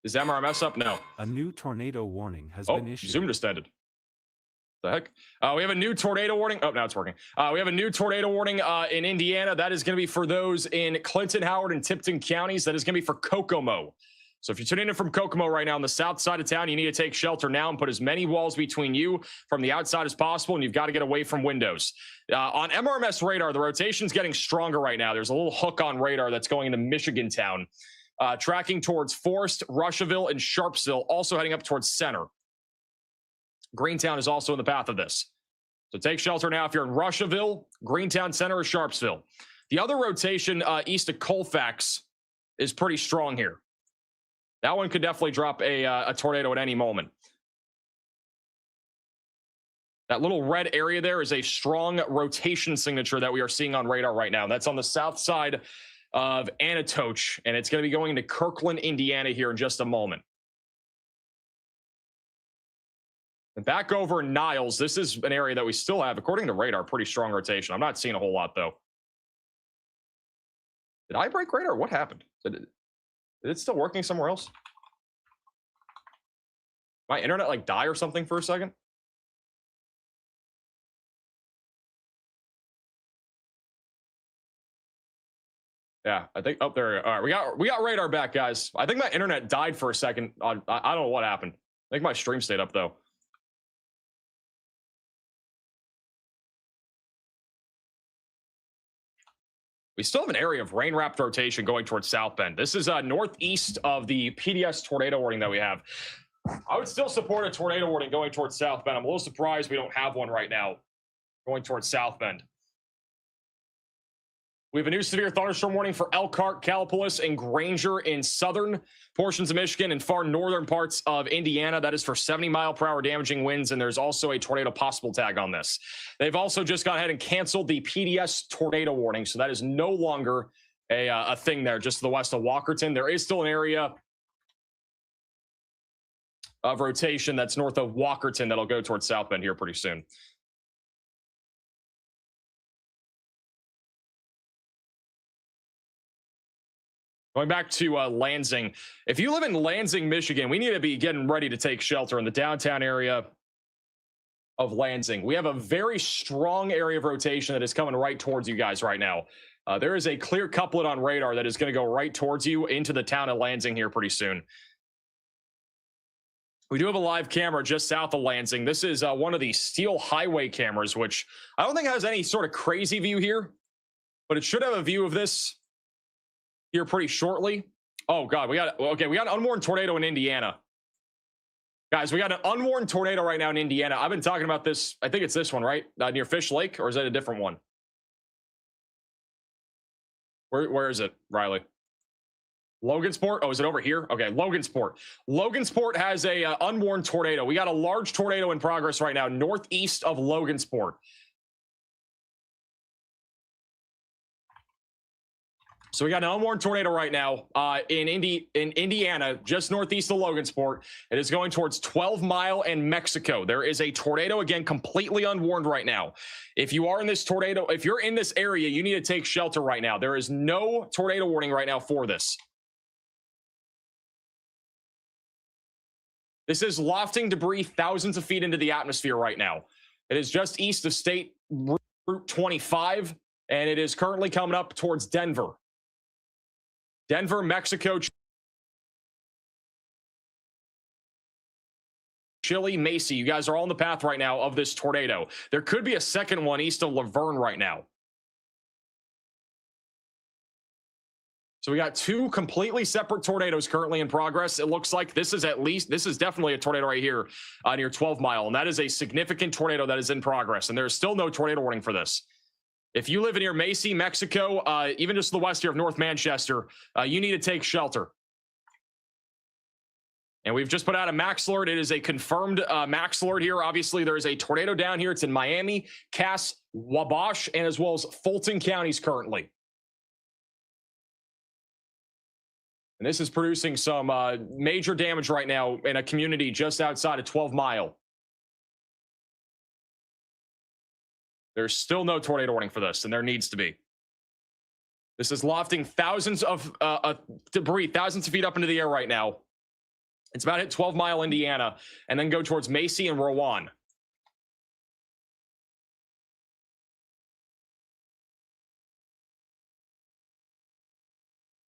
Is MRMS up? No. A new tornado warning has been issued. Zoom just ended. The heck? We have a new tornado warning. Oh, now it's working. We have a new tornado warning in Indiana. That is going to be for those in Clinton, Howard, and Tipton counties. That is going to be for Kokomo. So if you're tuning in from Kokomo right now on the south side of town, you need to take shelter now and put as many walls between you from the outside as possible, and you've got to get away from windows. On MRMS radar, the rotation's getting stronger right now. There's a little hook on radar that's going into Michigan town, tracking towards Forest, Russiaville, and Sharpsville, also heading up towards Center. Greentown is also in the path of this. So take shelter now if you're in Russiaville, Greentown, Center, or Sharpsville. The other rotation east of Colfax is pretty strong here. That one could definitely drop a tornado at any moment. That little red area there is a strong rotation signature that we are seeing on radar right now. That's on the south side of Anatoch, and it's going to be going into Kirkland, Indiana here in just a moment. And back over in Niles, this is an area that we still have, according to radar, pretty strong rotation. I'm not seeing a whole lot, though. Did I break radar? What happened? Is it still working somewhere else? My internet like die or something for a second? Yeah, I think up there. All right, we got radar back, guys. I think my internet died for a second. I don't know what happened. I think my stream stayed up though. We still have an area of rain-wrapped rotation going towards South Bend. This is northeast of the PDS tornado warning that we have. I would still support a tornado warning going towards South Bend. I'm a little surprised we don't have one right now going towards South Bend. We have a new severe thunderstorm warning for Elkhart, Gallipolis, and Granger in southern portions of Michigan and far northern parts of Indiana. That is for 70-mile-per-hour damaging winds, and there's also a tornado possible tag on this. They've also just gone ahead and canceled the PDS tornado warning, so that is no longer a thing there, just to the west of Walkerton. There is still an area of rotation that's north of Walkerton that'll go towards South Bend here pretty soon. Going back to Lansing. If you live in Lansing, Michigan, we need to be getting ready to take shelter in the downtown area of Lansing. We have a very strong area of rotation that is coming right towards you guys right now. There is a clear couplet on radar that is going to go right towards you into the town of Lansing here pretty soon. We do have a live camera just south of Lansing. This is one of the steel highway cameras, which I don't think has any sort of crazy view here, but it should have a view of this here pretty shortly. Oh God, we got an unwarned tornado in Indiana. Guys, we got an unwarned tornado right now in Indiana. I've been talking about this. I think it's this one, right? Near Fish Lake, or is that a different one? Where is it, Riley? Logansport? Oh, is it over here? Okay, Logansport. Logansport has a unwarned tornado. We got a large tornado in progress right now, northeast of Logansport. So we got an unwarned tornado right now in Indiana, just northeast of Logansport. It is going towards 12 Mile and Mexico. There is a tornado, again, completely unwarned right now. If you are in this tornado, if you're in this area, you need to take shelter right now. There is no tornado warning right now for this. This is lofting debris thousands of feet into the atmosphere right now. It is just east of State Route 25, and it is currently coming up towards Denver. Denver, Mexico, Chile, Macy. You guys are all on the path right now of this tornado. There could be a second one east of Laverne right now. So we got two completely separate tornadoes currently in progress. It looks like this is definitely a tornado right here near 12 Mile. And that is a significant tornado that is in progress. And there's still no tornado warning for this. If you live near Macy, Mexico, even just to the west here of North Manchester, you need to take shelter. And we've just put out a max alert. It is a confirmed max alert here. Obviously, there is a tornado down here. It's in Miami, Cass, Wabash, and as well as Fulton counties currently. And this is producing some major damage right now in a community just outside of 12 Mile. There's still no tornado warning for this, and there needs to be. This is lofting thousands of debris, thousands of feet up into the air right now. It's about to hit 12 Mile, Indiana, and then go towards Macy and Rowan.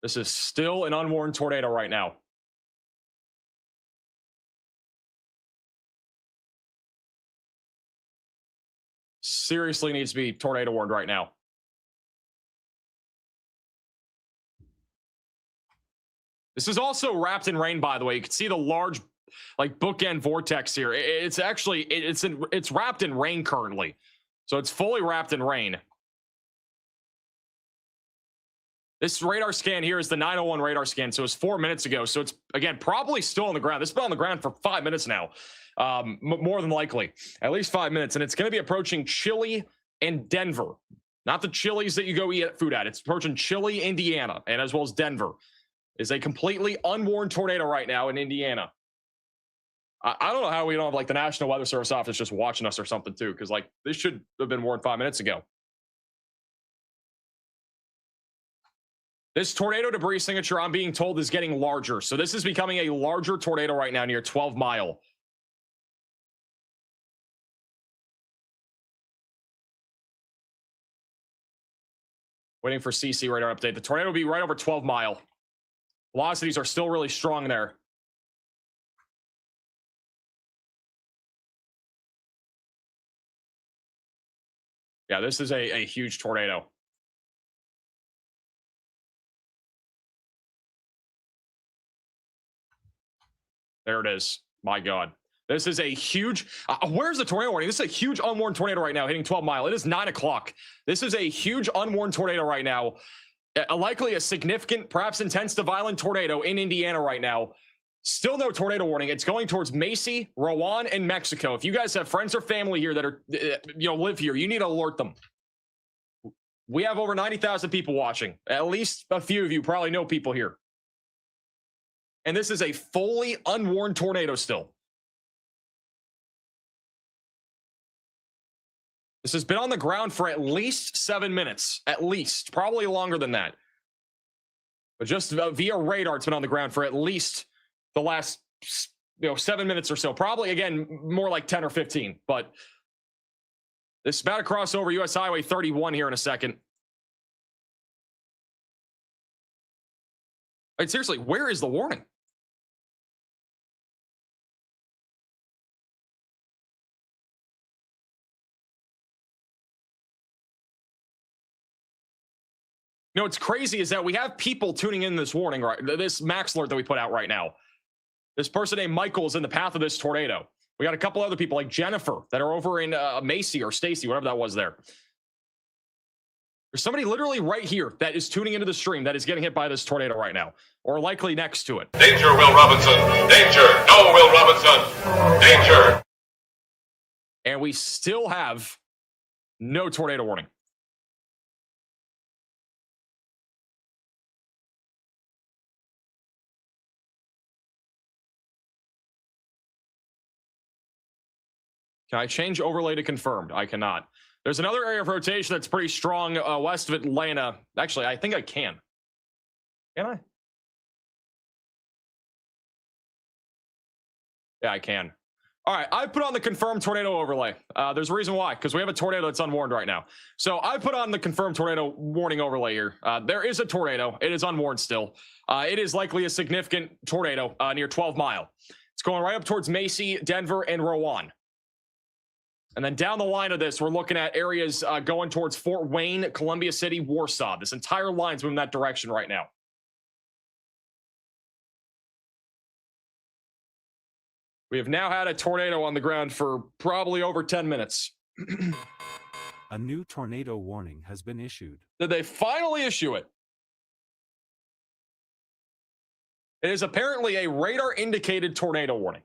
This is still an unwarned tornado right now. Seriously needs to be tornado warned right now. This is also wrapped in rain, by the way. You can see the large, like, bookend vortex here. It's actually it's wrapped in rain currently, so it's fully wrapped in rain. This radar scan here is the 901 radar scan, so it's 4 minutes ago. So it's, again, probably still on the ground. This has been on the ground for 5 minutes now, more than likely, at least 5 minutes. And it's going to be approaching Chile and Denver, not the Chili's that you go eat food at. It's approaching Chile, Indiana, and as well as Denver. Is a completely unwarned tornado right now in Indiana. I don't know how we don't have, like, the National Weather Service office just watching us or something too, because, like, this should have been warned 5 minutes ago. This tornado debris signature, I'm being told, is getting larger. So this is becoming a larger tornado right now near 12 Mile. Waiting for CC radar update. The tornado will be right over 12 Mile. Velocities are still really strong there. Yeah, this is a huge tornado. There it is. My God. This is a huge, where's the tornado warning? This is a huge unwarned tornado right now hitting 12 Mile. It is 9 o'clock. This is a huge unwarned tornado right now. Likely a significant, perhaps intense to violent tornado in Indiana right now. Still no tornado warning. It's going towards Macy, Rowan, and Mexico. If you guys have friends or family here that are, live here, you need to alert them. We have over 90,000 people watching. At least a few of you probably know people here. And this is a fully unwarned tornado still. This has been on the ground for at least 7 minutes. At least. Probably longer than that. But just via radar, it's been on the ground for at least the last 7 minutes or so. Probably, again, more like 10 or 15. But this is about to cross over US Highway 31 here in a second. Like, seriously, where is the warning? What's crazy is that we have people tuning in this warning, right? This max alert that we put out right now. This person named Michael is in the path of this tornado. We got a couple other people like Jennifer that are over in Macy or Stacy, whatever that was there. There's somebody literally right here that is tuning into the stream that is getting hit by this tornado right now, or likely next to it. Danger, Will Robinson. Danger. No, Will Robinson. Danger. And we still have no tornado warning. Can I change overlay to confirmed? I cannot. There's another area of rotation that's pretty strong west of Atlanta. Actually, I think I can. Can I? Yeah, I can. All right, I put on the confirmed tornado overlay. There's a reason why, because we have a tornado that's unwarned right now. So I put on the confirmed tornado warning overlay here. There is a tornado. It is unwarned still. It is likely a significant tornado near 12 Mile. It's going right up towards Macy, Denver, and Rowan. And then down the line of this, we're looking at areas going towards Fort Wayne, Columbia City, Warsaw. This entire line's moving that direction right now. We have now had a tornado on the ground for probably over 10 minutes. A new tornado warning has been issued. Did they finally issue it? It is apparently a radar-indicated tornado warning.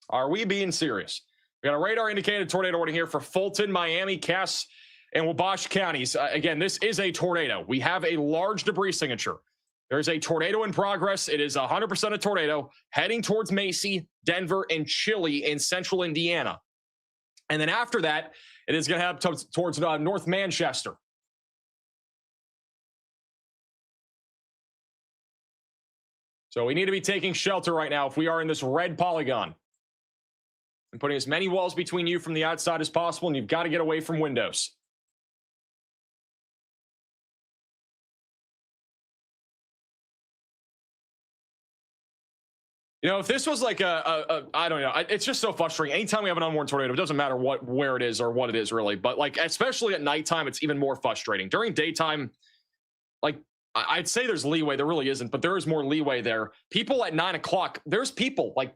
Are we being serious? We got a radar-indicated tornado warning here for Fulton, Miami, Cass, and Wabash counties. Again, this is a tornado. We have a large debris signature. There's a tornado in progress. It is 100% a tornado heading towards Macy, Denver, and Chile in central Indiana. And then after that, it is going to head towards North Manchester. So we need to be taking shelter right now if we are in this red polygon. And putting as many walls between you from the outside as possible, and you've got to get away from windows. If this was like I don't know, it's just so frustrating. Anytime we have an unwarned tornado, it doesn't matter where it is or what it is really, but like especially at nighttime, it's even more frustrating. During daytime, like I'd say there's leeway. There really isn't, but there is more leeway there. People at 9 o'clock, there's people like,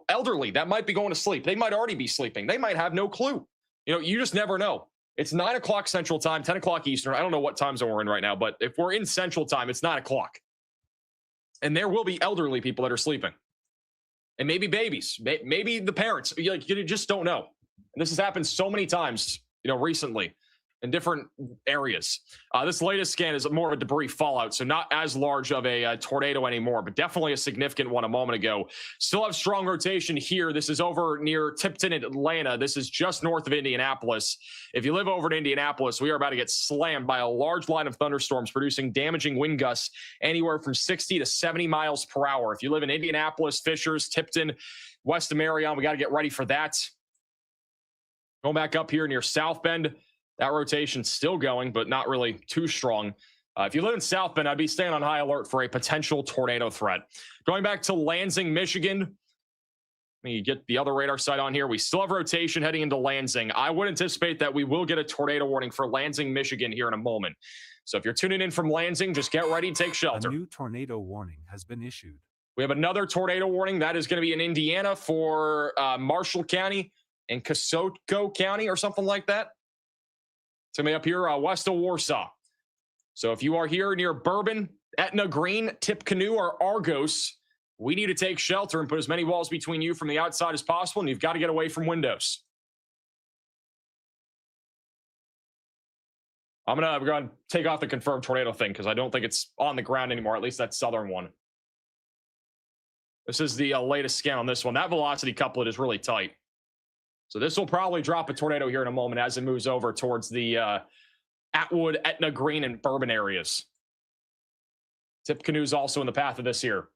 elderly that might be going to sleep. They might already be sleeping. They might have no clue. You just never know. It's 9 o'clock Central Time, 10 o'clock Eastern. I don't know what time zone we're in right now, but if we're in Central Time, it's 9 o'clock. And there will be elderly people that are sleeping. And maybe babies, maybe the parents. You just don't know. And this has happened so many times, recently. In different areas. This latest scan is more of a debris fallout, so not as large of a tornado anymore, but definitely a significant one a moment ago. Still have strong rotation here. This is over near Tipton, Atlanta. This is just north of Indianapolis. If you live over in Indianapolis, we are about to get slammed by a large line of thunderstorms producing damaging wind gusts anywhere from 60 to 70 miles per hour. If you live in Indianapolis, Fishers, Tipton, west of Marion, we got to get ready for that. Going back up here near South Bend. That rotation's still going, but not really too strong. If you live in South Bend, I'd be staying on high alert for a potential tornado threat. Going back to Lansing, Michigan. Let me get the other radar site on here. We still have rotation heading into Lansing. I would anticipate that we will get a tornado warning for Lansing, Michigan here in a moment. So if you're tuning in from Lansing, just get ready and take shelter. A new tornado warning has been issued. We have another tornado warning. That is going to be in Indiana for Marshall County and Kosoko County or something like that. It's going to be up here west of Warsaw. So if you are here near Bourbon, Etna Green, Tippecanoe, or Argos, we need to take shelter and put as many walls between you from the outside as possible, and you've got to get away from windows. I'm going to take off the confirmed tornado thing because I don't think it's on the ground anymore, at least that southern one. This is the latest scan on this one. That velocity couplet is really tight. So this will probably drop a tornado here in a moment as it moves over towards the Atwood, Etna Green, and Bourbon areas. Tippecanoe is also in the path of this here.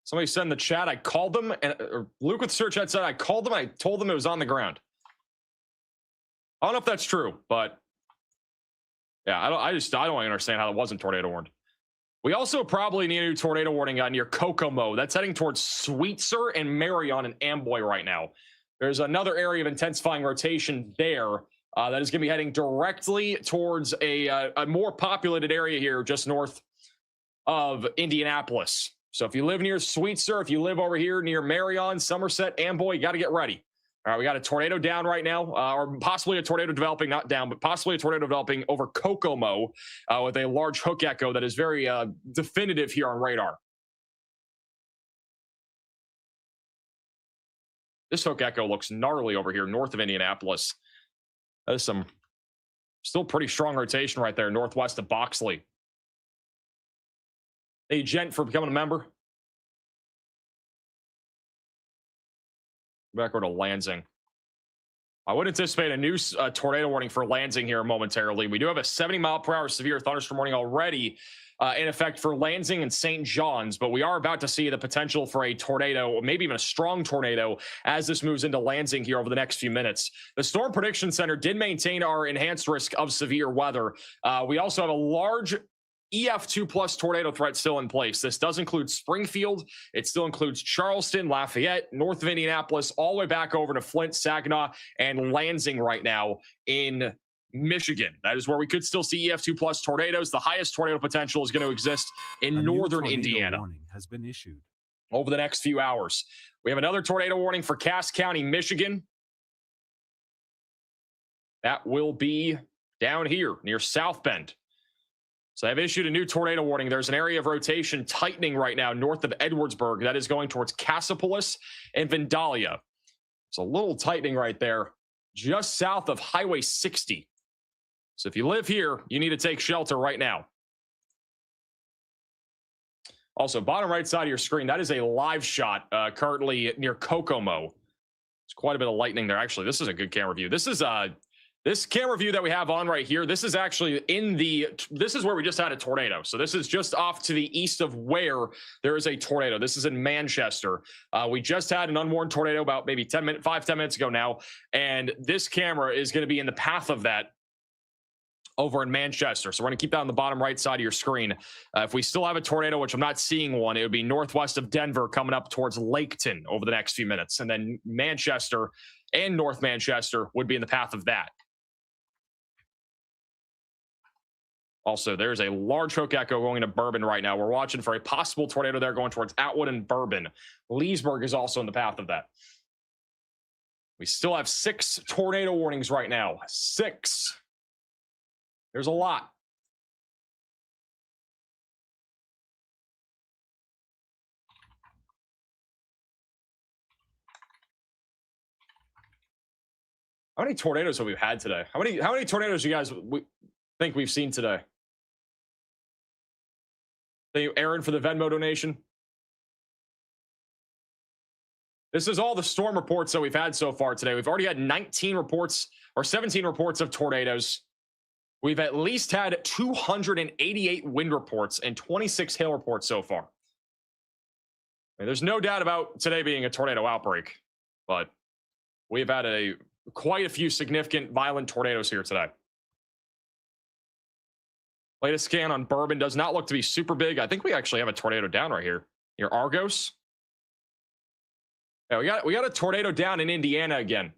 Somebody said in the chat, I called them, and Luke with Search Chat said, I called them, I told them it was on the ground. I don't know if that's true, but yeah, I don't understand how it wasn't tornado warned. We also probably need a new tornado warning near Kokomo. That's heading towards Sweetser and Marion and Amboy right now. There's another area of intensifying rotation there that is going to be heading directly towards a more populated area here just north of Indianapolis. So if you live near Sweetser, if you live over here near Marion, Somerset, Amboy, you got to get ready. All right, we got a tornado down right now, or possibly a tornado developing, not down, but possibly a tornado developing over Kokomo with a large hook echo that is very definitive here on radar. This hook echo looks gnarly over here north of Indianapolis. That is some still pretty strong rotation right there northwest of Boxley. Hey, Gent, for becoming a member. Back over to Lansing. I would anticipate a new tornado warning for Lansing here momentarily. We do have a 70-mile-per-hour severe thunderstorm warning already in effect for Lansing and St. John's, but we are about to see the potential for a tornado, or maybe even a strong tornado, as this moves into Lansing here over the next few minutes. The Storm Prediction Center did maintain our enhanced risk of severe weather. We also have a large EF2 plus tornado threat still in place. This does include Springfield. It still includes Charleston, Lafayette, north of Indianapolis, all the way back over to Flint, Saginaw, and Lansing right now in Michigan. That is where we could still see EF2 plus tornadoes. The highest tornado potential is going to exist in northern Indiana. Warning has been issued over the next few hours. We have another tornado warning for Cass County, Michigan. That will be down here near South Bend. So I've issued a new tornado warning. There's an area of rotation tightening right now north of Edwardsburg. That is going towards Cassopolis and Vandalia. It's a little tightening right there, just south of Highway 60. So if you live here, you need to take shelter right now. Also, bottom right side of your screen, that is a live shot currently near Kokomo. There's quite a bit of lightning there. Actually, this is a good camera view. This is this camera view that we have on right here, this is actually this is where we just had a tornado. So this is just off to the east of where there is a tornado. This is in Manchester. We just had an unwarned tornado about maybe 10 minutes ago now. And this camera is going to be in the path of that over in Manchester. So we're going to keep that on the bottom right side of your screen. If we still have a tornado, which I'm not seeing one, it would be northwest of Denver coming up towards Laketon over the next few minutes. And then Manchester and North Manchester would be in the path of that. Also, there's a large hook echo going to Bourbon right now. We're watching for a possible tornado there going towards Atwood and Bourbon. Leesburg is also in the path of that. We still have 6 tornado warnings right now. 6. There's a lot. How many tornadoes have we had today? How many tornadoes do you guys think we've seen today? Thank you, Aaron, for the Venmo donation. This is all the storm reports that we've had so far today. We've already had 19 reports or 17 reports of tornadoes. We've at least had 288 wind reports and 26 hail reports so far. And there's no doubt about today being a tornado outbreak, but we've had quite a few significant violent tornadoes here today. Latest scan on Bourbon does not look to be super big. I think we actually have a tornado down right here near Argos. Yeah, we got a tornado down in Indiana again.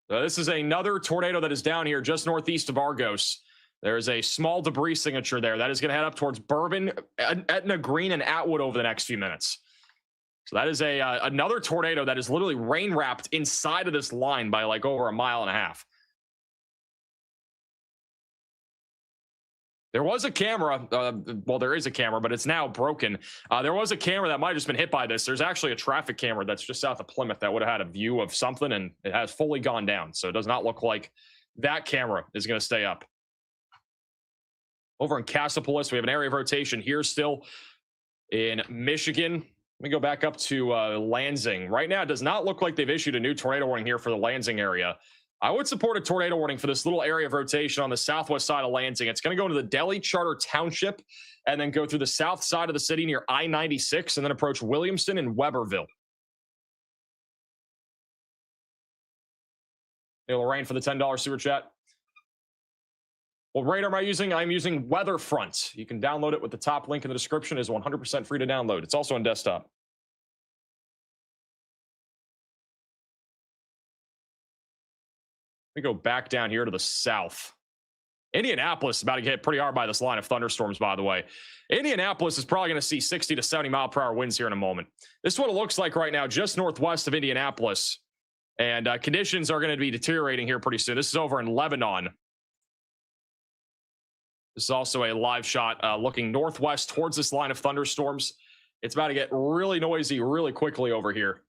This is another tornado that is down here just northeast of Argos. There's a small debris signature there. That is going to head up towards Bourbon, Etna Green, and Atwood over the next few minutes. So that is another tornado that is literally rain wrapped inside of this line by like over 1.5 miles. There was a camera. Well, there is a camera, but it's now broken. There was a camera that might have just been hit by this. There's actually a traffic camera that's just south of Plymouth that would have had a view of something, and it has fully gone down. So it does not look like that camera is going to stay up. Over in Cassopolis, we have an area of rotation here still in Michigan. Let me go back up to Lansing. Right now, it does not look like they've issued a new tornado warning here for the Lansing area. I would support a tornado warning for this little area of rotation on the southwest side of Lansing. It's going to go into the Delhi Charter Township and then go through the south side of the city near I-96 and then approach Williamston and Weberville. Hey, Lorraine for the $10 super chat. What radar am I using? I'm using Weatherfront. You can download it with the top link in the description. It is 100% free to download. It's also on desktop. We go back down here to the south. Indianapolis is about to get hit pretty hard by this line of thunderstorms, by the way. Indianapolis is probably going to see 60 to 70 mile per hour winds here in a moment. This is what it looks like right now, just northwest of Indianapolis. And conditions are going to be deteriorating here pretty soon. This is over in Lebanon. This is also a live shot looking northwest towards this line of thunderstorms. It's about to get really noisy really quickly over here.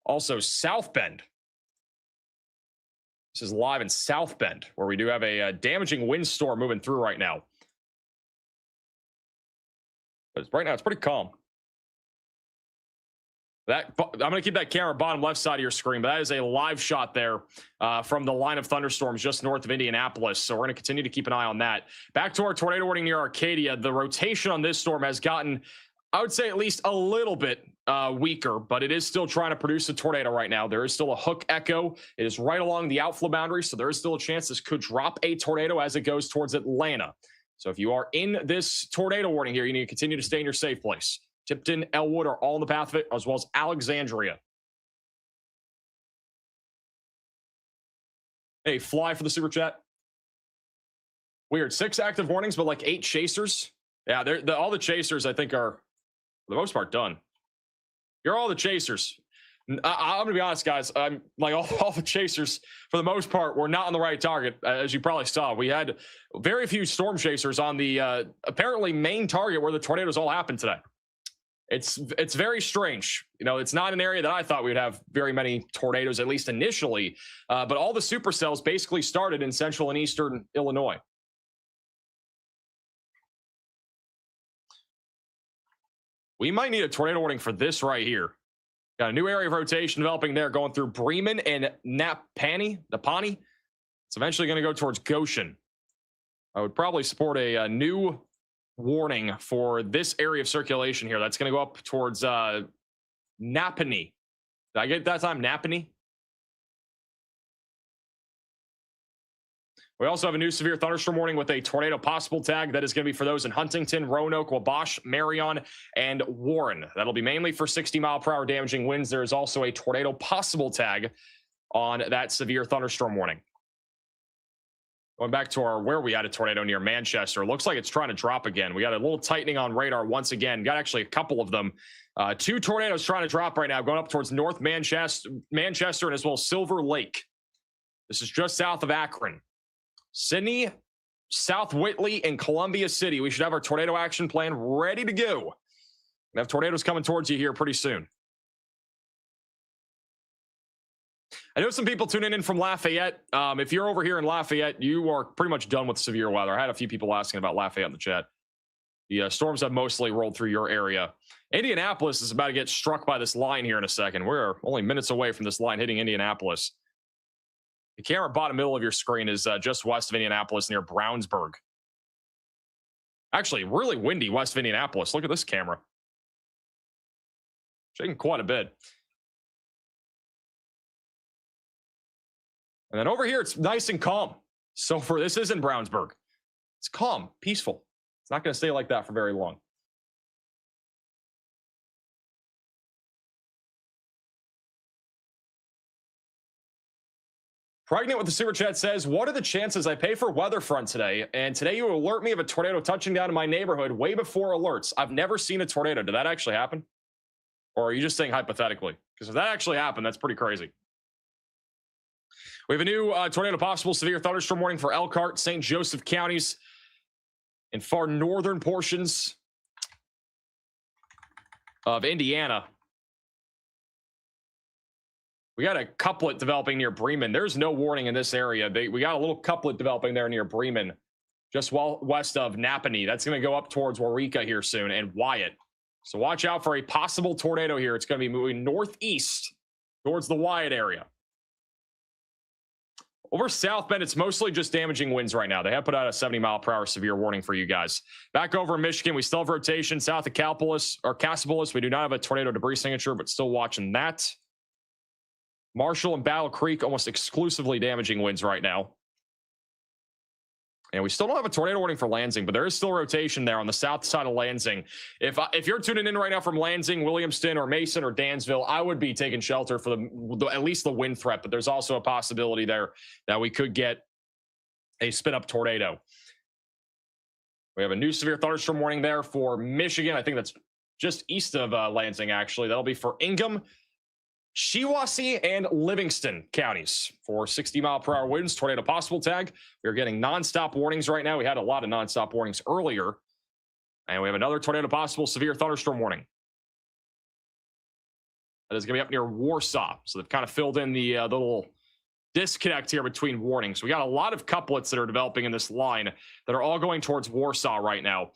Also, South Bend. This is live in South Bend, where we do have a damaging windstorm moving through right now. But right now, it's pretty calm. I'm going to keep that camera bottom left side of your screen, but that is a live shot there from the line of thunderstorms just north of Indianapolis. So we're going to continue to keep an eye on that. Back to our tornado warning near Arcadia. The rotation on this storm has gotten, I would say, at least a little bit weaker, but it is still trying to produce a tornado right now. There is still a hook echo. It is right along the outflow boundary, so there is still a chance this could drop a tornado as it goes towards Atlanta. So if you are in this tornado warning here, you need to continue to stay in your safe place. Tipton, Elwood are all in the path of it, as well as Alexandria. Hey, Fly for the super chat. Weird. 6 active warnings, but like 8 chasers. Yeah, all the chasers, I think, are, for the most part, done. You're all the chasers. I'm going to be honest, guys. I'm like all the chasers, for the most part, were not on the right target. As you probably saw, we had very few storm chasers on the apparently main target where the tornadoes all happened today. It's very strange. You know, it's not an area that I thought we would have very many tornadoes, at least initially. But all the supercells basically started in central and eastern Illinois. We might need a tornado warning for this right here. Got a new area of rotation developing there, going through Bremen and Napani. It's eventually going to go towards Goshen. I would probably support a new warning for this area of circulation here. That's going to go up towards Napani. Did I get it that time? Napani? We also have a new severe thunderstorm warning with a tornado possible tag that is going to be for those in Huntington, Roanoke, Wabash, Marion, and Warren. That'll be mainly for 60 mile per hour damaging winds. There is also a tornado possible tag on that severe thunderstorm warning. Going back to where we had a tornado near Manchester. Looks like it's trying to drop again. We got a little tightening on radar once again. Got actually a couple of them. 2 tornadoes trying to drop right now, going up towards North Manchester and as well as Silver Lake. This is just south of Akron. Sydney, South Whitley, and Columbia City. We should have our tornado action plan ready to go. We have tornadoes coming towards you here pretty soon. I know some people tuning in from Lafayette. If you're over here in Lafayette, you are pretty much done with severe weather. I had a few people asking about Lafayette in the chat. The storms have mostly rolled through your area. Indianapolis is about to get struck by this line here in a second. We're only minutes away from this line hitting Indianapolis. The camera bottom middle of your screen is just west of Indianapolis near Brownsburg. Actually, really windy west of Indianapolis. Look at this camera. Shaking quite a bit. And then over here, it's nice and calm. So this is in Brownsburg. It's calm, peaceful. It's not going to stay like that for very long. Pregnant with the super chat says, what are the chances I pay for Weatherfront today? And today you alert me of a tornado touching down in my neighborhood way before alerts. I've never seen a tornado. Did that actually happen? Or are you just saying hypothetically? Because if that actually happened, that's pretty crazy. We have a new tornado possible severe thunderstorm warning for Elkhart, St. Joseph counties in far northern portions of Indiana. We got a couplet developing near Bremen. There's no warning in this area. We got a little couplet developing there near Bremen, just west of Napanee. That's going to go up towards Waurika here soon and Wyatt. So watch out for a possible tornado here. It's going to be moving northeast towards the Wyatt area. Over South Bend, it's mostly just damaging winds right now. They have put out a 70-mile-per-hour severe warning for you guys. Back over in Michigan, we still have rotation south of Cassopolis. We do not have a tornado debris signature, but still watching that. Marshall and Battle Creek, almost exclusively damaging winds right now. And we still don't have a tornado warning for Lansing, but there is still rotation there on the south side of Lansing. If you're tuning in right now from Lansing, Williamston, or Mason, or Dansville, I would be taking shelter for at least the wind threat, but there's also a possibility there that we could get a spin-up tornado. We have a new severe thunderstorm warning there for Michigan. I think that's just east of Lansing, actually. That'll be for Ingham, Shiawassee, and Livingston counties for 60-mile-per-hour winds, tornado possible tag. We're getting nonstop warnings right now. We had a lot of nonstop warnings earlier. And we have another tornado possible severe thunderstorm warning. That is going to be up near Warsaw. So they've kind of filled in the little disconnect here between warnings. We got a lot of couplets that are developing in this line that are all going towards Warsaw right now.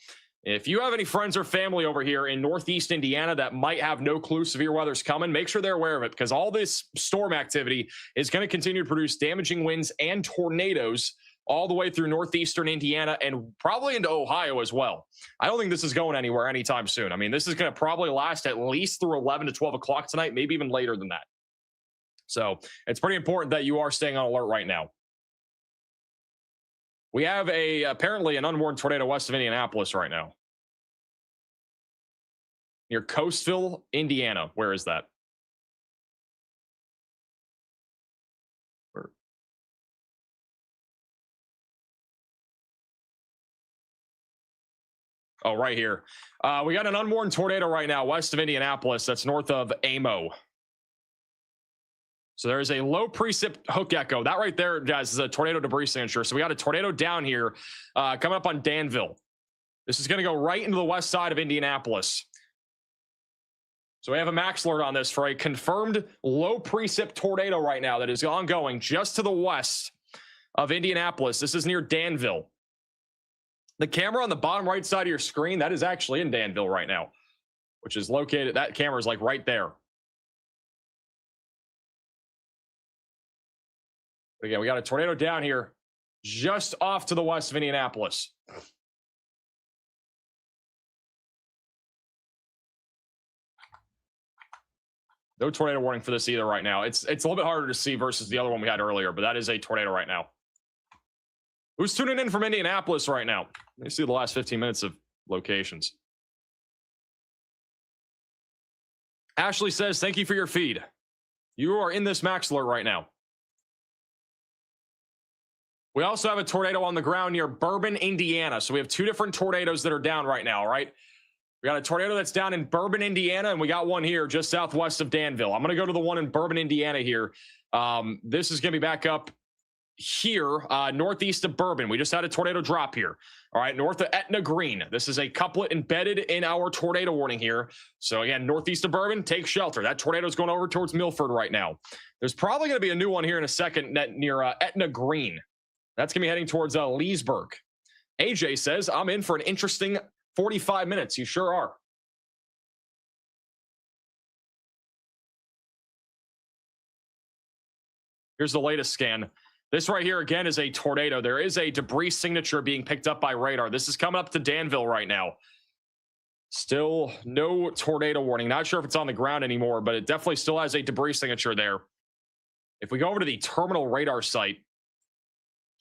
If you have any friends or family over here in Northeast Indiana that might have no clue severe weather's coming, make sure they're aware of it, because all this storm activity is going to continue to produce damaging winds and tornadoes all the way through northeastern Indiana and probably into Ohio as well. I don't think this is going anywhere anytime soon. I mean, this is going to probably last at least through 11 to 12 o'clock tonight, maybe even later than that. So it's pretty important that you are staying on alert right now. We have apparently an unwarned tornado west of Indianapolis right now. Near Coastville, Indiana. Where is that? Oh, right here. We got an unwarned tornado right now west of Indianapolis. That's north of Amo. So there is a low precip hook echo. That right there, guys, is a tornado debris signature. So we got a tornado down here coming up on Danville. This is going to go right into the west side of Indianapolis. So we have a max alert on this for a confirmed low precip tornado right now that is ongoing just to the west of Indianapolis. This is near Danville. The camera on the bottom right side of your screen, that is actually in Danville right now, which is located, that camera is like right there. But again, we got a tornado down here just off to the west of Indianapolis. No tornado warning for this either right now. It's a little bit harder to see versus the other one we had earlier, but that is a tornado right now. Who's tuning in from Indianapolis right now? Let me see the last 15 minutes of locations. Ashley says, thank you for your feed. You are in this max alert right now. We also have a tornado on the ground near Bourbon, Indiana. So we have two different tornadoes that are down right now, right? We got a tornado that's down in Bourbon, Indiana, and we got one here just southwest of Danville. I'm going to go to the one in Bourbon, Indiana here. This is going to be back up here, northeast of Bourbon. We just had a tornado drop here. All right, north of Etna Green. This is a couplet embedded in our tornado warning here. So again, northeast of Bourbon, take shelter. That tornado is going over towards Milford right now. There's probably going to be a new one here in a second near Etna Green. That's going to be heading towards Leesburg. AJ says, I'm in for an interesting 45 minutes. You sure are. Here's the latest scan. This right here, again, is a tornado. There is a debris signature being picked up by radar. This is coming up to Danville right now. Still no tornado warning. Not sure if it's on the ground anymore, but it definitely still has a debris signature there. If we go over to the terminal radar site,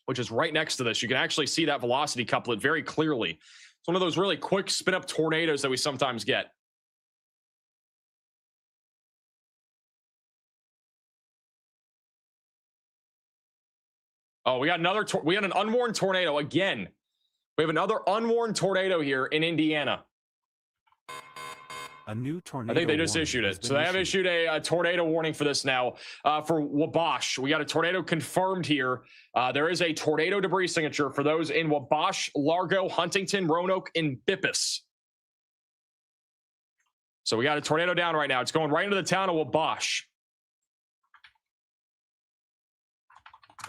which is right next to this, you can actually see that velocity couplet very clearly. It's one of those really quick spin-up tornadoes that we sometimes get. Oh, we got we had an unwarned tornado again. We have another unwarned tornado here in Indiana. A new tornado. I think they just issued it. So they have issued a tornado warning for this now. For Wabash, we got a tornado confirmed here. There is a tornado debris signature for those in Wabash, Largo, Huntington, Roanoke, and Bippus. So we got a tornado down right now. It's going right into the town of Wabash.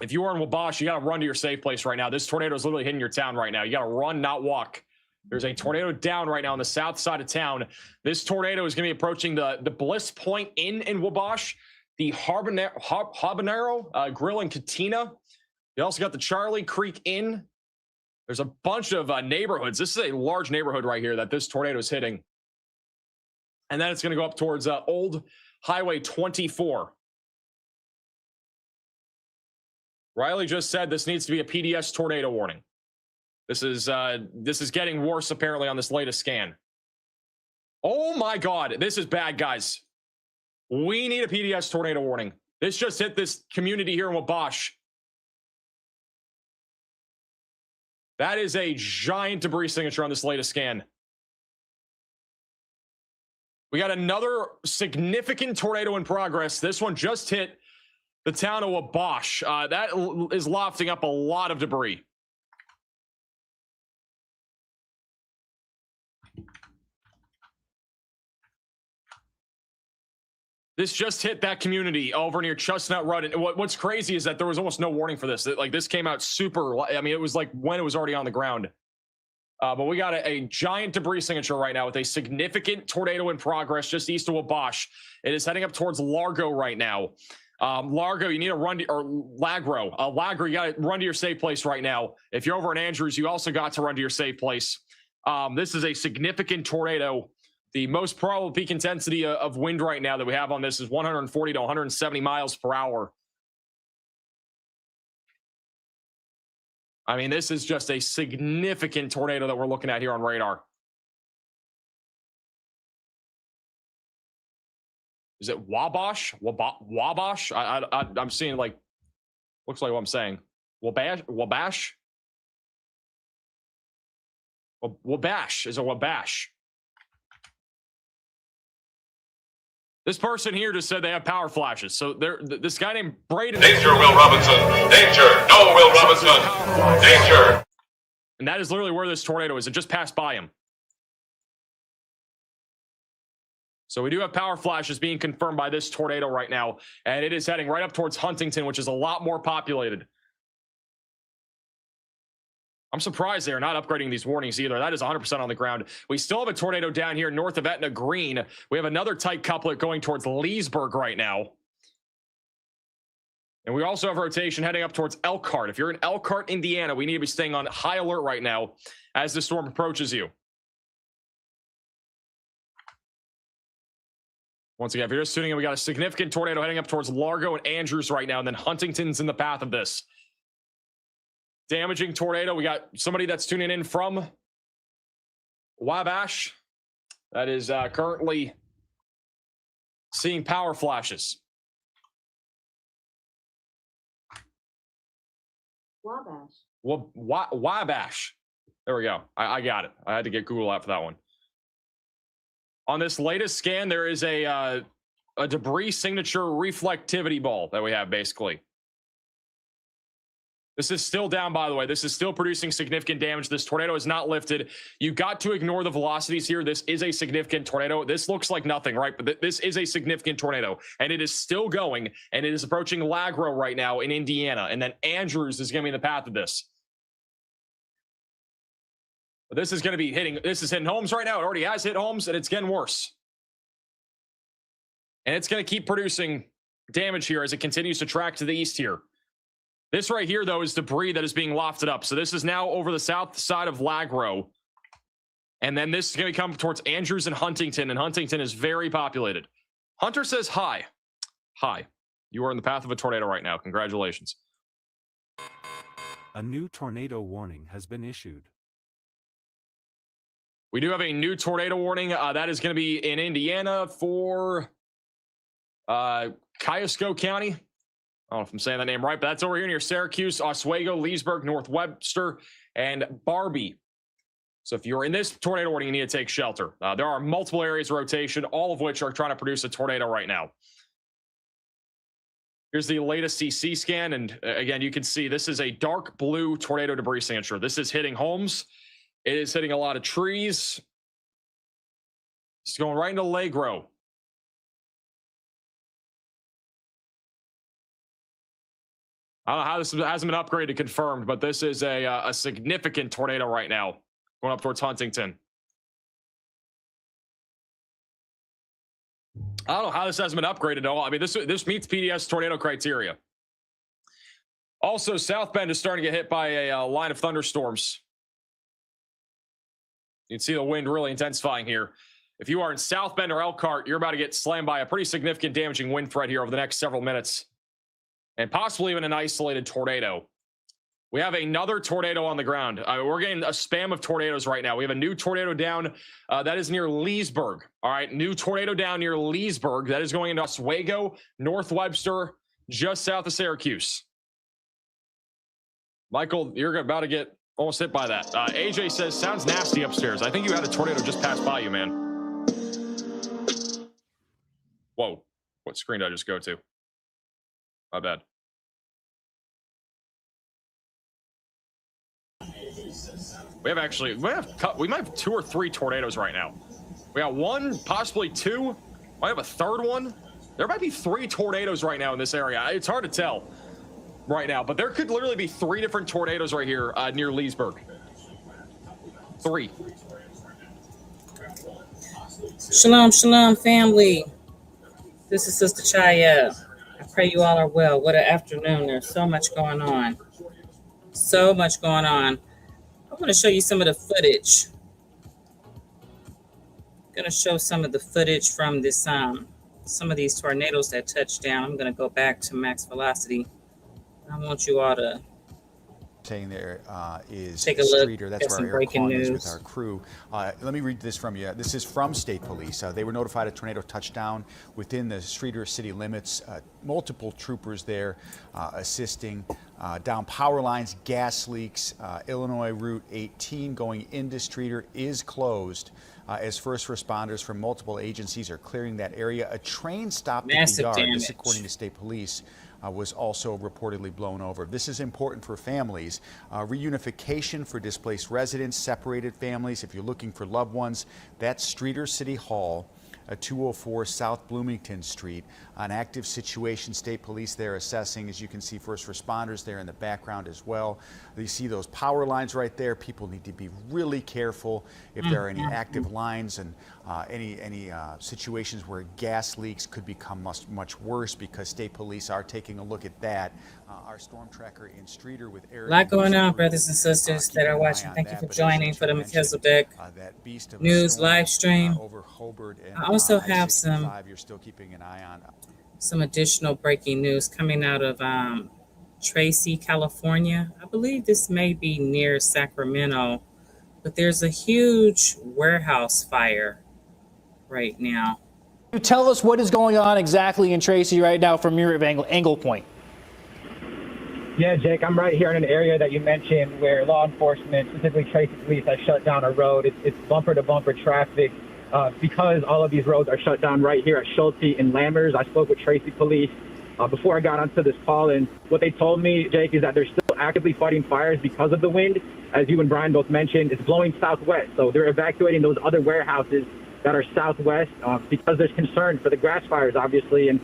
If you are in Wabash, you got to run to your safe place right now. This tornado is literally hitting your town right now. You got to run, not walk. There's a tornado down right now on the south side of town. This tornado is going to be approaching the Bliss Point Inn in Wabash, the Habanero Grill and Katina. You also got the Charlie Creek Inn. There's a bunch of neighborhoods. This is a large neighborhood right here that this tornado is hitting. And then it's going to go up towards Old Highway 24. Riley just said this needs to be a PDS tornado warning. This is getting worse apparently on this latest scan. Oh my God, this is bad, guys. We need a PDS tornado warning. This just hit this community here in Wabash. That is a giant debris signature on this latest scan. We got another significant tornado in progress. This one just hit the town of Wabash. That is lofting up a lot of debris. This just hit that community over near Chestnut Road. And what's crazy is that there was almost no warning for this. Like, this came out super, I mean, it was like when it was already on the ground. But we got a giant debris signature right now with a significant tornado in progress just east of Wabash. It is heading up towards Largo right now. Largo, you need to run to, or Lagro. Lagro, you got to run to your safe place right now. If you're over in Andrews, you also got to run to your safe place. This is a significant tornado. The most probable peak intensity of wind right now that we have on this is 140 to 170 miles per hour. I mean, this is just a significant tornado that we're looking at here on radar. Is it Wabash? Wabash? I'm seeing like, looks like what I'm saying. Wabash? Wabash? Wabash is a Wabash. This person here just said they have power flashes. So this guy named Braden. Danger, Will Robinson. Danger. No, Will Robinson. Danger. And that is literally where this tornado is. It just passed by him. So we do have power flashes being confirmed by this tornado right now. And it is heading right up towards Huntington, which is a lot more populated. I'm surprised they're not upgrading these warnings either. That is 100% on the ground. We still have a tornado down here north of Etna Green. We have another tight couplet going towards Leesburg right now. And we also have rotation heading up towards Elkhart. If you're in Elkhart, Indiana, we need to be staying on high alert right now as the storm approaches you. Once again, if you're just tuning in, we got a significant tornado heading up towards Largo and Andrews right now, and then Huntington's in the path of this. Damaging tornado. We got somebody that's tuning in from Wabash that is currently seeing power flashes. Wabash. Wabash. There we go. I got it. I had to get Google out for that one. On this latest scan, there is a debris signature reflectivity ball that we have basically. This is still down, by the way. This is still producing significant damage. This tornado is not lifted. You got to ignore the velocities here. This is a significant tornado. This looks like nothing, right? But this is a significant tornado, and it is still going, and it is approaching Lagro right now in Indiana, and then Andrews is going to be in the path of this. But this is going to be hitting. This is hitting homes right now. It already has hit homes, and it's getting worse. And it's going to keep producing damage here as it continues to track to the east here. This right here, though, is debris that is being lofted up. So this is now over the south side of Lagro. And then this is going to come towards Andrews and Huntington is very populated. Hunter says hi. Hi. You are in the path of a tornado right now. Congratulations. A new tornado warning has been issued. We do have a new tornado warning. That is going to be in Indiana for Kiosko County. I don't know if I'm saying that name right, but that's over here near Syracuse, Oswego, Leesburg, North Webster, and Barbie. So if you're in this tornado warning, you need to take shelter. There are multiple areas of rotation, all of which are trying to produce a tornado right now. Here's the latest CC scan. And again, you can see this is a dark blue tornado debris signature. This is hitting homes. It is hitting a lot of trees. It's going right into Legro. I don't know how this hasn't been upgraded confirmed, but this is a significant tornado right now going up towards Huntington. I don't know how this hasn't been upgraded at all. I mean, this meets PDS tornado criteria. Also, South Bend is starting to get hit by a line of thunderstorms. You can see the wind really intensifying here. If you are in South Bend or Elkhart, you're about to get slammed by a pretty significant damaging wind threat here over the next several minutes, and possibly even an isolated tornado. We have another tornado on the ground. We're getting a spam of tornadoes right now. We have a new tornado down that is near Leesburg. All right, new tornado down near Leesburg. That is going into Oswego, North Webster, just south of Syracuse. Michael, you're about to get almost hit by that. AJ says, sounds nasty upstairs. I think you had a tornado just pass by you, man. Whoa, what screen did I just go to? My bad. We might have 2 or 3 tornadoes right now. We got 1, possibly 2. Might have a 3rd one. There might be 3 tornadoes right now in this area. It's hard to tell right now, but there could literally be 3 different tornadoes right here near Leesburg. 3. Shalom, shalom, family. This is Sister Chaya. I pray you all are well. What an afternoon. There's so much going on. So much going on. I'm going to show you some of the footage. I'm going to show some of the footage from this, some of these tornadoes that touched down. I'm going to go back to max velocity. I want you all to saying there is take a look. Streeter. That's where our air con is with our crew. Let me read this from you. This is from State Police. They were notified a tornado touchdown within the Streeter city limits. Multiple troopers there assisting. Down power lines, gas leaks. Illinois Route 18 going into Streeter is closed as first responders from multiple agencies are clearing that area. A train stopped at the yard, this according to State Police. Was also reportedly blown over. This is important for families. Reunification for displaced residents, separated families. If you're looking for loved ones, that's Streeter City Hall, 204 South Bloomington Street. An active situation. State Police there assessing. As you can see, first responders there in the background as well. You see those power lines right there. People need to be really careful if there are any active lines and any situations where gas leaks could become much worse, because State Police are taking a look at that. Our storm tracker in Streeter with Eric. A lot going on, brothers and sisters that are watching. Thank you for joining for the Melchizedek News live stream. I also have some additional breaking news coming out of Tracy, California. I believe this may be near Sacramento, but there's a huge warehouse fire right now. You tell us what is going on exactly in Tracy right now from your angle point. Yeah, Jake, I'm right here in an area that you mentioned where law enforcement, specifically Tracy Police, has shut down a road. It's bumper-to-bumper traffic because all of these roads are shut down right here at Schulte and Lammers. I spoke with Tracy Police before I got onto this call, and what they told me, Jake, is that they're still actively fighting fires because of the wind. As you and Brian both mentioned, it's blowing southwest, so they're evacuating those other warehouses that are southwest because there's concern for the grass fires, obviously, and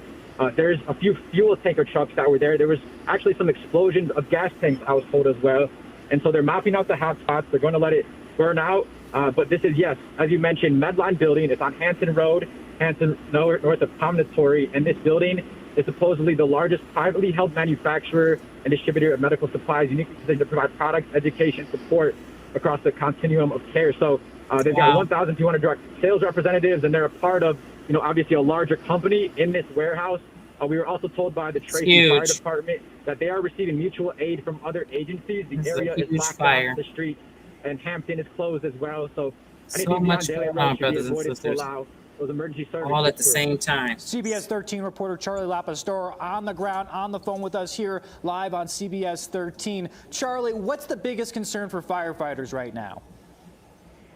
there's a few fuel tanker trucks that were there. There was actually some explosions of gas tanks, I was told, as well. And so they're mapping out the hot spots. They're going to let it burn out. But this is, yes, as you mentioned, Medline Building. It's on Hanson Road, Hanson north of Promontory. And this building is supposedly the largest privately held manufacturer and distributor of medical supplies, uniquely positioned to provide products, education, support across the continuum of care. So they've got 1,200 direct sales representatives, and they're a part of, obviously a larger company in this warehouse. We were also told by the Tracy Fire Department that they are receiving mutual aid from other agencies. The area is locked off the streets, and Hampton is closed as well. So anything beyond daily rush should be avoided to allow those emergency services. All at the same time. CBS 13 reporter Charlie Lapastore on the ground, on the phone with us here live on CBS 13. Charlie, what's the biggest concern for firefighters right now?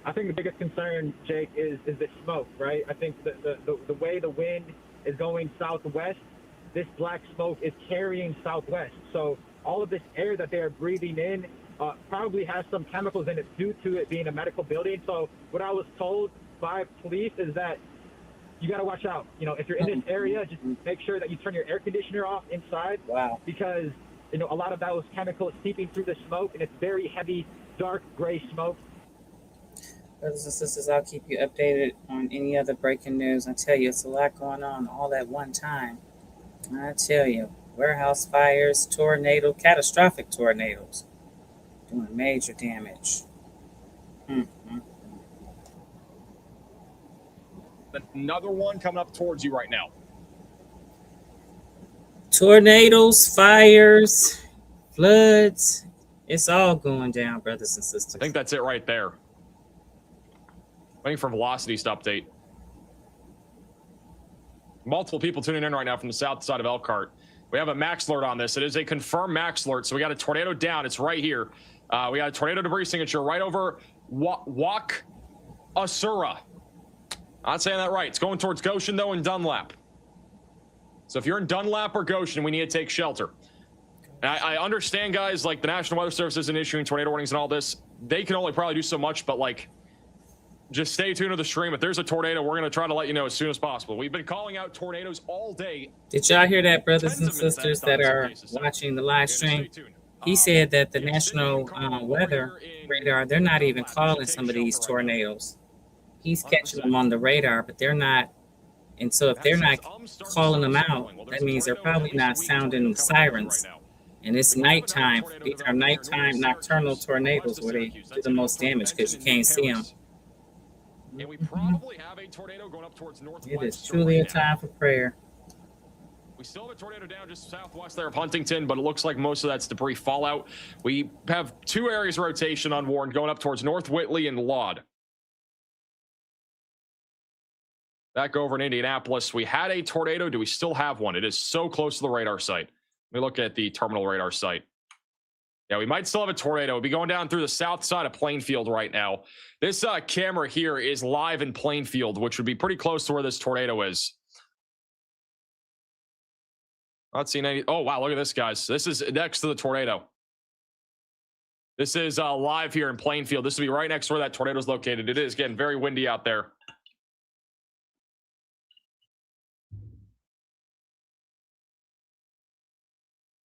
I think the biggest concern, Jake, is the smoke, right? I think the way the wind is going southwest, this black smoke is carrying southwest. So all of this air that they are breathing in probably has some chemicals in it due to it being a medical building. So what I was told by police is that you got to watch out. You know, if you're in this area, just make sure that you turn your air conditioner off inside. Wow. Because, you know, a lot of those chemicals seeping through the smoke, and it's very heavy, dark gray smoke. Brothers and sisters, I'll keep you updated on any other breaking news. I tell you, it's a lot going on all at one time. I tell you, warehouse fires, tornado, catastrophic tornadoes, doing major damage. Another one coming up towards you right now. Tornadoes, fires, floods. It's all going down, brothers and sisters. I think that's it right there. Waiting for velocities to update. Multiple people tuning in right now from the south side of Elkhart. We have a max alert on this. It is a confirmed max alert. So we got a tornado down. It's right here. We got a tornado debris signature right over Wak Asura. I'm not saying that right. It's going towards Goshen, though, and Dunlap. So if you're in Dunlap or Goshen, we need to take shelter. And I understand, guys, like the National Weather Service isn't issuing tornado warnings and all this. They can only probably do so much, but like, just stay tuned to the stream. If there's a tornado, we're going to try to let you know as soon as possible. We've been calling out tornadoes all day. Did y'all hear that, brothers and sisters that are watching the live stream? He said that the National Weather Radar, they're not even calling some of these tornadoes. He's catching them on the radar, but they're not. And so if they're not calling them out, that means they're probably not sounding sirens. And it's nighttime. These are nighttime nocturnal tornadoes where they do the most damage because you can't see them. And we probably have a tornado going up towards northwest. It is truly a time for prayer. We still have a tornado down just southwest there of Huntington, but it looks like most of that's debris fallout. We have two areas of rotation on Warren going up towards North Whitley and Laud. Back over in Indianapolis, we had a tornado. Do we still have one? It is so close to the radar site. Let me look at the terminal radar site. Yeah, we might still have a tornado. We'll be going down through the south side of Plainfield right now. This camera here is live in Plainfield, which would be pretty close to where this tornado is. Not seeing any. Oh, wow. Look at this, guys. This is next to the tornado. This is live here in Plainfield. This would be right next to where that tornado is located. It is getting very windy out there.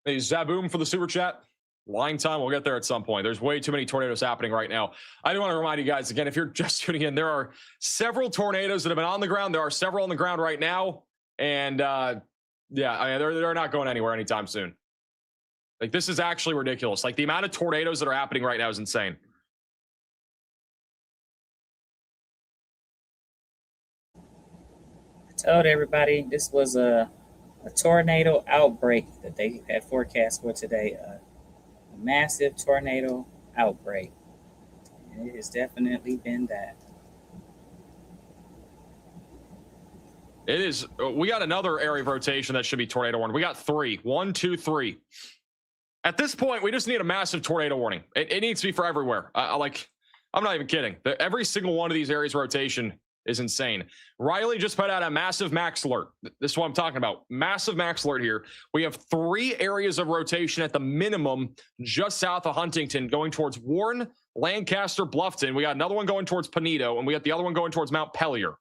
Hey, Zaboom for the super chat. Line time, we'll get there at some point. There's way too many tornadoes happening right now. I do want to remind you guys, again, if you're just tuning in, there are several tornadoes that have been on the ground. There are several on the ground right now. And yeah, I mean, they're not going anywhere anytime soon. Like, this is actually ridiculous. Like, the amount of tornadoes that are happening right now is insane. I told everybody this was a tornado outbreak that they had forecast for today. A massive tornado outbreak. And it has definitely been that. It is. We got another area of rotation that should be tornado warning. We got 3. 1, 2, 3. At this point, we just need a massive tornado warning. It needs to be for everywhere. I'm not even kidding. Every single one of these areas of rotation is insane. Riley just put out a massive max alert. This is what I'm talking about. Massive max alert here. We have 3 areas of rotation at the minimum just south of Huntington going towards Warren, Lancaster, Bluffton. We got another one going towards Pinedo, and we got the other one going towards Mount Pelier.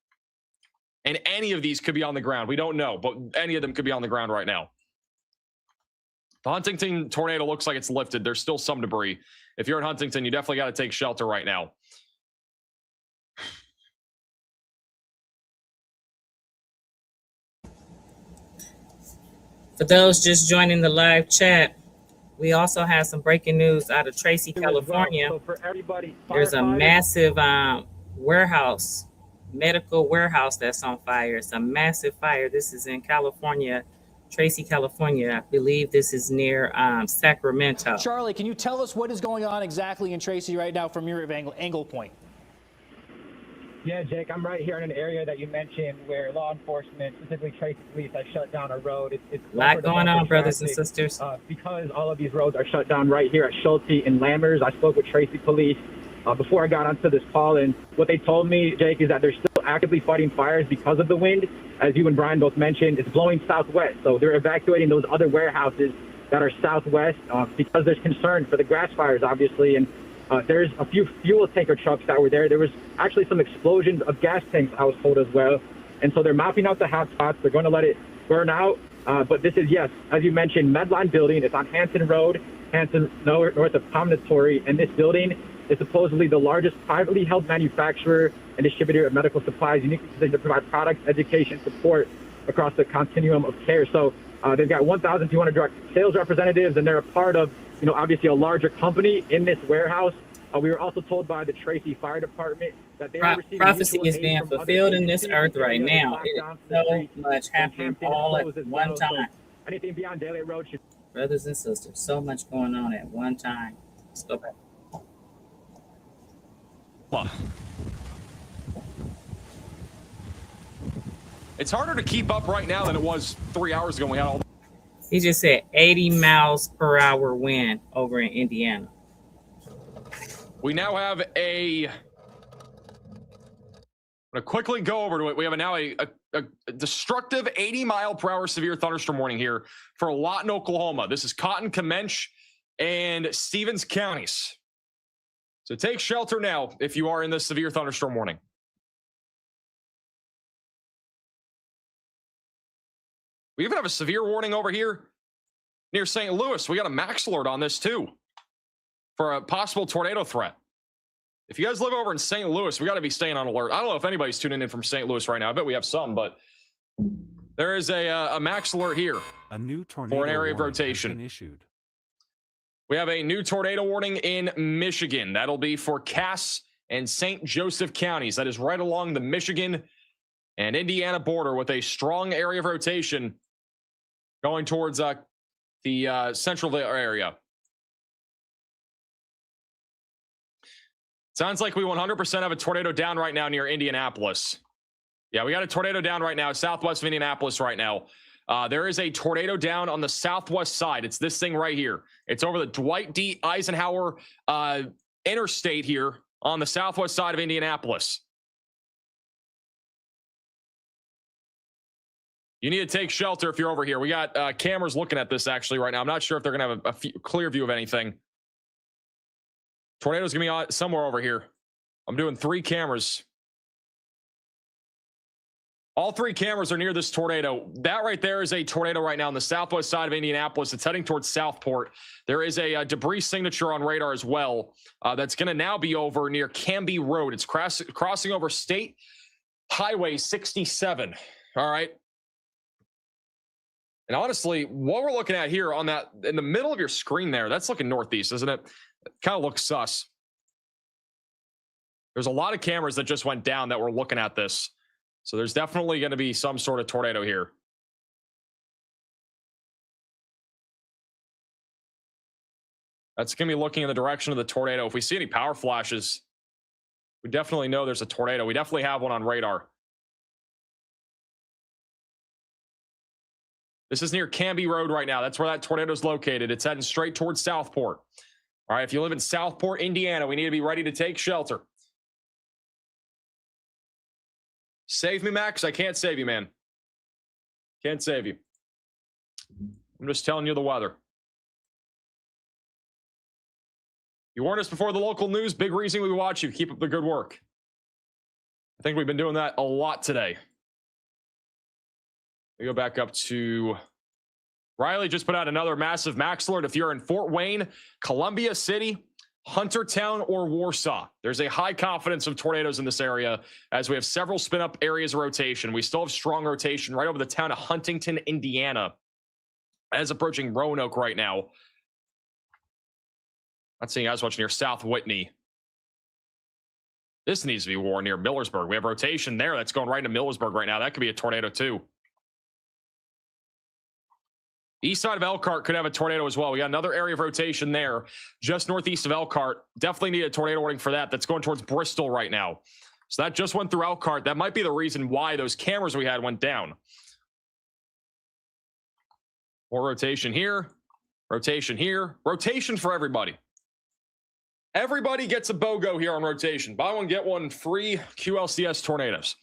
And any of these could be on the ground. We don't know, but any of them could be on the ground right now. The Huntington tornado looks like it's lifted. There's still some debris. If you're in Huntington, you definitely got to take shelter right now. For those just joining the live chat, we also have some breaking news out of Tracy, California. So for everybody, there's a massive warehouse, medical warehouse that's on fire. It's a massive fire. This is in California, Tracy, California. I believe this is near Sacramento. Charlie, can you tell us what is going on exactly in Tracy right now from your angle point? Yeah, Jake, I'm right here in an area that you mentioned where law enforcement, specifically Tracy Police, has shut down a road. It's a lot going on, brothers and sisters. Because all of these roads are shut down right here at Schulte and Lammers. I spoke with Tracy Police before I got onto this call, and what they told me, Jake, is that they're still actively fighting fires because of the wind. As you and Brian both mentioned, it's blowing southwest, so they're evacuating those other warehouses that are southwest because there's concern for the grass fires, obviously, and there's a few fuel tanker trucks that were there. There was actually some explosions of gas tanks, I was told, as well. And so they're mapping out the hot spots. They're going to let it burn out. But this is, yes, as you mentioned, Medline building. It's on Hanson Road, Hanson, north of Promontory. And this building is supposedly the largest privately held manufacturer and distributor of medical supplies, uniquely positioned to provide products, education, support across the continuum of care. So they've got 1,200 direct sales representatives, and they're a part of, obviously a larger company in this warehouse. We were also told by the Tracy Fire Department that they are receiving prophecy is being fulfilled in this earth right now. It is so much happening all at one time. Anything beyond Daily Road should... Brothers and sisters, so much going on at one time. Let's go back. It's harder to keep up right now than it was 3 hours ago when we had all. He just said 80 miles per hour wind over in Indiana. We now have I'm going to quickly go over to it. We have now a destructive 80-mile-per-hour severe thunderstorm warning here for Lawton, Oklahoma. This is Cotton, Comanche, and Stevens counties. So take shelter now if you are in this severe thunderstorm warning. We even have a severe warning over here near St. Louis. We got a max alert on this too for a possible tornado threat. If you guys live over in St. Louis, we got to be staying on alert. I don't know if anybody's tuning in from St. Louis right now. I bet we have some, but there is a max alert here. A new tornado for an area of rotation. Issued. We have a new tornado warning in Michigan. That'll be for Cass and St. Joseph counties. That is right along the Michigan and Indiana border with a strong area of rotation going towards the central area. Sounds like we 100% have a tornado down right now near Indianapolis. Yeah, we got a tornado down right now, southwest of Indianapolis right now. There is a tornado down on the southwest side. It's this thing right here. It's over the Dwight D. Eisenhower interstate here on the southwest side of Indianapolis. You need to take shelter if you're over here. We got cameras looking at this actually right now. I'm not sure if they're going to have a clear view of anything. Tornado's going to be somewhere over here. I'm doing 3 cameras. All 3 cameras are near this tornado. That right there is a tornado right now on the southwest side of Indianapolis. It's heading towards Southport. There is a debris signature on radar as well. That's going to now be over near Canby Road. It's crossing over State Highway 67. All right. And honestly, what we're looking at here on that in the middle of your screen there, that's looking northeast, isn't it? It kind of looks sus. There's a lot of cameras that just went down that were looking at this. So there's definitely going to be some sort of tornado here. That's going to be looking in the direction of the tornado. If we see any power flashes, we definitely know there's a tornado. We definitely have one on radar. This is near Canby Road right now. That's where that tornado is located. It's heading straight towards Southport. All right, if you live in Southport, Indiana, we need to be ready to take shelter. Save me, Max. I can't save you, man. Can't save you. I'm just telling you the weather. You warned us before the local news. Big reason we watch you. Keep up the good work. I think we've been doing that a lot today. We go back up to Riley. Just put out another massive max alert. If you're in Fort Wayne, Columbia City, Huntertown, or Warsaw, there's a high confidence of tornadoes in this area as we have several spin up areas of rotation. We still have strong rotation right over the town of Huntington, Indiana, as approaching Roanoke right now. Not seeing you guys watching near South Whitney. This needs to be warned near Millersburg. We have rotation there that's going right into Millersburg right now. That could be a tornado too. East side of Elkhart could have a tornado as well. We got another area of rotation there, just northeast of Elkhart. Definitely need a tornado warning for that. That's going towards Bristol right now. So that just went through Elkhart. That might be the reason why those cameras we had went down. More rotation here. Rotation here. Rotation for everybody. Everybody gets a BOGO here on rotation. Buy one, get one free QLCS tornadoes.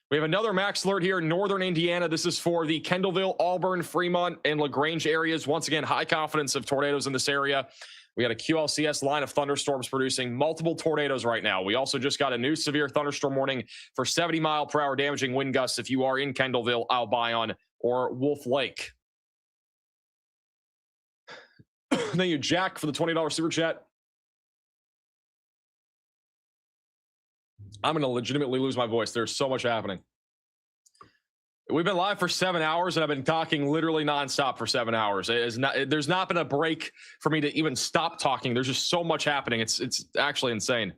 We have another max alert here in northern Indiana. This is for the Kendallville, Auburn, Fremont, and LaGrange areas. Once again, high confidence of tornadoes in this area. We got a QLCS line of thunderstorms producing multiple tornadoes right now. We also just got a new severe thunderstorm warning for 70-mile-per-hour damaging wind gusts if you are in Kendallville, Albion, or Wolf Lake. Thank you, Jack, for the $20 super chat. I'm going to legitimately lose my voice. There's so much happening. We've been live for 7 hours, and I've been talking literally nonstop for 7 hours. There's not been a break for me to even stop talking. There's just so much happening. It's actually insane.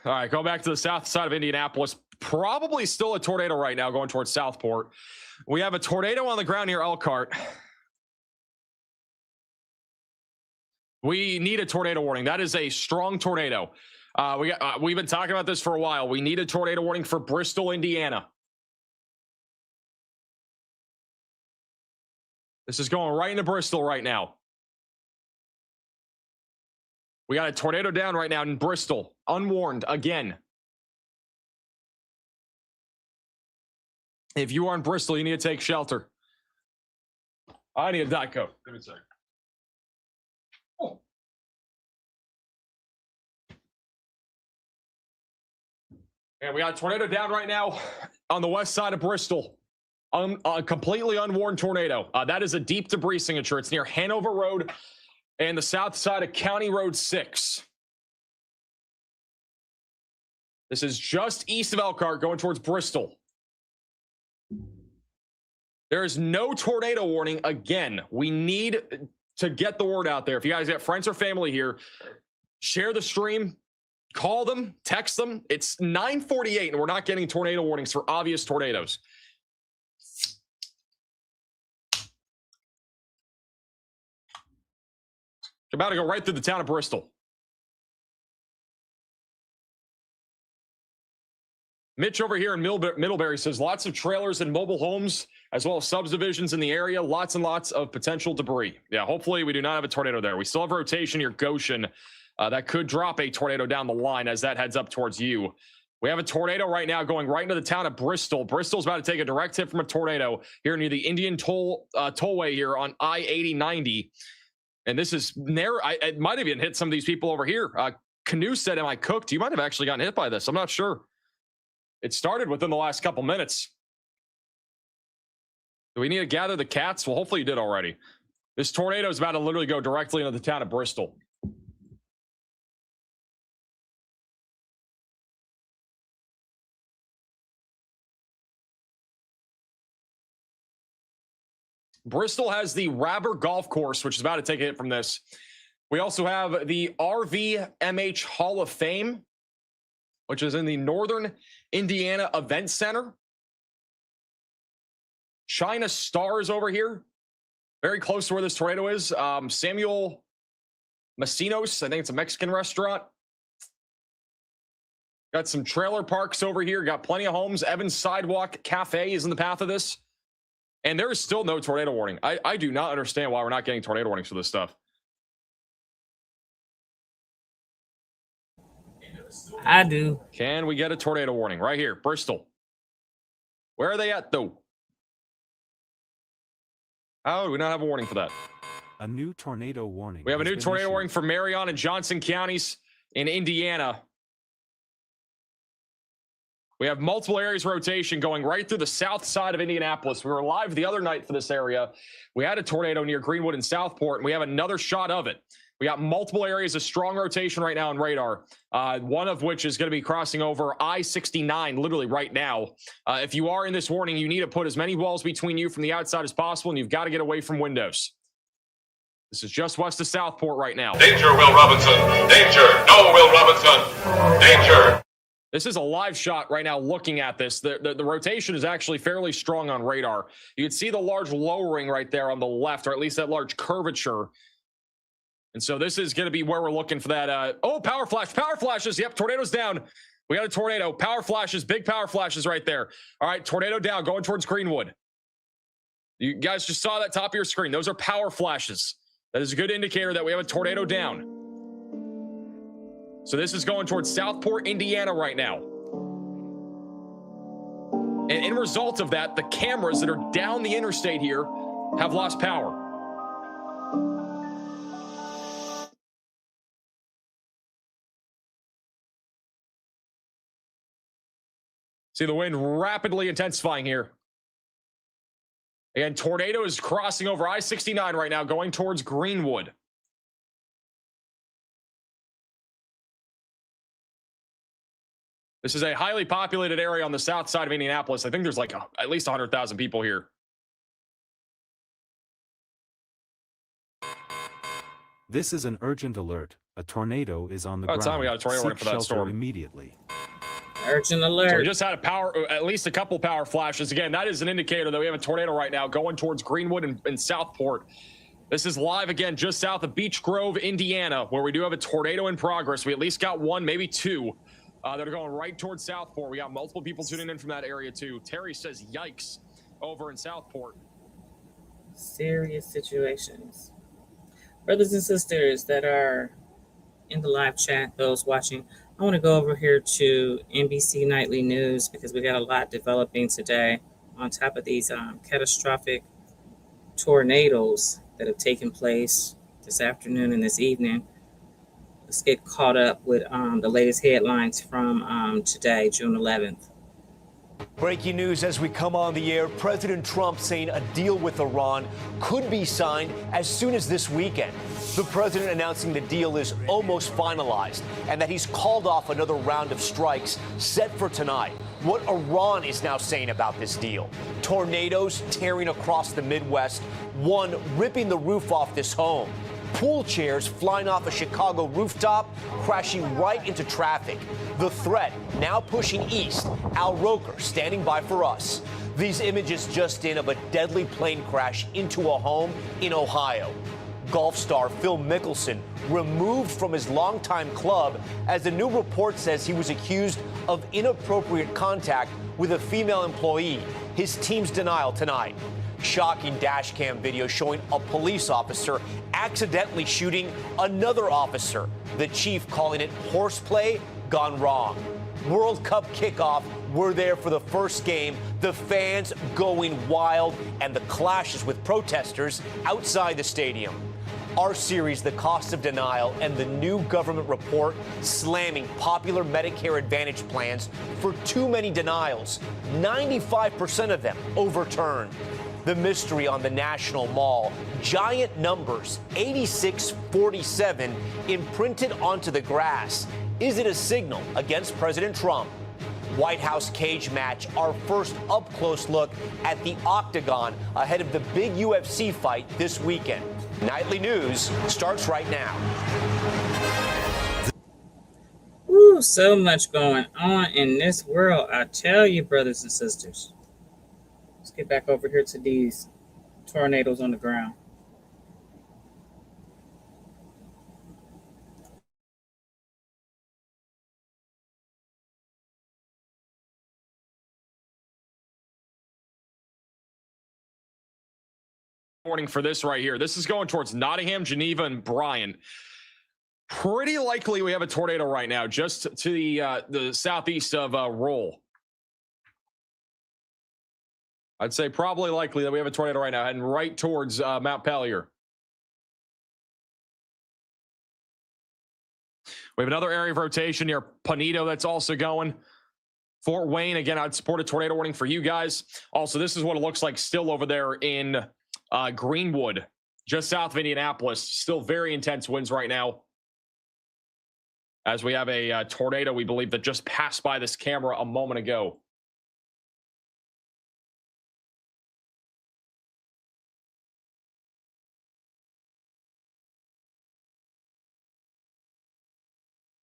All right, go back to the south side of Indianapolis. Probably still a tornado right now going towards Southport. We have a tornado on the ground near Elkhart. We need a tornado warning. That is a strong tornado. We've been talking about this for a while. We need a tornado warning for Bristol, Indiana. This is going right into Bristol right now. We got a tornado down right now in Bristol, unwarned again. If you are in Bristol, you need to take shelter. I need a Diet Coke. Give me a second. Oh. And we got a tornado down right now on the west side of Bristol. A completely unwarned tornado. That is a deep debris signature. It's near Hanover Road and the south side of County Road 6. This is just east of Elkhart going towards Bristol. There is no tornado warning. Again, we need to get the word out there. If you guys got friends or family here, share the stream, call them, text them. It's 9:48 and we're not getting tornado warnings for obvious tornadoes. About to go right through the town of Bristol. Mitch over here in Middlebury says lots of trailers and mobile homes, as well as subdivisions in the area. Lots and lots of potential debris. Yeah, hopefully we do not have a tornado there. We still have rotation near Goshen. That could drop a tornado down the line as that heads up towards you. We have a tornado right now going right into the town of Bristol. Bristol's about to take a direct hit from a tornado here near the Indian Tollway here on I-8090. And this is it might have even hit some of these people over here. Canoe said, "Am I cooked?" You might have actually gotten hit by this. I'm not sure. It started within the last couple minutes. Do we need to gather the cats? Well, hopefully you did already. This tornado is about to literally go directly into the town of Bristol. Bristol has the Rabber Golf Course, which is about to take a hit from this. We also have the RVMH Hall of Fame, which is in the Northern Indiana Event Center. China Star is over here, very close to where this tornado is. Samuel Macinos, I think it's a Mexican restaurant. Got some trailer parks over here. Got plenty of homes. Evans Sidewalk Cafe is in the path of this. And there is still no tornado warning. I do not understand why we're not getting tornado warnings for this stuff. I do. Can we get a tornado warning right here, Bristol? Where are they at, though? How do we not have a warning for that? A new tornado warning. We have a new tornado warning for Marion and Johnson counties in Indiana. We have multiple areas of rotation going right through the south side of Indianapolis. We were live the other night for this area. We had a tornado near Greenwood and Southport, and we have another shot of it. We got multiple areas of strong rotation right now on radar, one of which is going to be crossing over I-69 literally right now. If you are in this warning, you need to put as many walls between you from the outside as possible, and you've got to get away from windows. This is just west of Southport right now. Danger, Will Robinson. Danger. No, Will Robinson. Danger. This is a live shot right now looking at this. The rotation is actually fairly strong on radar. You can see the large lowering right there on the left, or at least that large curvature. And so this is going to be where we're looking for that. Oh, power flash, power flashes. Yep, tornado's down. We got a tornado. Power flashes, big power flashes right there. All right, tornado down, going towards Greenwood. You guys just saw that top of your screen. Those are power flashes. That is a good indicator that we have a tornado down. So this is going towards Southport, Indiana right now. And in result of that, the cameras that are down the interstate here have lost power. See the wind rapidly intensifying here. Again, tornado is crossing over I-69 right now, going towards Greenwood. This is a highly populated area on the south side of Indianapolis. I think there's like at least 100,000 people here. This is an urgent alert. A tornado is on the ground. Time we got a tornado warning Seek for that shelter storm immediately. Urgent alert. So we just had at least a couple power flashes. Again, that is an indicator that we have a tornado right now going towards Greenwood and Southport. This is live again just south of Beech Grove, Indiana, where we do have a tornado in progress. We at least got one, maybe two, that are going right towards Southport. We got multiple people tuning in from that area too. Terry says, yikes, over in Southport. Serious situations. Brothers and sisters that are in the live chat, those watching, I want to go over here to NBC Nightly News because we got a lot developing today on top of these catastrophic tornadoes that have taken place this afternoon and this evening. Let's get caught up with the latest headlines from today, June 11th. Breaking news as we come on the air. President Trump saying a deal with Iran could be signed as soon as this weekend. The president announcing the deal is almost finalized and that he's called off another round of strikes set for tonight. What Iran is now saying about this deal. Tornadoes tearing across the Midwest, one ripping the roof off this home. Pool chairs flying off a Chicago rooftop, crashing right into traffic. The threat now pushing east. Al Roker standing by for us. These images just in of a deadly plane crash into a home in Ohio. Golf star Phil Mickelson removed from his longtime club as a new report says he was accused of inappropriate contact with a female employee. His team's denial tonight. Shocking dash cam video showing a police officer accidentally shooting another officer. The chief calling it horseplay gone wrong. World Cup kickoff. We're there for the first game. The fans going wild and the clashes with protesters outside the stadium. Our series, The Cost of Denial, and the new government report slamming popular Medicare Advantage plans for too many denials. 95% of them overturned. The mystery on the National Mall. Giant numbers, 8647, imprinted onto the grass. Is it a signal against President Trump? White House cage match, our first up-close look at the Octagon ahead of the big UFC fight this weekend. Nightly News starts right now. Ooh, so much going on in this world, I tell you, brothers and sisters. Let's get back over here to these tornadoes on the ground. Warning for this right here. This is going towards Nottingham, Geneva, and Bryant. Pretty likely we have a tornado right now, just to the southeast of Roll. I'd say probably likely that we have a tornado right now, heading right towards Mount Pelier. We have another area of rotation near Panito that's also going. Fort Wayne, again, I'd support a tornado warning for you guys. Also, this is what it looks like still over there in Greenwood, just south of Indianapolis. Still very intense winds right now, as we have a tornado, we believe, that just passed by this camera a moment ago.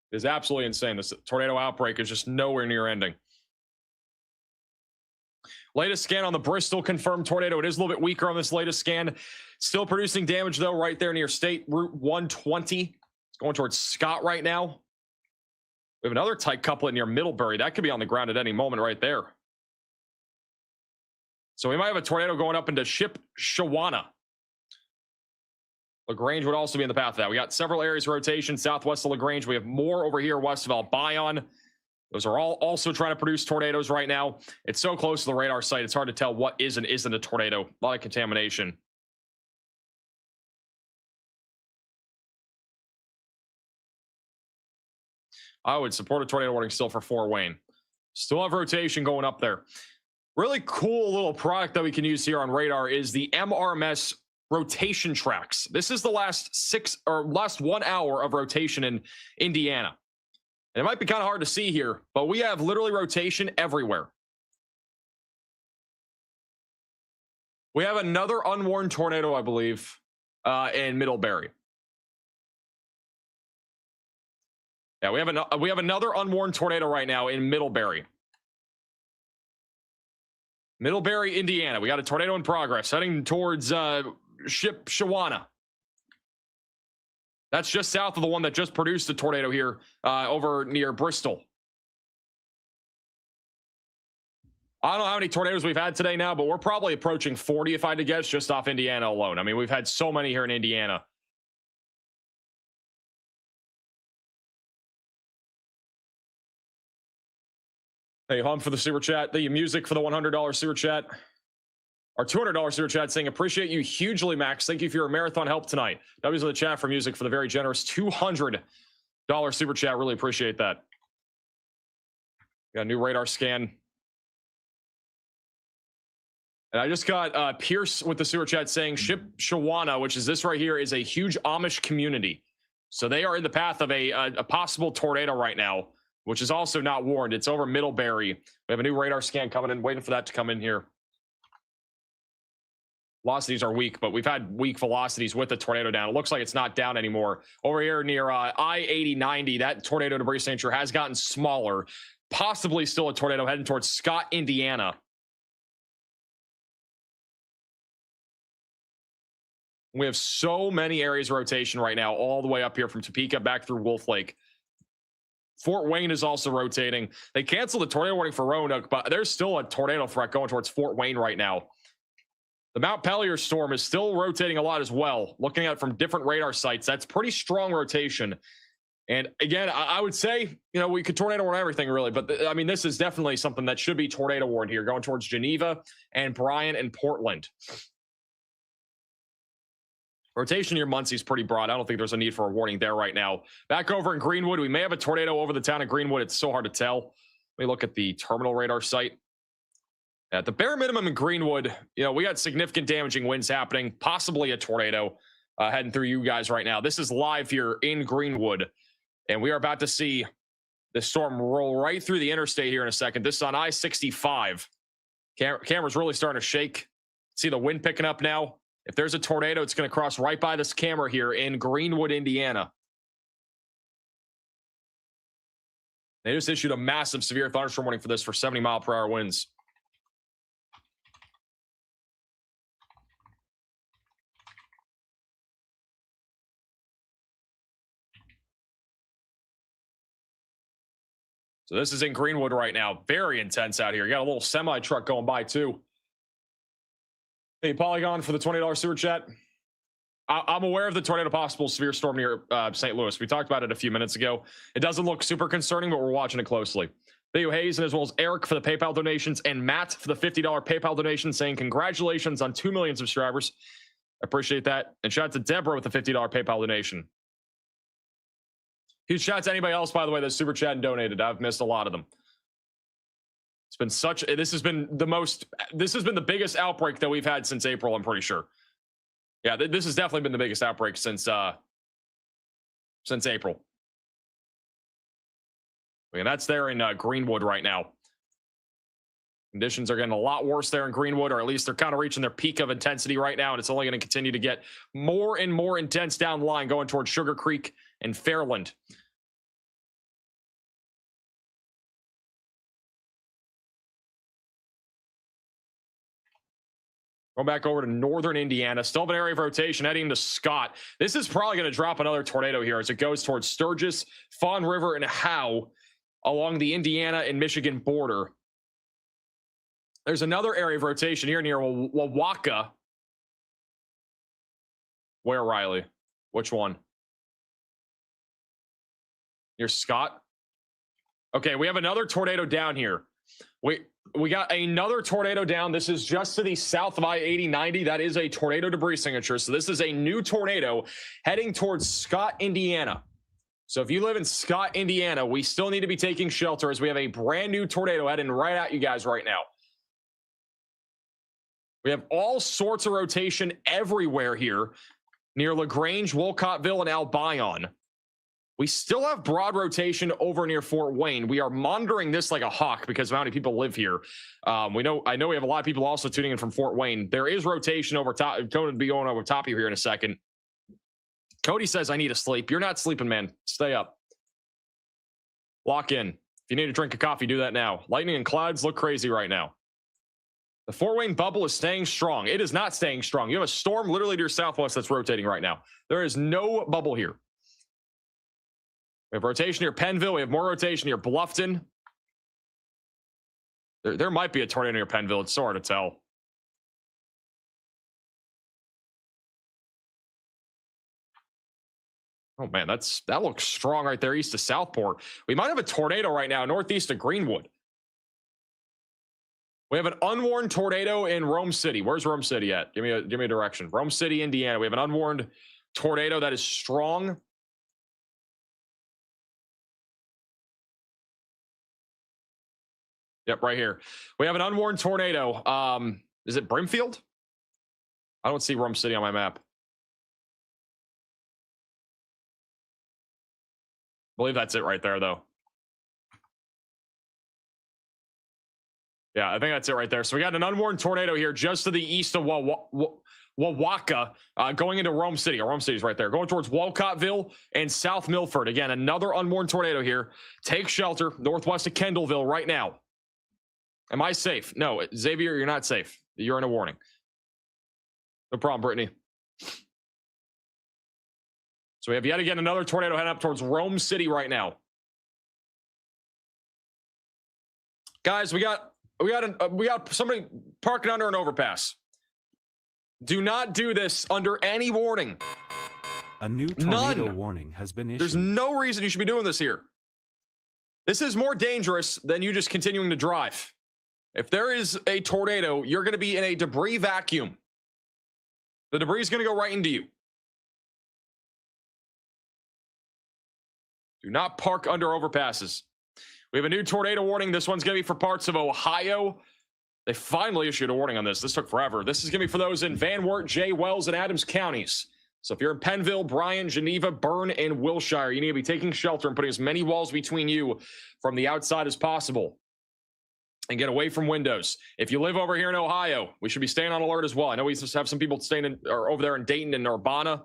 It is absolutely insane. This tornado outbreak is just nowhere near ending. Latest scan on the Bristol confirmed tornado. It is a little bit weaker on this latest scan. Still producing damage, though, right there near State Route 120. It's going towards Scott right now. We have another tight couplet near Middlebury. That could be on the ground at any moment right there. So we might have a tornado going up into Shipshewana. LaGrange would also be in the path of that. We got several areas of rotation southwest of LaGrange. We have more over here west of Albion. Those are all also trying to produce tornadoes right now. It's so close to the radar site, it's hard to tell what is and isn't a tornado. A lot of contamination. I would support a tornado warning still for Fort Wayne. Still have rotation going up there. Really cool little product that we can use here on radar is the MRMS rotation tracks. This is the last 1 hour of rotation in Indiana. And it might be kind of hard to see here, but we have literally rotation everywhere. We have another unwarned tornado, I believe, in Middlebury. Yeah, we have another unwarned tornado right now in Middlebury. Middlebury, Indiana. We got a tornado in progress heading towards Shipshewana. That's just south of the one that just produced a tornado here over near Bristol. I don't know how many tornadoes we've had today now, but we're probably approaching 40 if I had to guess, just off Indiana alone. I mean, we've had so many here in Indiana. Hey, Hum for the super chat. The music for the $100 super chat. Our $200 super chat saying, appreciate you hugely, Max. Thank you for your marathon help tonight. W's in the chat for music for the very generous $200 super chat. Really appreciate that. Got a new radar scan. And I just got Pierce with the super chat saying Shipshewana, which is this right here, is a huge Amish community. So they are in the path of a possible tornado right now, which is also not warned. It's over Middlebury. We have a new radar scan coming in, waiting for that to come in here. Velocities are weak, but we've had weak velocities with the tornado down. It looks like it's not down anymore. Over here near I-8090, that tornado debris signature has gotten smaller. Possibly still a tornado heading towards Scott, Indiana. We have so many areas of rotation right now, all the way up here from Topeka back through Wolf Lake. Fort Wayne is also rotating. They canceled the tornado warning for Roanoke, but there's still a tornado threat going towards Fort Wayne right now. The Mount Pelier storm is still rotating a lot as well. Looking at it from different radar sites, that's pretty strong rotation. And again, I would say, you know, we could tornado warn everything really, but I mean, this is definitely something that should be tornado warned here, going towards Geneva and Bryan and Portland. Rotation near Muncie is pretty broad. I don't think there's a need for a warning there right now. Back over in Greenwood, we may have a tornado over the town of Greenwood. It's so hard to tell. Let me look at the terminal radar site. At the bare minimum in Greenwood, you know, we got significant damaging winds happening, possibly a tornado heading through you guys right now. This is live here in Greenwood, and we are about to see the storm roll right through the interstate here in a second. This is on I-65. Camera's really starting to shake. See the wind picking up now. If there's a tornado, it's going to cross right by this camera here in Greenwood, Indiana. They just issued a massive severe thunderstorm warning for this for 70-mile-per-hour winds. So this is in Greenwood right now. Very intense out here. You got a little semi truck going by too. Hey, Polygon for the $20 super chat. I'm aware of the tornado possible severe storm near St. Louis. We talked about it a few minutes ago. It doesn't look super concerning, but we're watching it closely. Theo Hayes, and as well as Eric for the PayPal donations, and Matt for the $50 PayPal donation, saying congratulations on 2 million subscribers. I appreciate that. And shout out to Deborah with the $50 PayPal donation. Huge shout out to anybody else, by the way, that's super chat and donated. I've missed a lot of them. It's been this has been the biggest outbreak that we've had since April, I'm pretty sure. Yeah, this has definitely been the biggest outbreak since April. And that's there in Greenwood right now. Conditions are getting a lot worse there in Greenwood, or at least they're kind of reaching their peak of intensity right now, and it's only going to continue to get more and more intense down the line, going towards Sugar Creek and Fairland. Going back over to northern Indiana, still have an area of rotation heading to Scott. This is probably going to drop another tornado here as it goes towards Sturgis, Fawn River, and Howe. along the Indiana and Michigan border. There's another area of rotation here near Wawaka. Where, Riley? Which one? Near Scott? Okay, we have another tornado down here. We got another tornado down. This is just to the south of I-80-90. That is a tornado debris signature. So this is a new tornado heading towards Scott, Indiana. So if you live in Scott, Indiana, we still need to be taking shelter as we have a brand new tornado heading right at you guys right now. We have all sorts of rotation everywhere here near LaGrange, Wolcottville, and Albion. We still have broad rotation over near Fort Wayne. We are monitoring this like a hawk because of how many people live here. I know we have a lot of people also tuning in from Fort Wayne. There is rotation over top. Cody will be going over top of you here in a second. Cody says, I need to sleep. You're not sleeping, man. Stay up. Lock in. If you need a drink of coffee, do that now. Lightning and clouds look crazy right now. The Fort Wayne bubble is staying strong. It is not staying strong. You have a storm literally to your southwest that's rotating right now. There is no bubble here. We have rotation near Pennville. We have more rotation near Bluffton. There might be a tornado near Pennville. It's so hard to tell. Oh, man, that looks strong right there east of Southport. We might have a tornado right now northeast of Greenwood. We have an unwarned tornado in Rome City. Where's Rome City at? Give me a direction. Rome City, Indiana. We have an unwarned tornado that is strong. Yep, right here. We have an unwarned tornado. Is it Brimfield? I don't see Rome City on my map. I believe that's it right there, though. Yeah, I think that's it right there. So we got an unwarned tornado here just to the east of Wawaka, going into Rome City. Rome City's right there. Going towards Wolcottville and South Milford. Again, another unwarned tornado here. Take shelter northwest of Kendallville right now. Am I safe? No, Xavier, you're not safe. You're in a warning. No problem, Brittany. So we have yet again another tornado heading up towards Rome City right now. Guys, we got somebody parking under an overpass. Do not do this under any warning. A new tornado warning has been issued. There's no reason you should be doing this here. This is more dangerous than you just continuing to drive. If there is a tornado, you're going to be in a debris vacuum. The debris is going to go right into you. Do not park under overpasses. We have a new tornado warning. This one's going to be for parts of Ohio. They finally issued a warning on this. This took forever. This is going to be for those in Van Wert, Jay, Wells, and Adams counties. So if you're in Pennville, Bryan, Geneva, Bern, and Wilshire, you need to be taking shelter and putting as many walls between you from the outside as possible. And get away from windows. If you live over here in Ohio, we should be staying on alert as well. I know we just have some people staying in, or over there in Dayton and Urbana.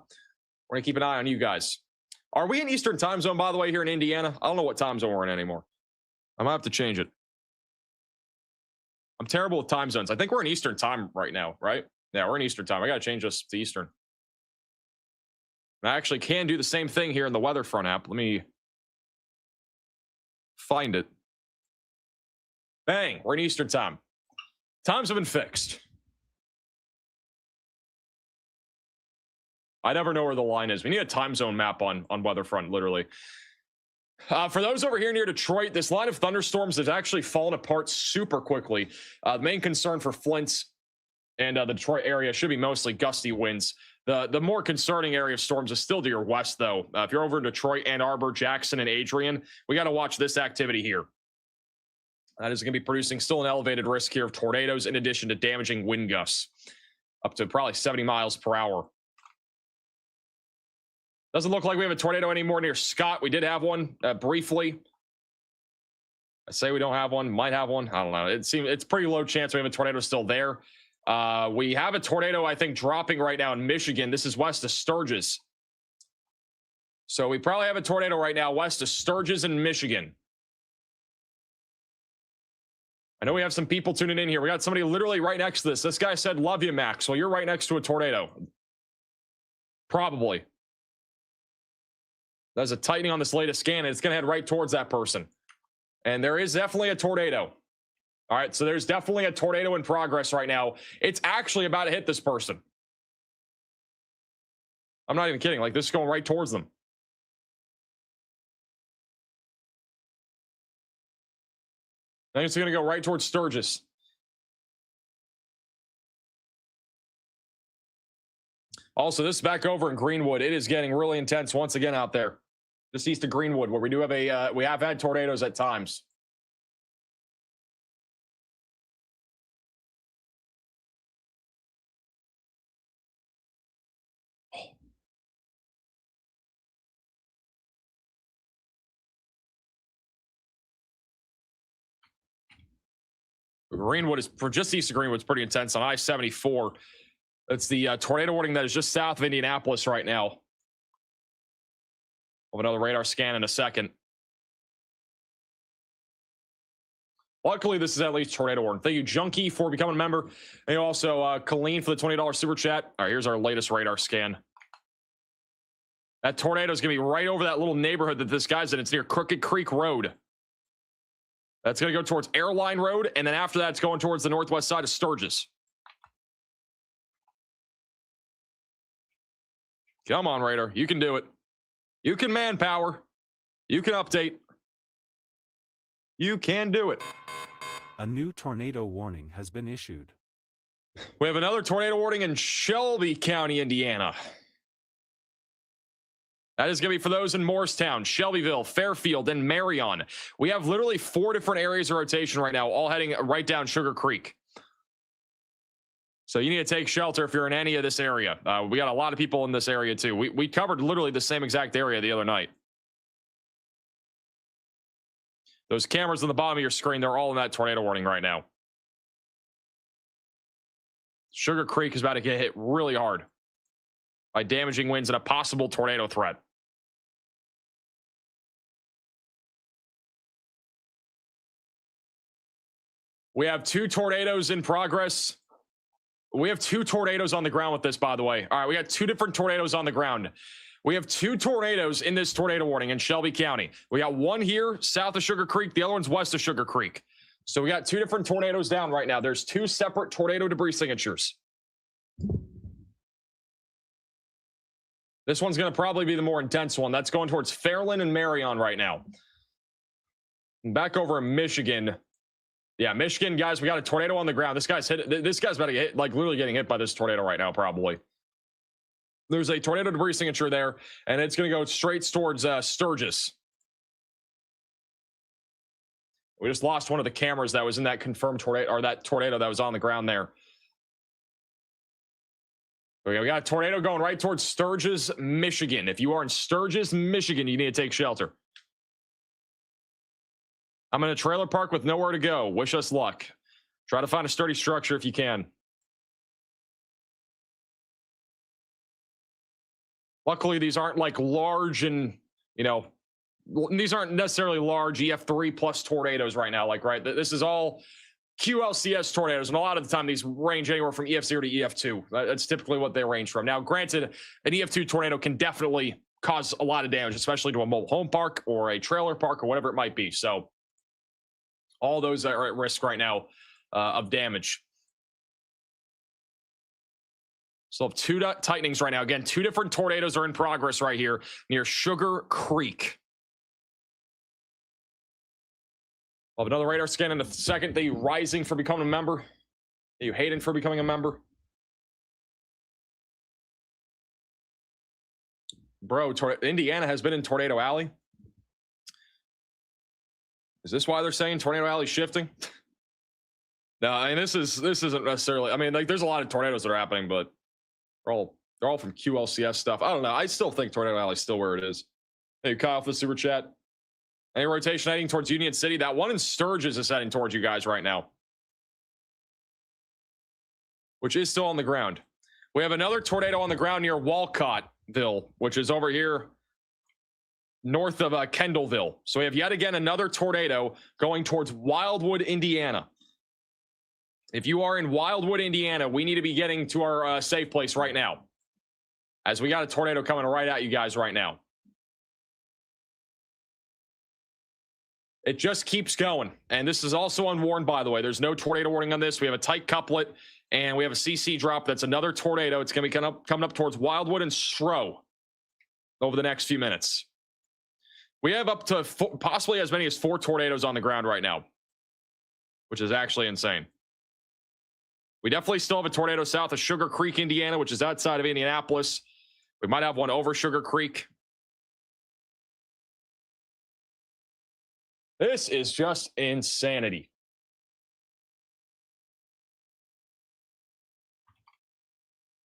We're going to keep an eye on you guys. Are we in Eastern time zone, by the way, here in Indiana? I don't know what time zone we're in anymore. I might have to change it. I'm terrible with time zones. I think we're in Eastern time right now, right? Yeah, we're in Eastern time. I got to change this to Eastern. I actually can do the same thing here in the Weather Front app. Let me find it. Bang, we're in Eastern time. Times have been fixed. I never know where the line is. We need a time zone map on Weatherfront, literally. For those over here near Detroit, this line of thunderstorms has actually fallen apart super quickly. The main concern for Flint and the Detroit area should be mostly gusty winds. The more concerning area of storms is still to your west, though. If you're over in Detroit, Ann Arbor, Jackson, and Adrian, we got to watch this activity here. That is going to be producing still an elevated risk here of tornadoes in addition to damaging wind gusts up to probably 70 miles per hour. Doesn't look like we have a tornado anymore near Scott. We did have one briefly. I say we don't have one, might have one. I don't know. It's pretty low chance we have a tornado still there. We have a tornado, I think, dropping right now in Michigan. This is west of Sturgis. So we probably have a tornado right now west of Sturgis in Michigan. I know we have some people tuning in here. We got somebody literally right next to this. This guy said, love you, Max. Well, you're right next to a tornado. Probably. There's a tightening on this latest scan, and it's going to head right towards that person. And there is definitely a tornado. All right, so there's definitely a tornado in progress right now. It's actually about to hit this person. I'm not even kidding. Like, this is going right towards them. I think it's going to go right towards Sturgis. Also, this is back over in Greenwood. It is getting really intense once again out there. Just east of Greenwood, where we do have we have had tornadoes at times. Greenwood is just east of Greenwood. It's pretty intense on I-74. It's the tornado warning that is just south of Indianapolis right now. We'll have another radar scan in a second. Luckily, this is at least tornado warning. Thank you, Junkie, for becoming a member. And also, Colleen for the $20 super chat. All right, here's our latest radar scan. That tornado is going to be right over that little neighborhood that this guy's in. It's near Crooked Creek Road. That's going to go towards Airline Road, and then after that, it's going towards the northwest side of Sturgis. Come on, Radar. You can do it. You can manpower. You can update. You can do it. A new tornado warning has been issued. We have another tornado warning in Shelby County, Indiana. That is going to be for those in Morristown, Shelbyville, Fairfield, and Marion. We have literally 4 different areas of rotation right now, all heading right down Sugar Creek. So you need to take shelter if you're in any of this area. We got a lot of people in this area too. We covered literally the same exact area the other night. Those cameras on the bottom of your screen, they're all in that tornado warning right now. Sugar Creek is about to get hit really hard by damaging winds and a possible tornado threat. We have 2 tornadoes in progress. We have 2 tornadoes on the ground with this, by the way. All right, we got 2 different tornadoes on the ground. We have 2 tornadoes in this tornado warning in Shelby County. We got one here south of Sugar Creek. The other one's west of Sugar Creek. So we got 2 different tornadoes down right now. There's 2 separate tornado debris signatures. This one's going to probably be the more intense one. That's going towards Fairland and Marion right now. And back over in Michigan. Yeah, Michigan, guys, we got a tornado on the ground. This guy's about to get hit, like literally getting hit by this tornado right now, probably. There's a tornado debris signature there, and it's going to go straight towards Sturgis. We just lost one of the cameras that was in that confirmed tornado, or that tornado that was on the ground there. Okay, we got a tornado going right towards Sturgis, Michigan. If you are in Sturgis, Michigan, you need to take shelter. I'm in a trailer park with nowhere to go. Wish us luck. Try to find a sturdy structure if you can. Luckily, these aren't like large and, you know, these aren't necessarily large EF3 plus tornadoes right now. Like, right, this is all QLCS tornadoes, and a lot of the time these range anywhere from EF0 to EF2. That's typically what they range from. Now, granted, an EF2 tornado can definitely cause a lot of damage, especially to a mobile home park or a trailer park or whatever it might be. So all those are at risk right now of damage. So 2 tightenings right now. Again, 2 different tornadoes are in progress right here near Sugar Creek. I'll have another radar scan in a second. Thank you, Rising, for becoming a member. Thank you, Hayden, for becoming a member. Bro, Indiana has been in Tornado Alley. Is this why they're saying Tornado Alley shifting? No, I mean, this isn't necessarily. I mean, like, there's a lot of tornadoes that are happening, but they're all from QLCS stuff. I don't know. I still think Tornado Alley is still where it is. Hey, Kyle, for the super chat. Any rotation heading towards Union City? That one in Sturgis is heading towards you guys right now, which is still on the ground. We have another tornado on the ground near Walcottville, which is over here north of Kendallville. So we have yet again another tornado going towards Wildwood, Indiana. If you are in Wildwood, Indiana, we need to be getting to our safe place right now, as we got a tornado coming right at you guys right now. It just keeps going. And this is also unwarned, by the way. There's no tornado warning on this. We have a tight couplet, and we have a CC drop. That's another tornado. It's going to be coming up towards Wildwood and Stroh over the next few minutes. We have up to possibly as many as 4 tornadoes on the ground right now, which is actually insane. We definitely still have a tornado south of Sugar Creek, Indiana, which is outside of Indianapolis. We might have one over Sugar Creek. This is just insanity.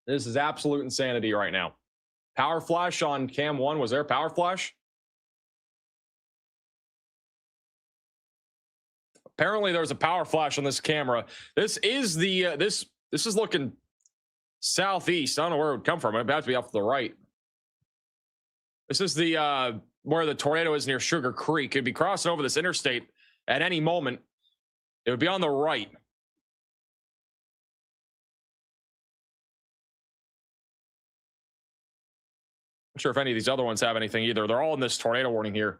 This is absolute insanity right now. Power flash on cam 1. Was there a power flash? Apparently there was a power flash on this camera. This is the this is looking southeast. I don't know where it would come from. It would have to be off to the right. This is the where the tornado is near Sugar Creek. It'd be crossing over this interstate at any moment. It would be on the right. Not sure if any of these other ones have anything either. They're all in this tornado warning here.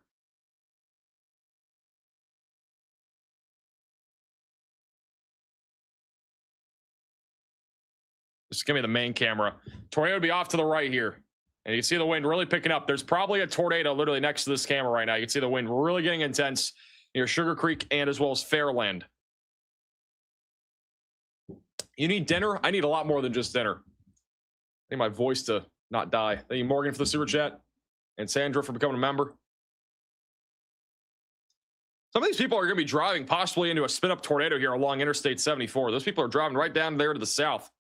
This is going to be the main camera. Tornado would be off to the right here. And you can see the wind really picking up. There's probably a tornado literally next to this camera right now. You can see the wind really getting intense near Sugar Creek and as well as Fairland. You need dinner? I need a lot more than just dinner. I need my voice to not die. Thank you, Morgan, for the super chat. And Sandra for becoming a member. Some of these people are going to be driving possibly into a spin-up tornado here along Interstate 74. Those people are driving right down there to the south.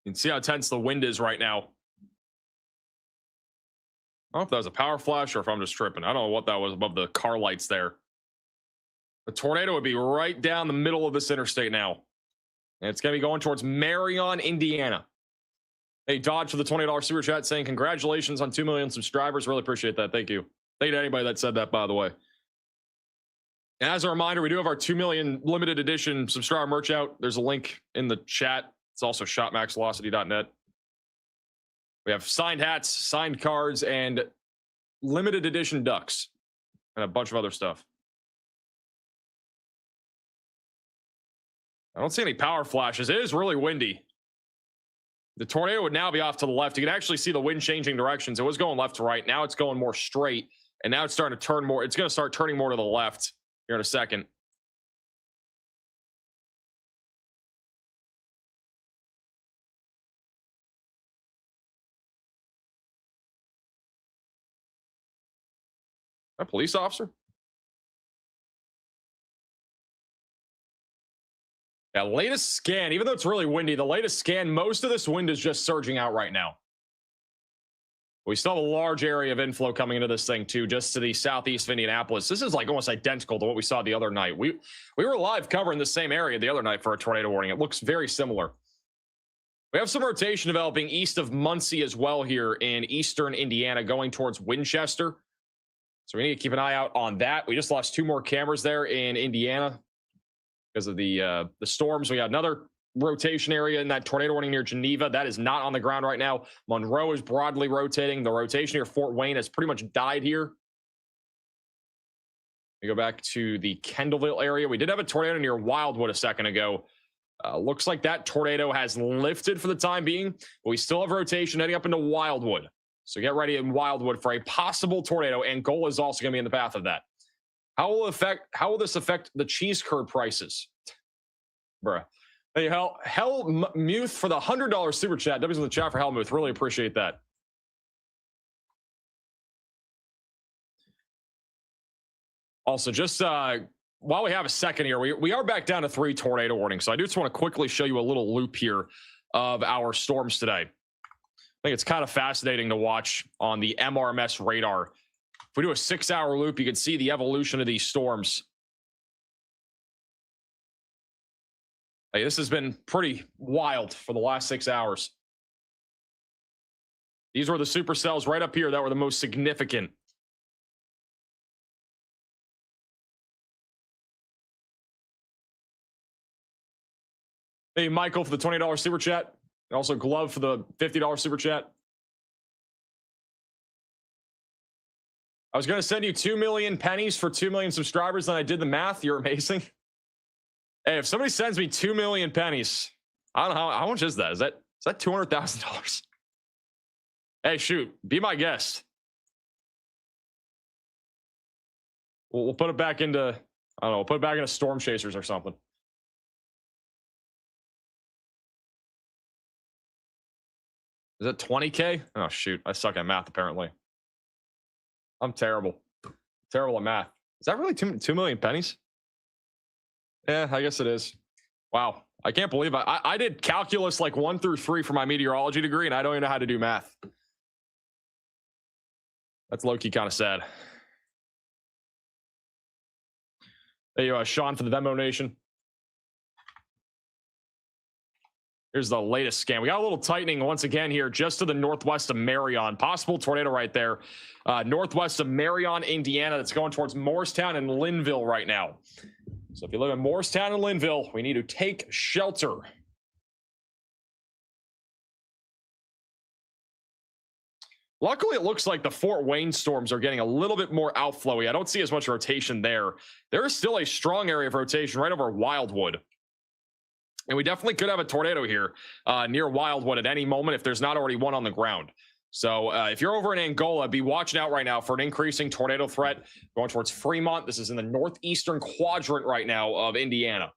You can see how tense the wind is right now. I don't know if that was a power flash or if I'm just tripping. I don't know what that was above the car lights there. The tornado would be right down the middle of this interstate now. And it's going to be going towards Marion, Indiana. Hey, Dodge for the $20 super chat saying congratulations on 2 million subscribers. Really appreciate that. Thank you. Thank you to anybody that said that, by the way. And as a reminder, we do have our 2 million limited edition subscriber merch out. There's a link in the chat. It's also shopmaxvelocity.net. We have signed hats, signed cards, and limited edition ducks, and a bunch of other stuff. I don't see any power flashes. It is really windy. The tornado would now be off to the left. You can actually see the wind changing directions. It was going left to right. Now it's going more straight, and now it's starting to turn more. It's going to start turning more to the left here in a second. A police officer? Yeah, latest scan, even though it's really windy, the latest scan, most of this wind is just surging out right now. We still have a large area of inflow coming into this thing too, just to the southeast of Indianapolis. This is like almost identical to what we saw the other night. We were live covering the same area the other night for a tornado warning. It looks very similar. We have some rotation developing east of Muncie as well here in eastern Indiana, going towards Winchester. So we need to keep an eye out on that. We just lost 2 more cameras there in Indiana because of the storms. We got another rotation area in that tornado warning near Geneva. That is not on the ground right now. Monroe is broadly rotating. The rotation near Fort Wayne has pretty much died here. We go back to the Kendallville area. We did have a tornado near Wildwood a second ago. Looks like that tornado has lifted for the time being, but we still have rotation heading up into Wildwood. So get ready in Wildwood for a possible tornado. Angola is also going to be in the path of that. How will this affect the cheese curd prices? Bruh. Hey, Helmuth for the $100 super chat. W's in the chat for Helmuth. Really appreciate that. Also, just while we have a second here, we are back down to 3 tornado warnings. So I do just want to quickly show you a little loop here of our storms today. I think it's kind of fascinating to watch on the MRMS radar. If we do a 6-hour loop, you can see the evolution of these storms. Hey, this has been pretty wild for the last 6 hours. These were the supercells right up here that were the most significant. Hey, Michael for the $20 super chat. And also Glove for the $50 super chat. I was going to send you 2 million pennies for 2 million subscribers, then I did the math. You're amazing. Hey, if somebody sends me 2 million pennies, I don't know how much is that? Is that $200,000? Hey, shoot, be my guest. We'll put it back into, I don't know, we'll put it back into Storm Chasers or something. Is it 20K? Oh, shoot. I suck at math, apparently. I'm terrible. Terrible at math. Is that really 2 million pennies? Yeah, I guess it is. Wow. I can't believe I did calculus like 1 through 3 for my meteorology degree, and I don't even know how to do math. That's low-key kind of sad. There you are, Sean, for the Venmo Nation. Here's the latest scan. We got a little tightening once again here, just to the northwest of Marion. Possible tornado right there. Northwest of Marion, Indiana. That's going towards Morristown and Linville right now. So if you live in Morristown and Linville, we need to take shelter. Luckily, it looks like the Fort Wayne storms are getting a little bit more outflowy. I don't see as much rotation there. There is still a strong area of rotation right over Wildwood. And we definitely could have a tornado here near Wildwood at any moment if there's not already one on the ground. So if you're over in Angola, be watching out right now for an increasing tornado threat going towards Fremont. This is in the northeastern quadrant right now of Indiana.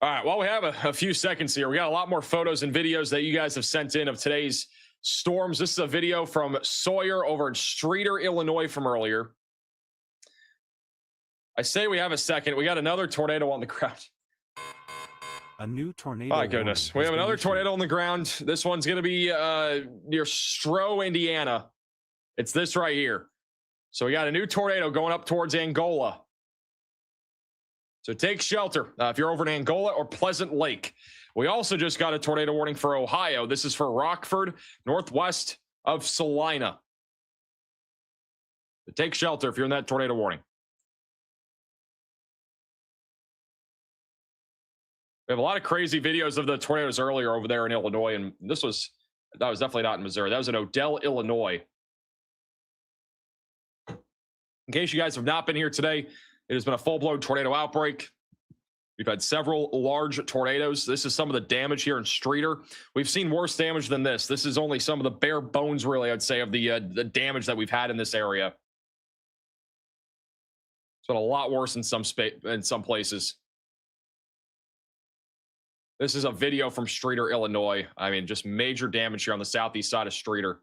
All right, while we have a few seconds here, we got a lot more photos and videos that you guys have sent in of today's storms. This is a video from Sawyer over in Streator, Illinois from earlier. I say we have a second. We got another tornado on the ground. A new tornado. My goodness. We have another tornado on the ground. This one's going to be near Stroh, Indiana. It's this right here. So we got a new tornado going up towards Angola. So take shelter if you're over in Angola or Pleasant Lake. We also just got a tornado warning for Ohio. This is for Rockford, northwest of Salina. So take shelter if you're in that tornado warning. We have a lot of crazy videos of the tornadoes earlier over there in Illinois, and that was definitely not in Missouri. That was in Odell, Illinois. In case you guys have not been here today, it has been a full-blown tornado outbreak. We've had several large tornadoes. This is some of the damage here in Streator. We've seen worse damage than this. This is only some of the bare bones, really, I'd say, of the damage that we've had in this area. It's been a lot worse in some places. This is a video from Streator, Illinois. I mean, just major damage here on the southeast side of Streator.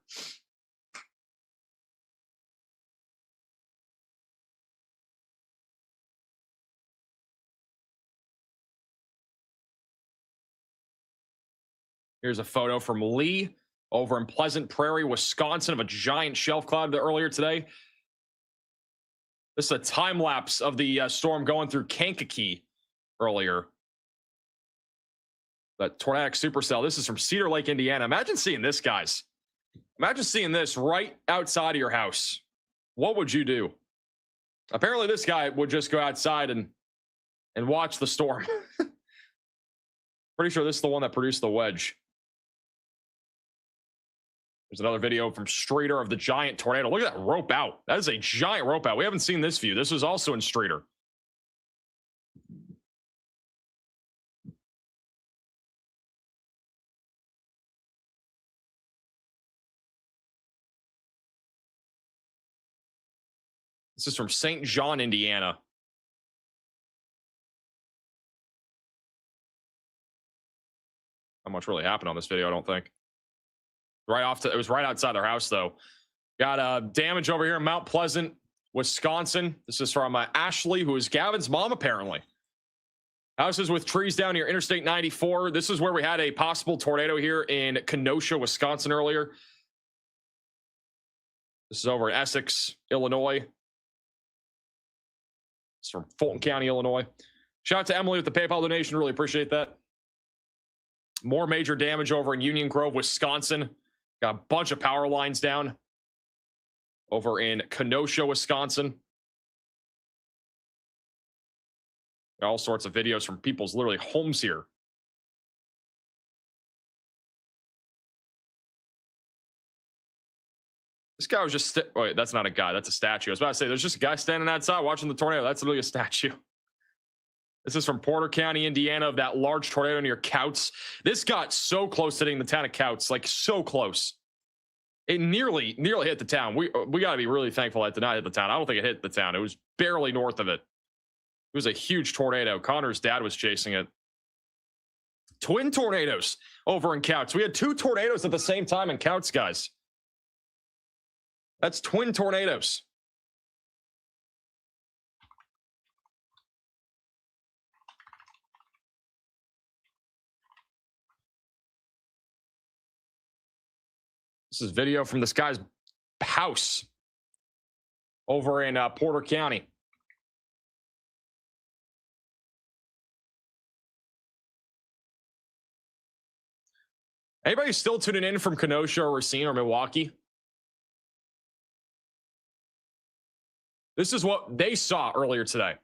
Here's a photo from Lee over in Pleasant Prairie, Wisconsin, of a giant shelf cloud earlier today. This is a time lapse of the storm going through Kankakee earlier. That tornadic supercell. This is from Cedar Lake, Indiana. Imagine seeing this, guys. Imagine seeing this right outside of your house. What would you do? Apparently, this guy would just go outside and watch the storm. Pretty sure this is the one that produced the wedge. There's another video from Streator of the giant tornado. Look at that rope out. That is a giant rope out. We haven't seen this view. This was also in Streator. This is from St. John, Indiana. Not much really happened on this video, I don't think. It was right outside their house, though. Got damage over here in Mount Pleasant, Wisconsin. This is from Ashley, who is Gavin's mom, apparently. Houses with trees down near Interstate 94. This is where we had a possible tornado here in Kenosha, Wisconsin earlier. This is over in Essex, Illinois. It's from Fulton County, Illinois. Shout out to Emily with the PayPal donation. Really appreciate that. More major damage over in Union Grove, Wisconsin. Got a bunch of power lines down. over in Kenosha, Wisconsin. All sorts of videos from people's literally homes here. This guy was just wait, that's not a guy, that's a statue. I was about to say there's just a guy standing outside watching the tornado. That's literally a statue. This is from Porter County, Indiana, of that large tornado near Couts. This got so close to hitting the town of Couts, like so close. It nearly hit the town. We got to be really thankful it did not hit the town. I don't think it hit the town. It was barely north of it. It was a huge tornado. Connor's dad was chasing it. Twin tornadoes over in Couts. We had 2 tornadoes at the same time in Couts, guys. That's twin tornadoes. This is video from this guy's house over in Porter County. Anybody still tuning in from Kenosha or Racine or Milwaukee? This is what they saw earlier today.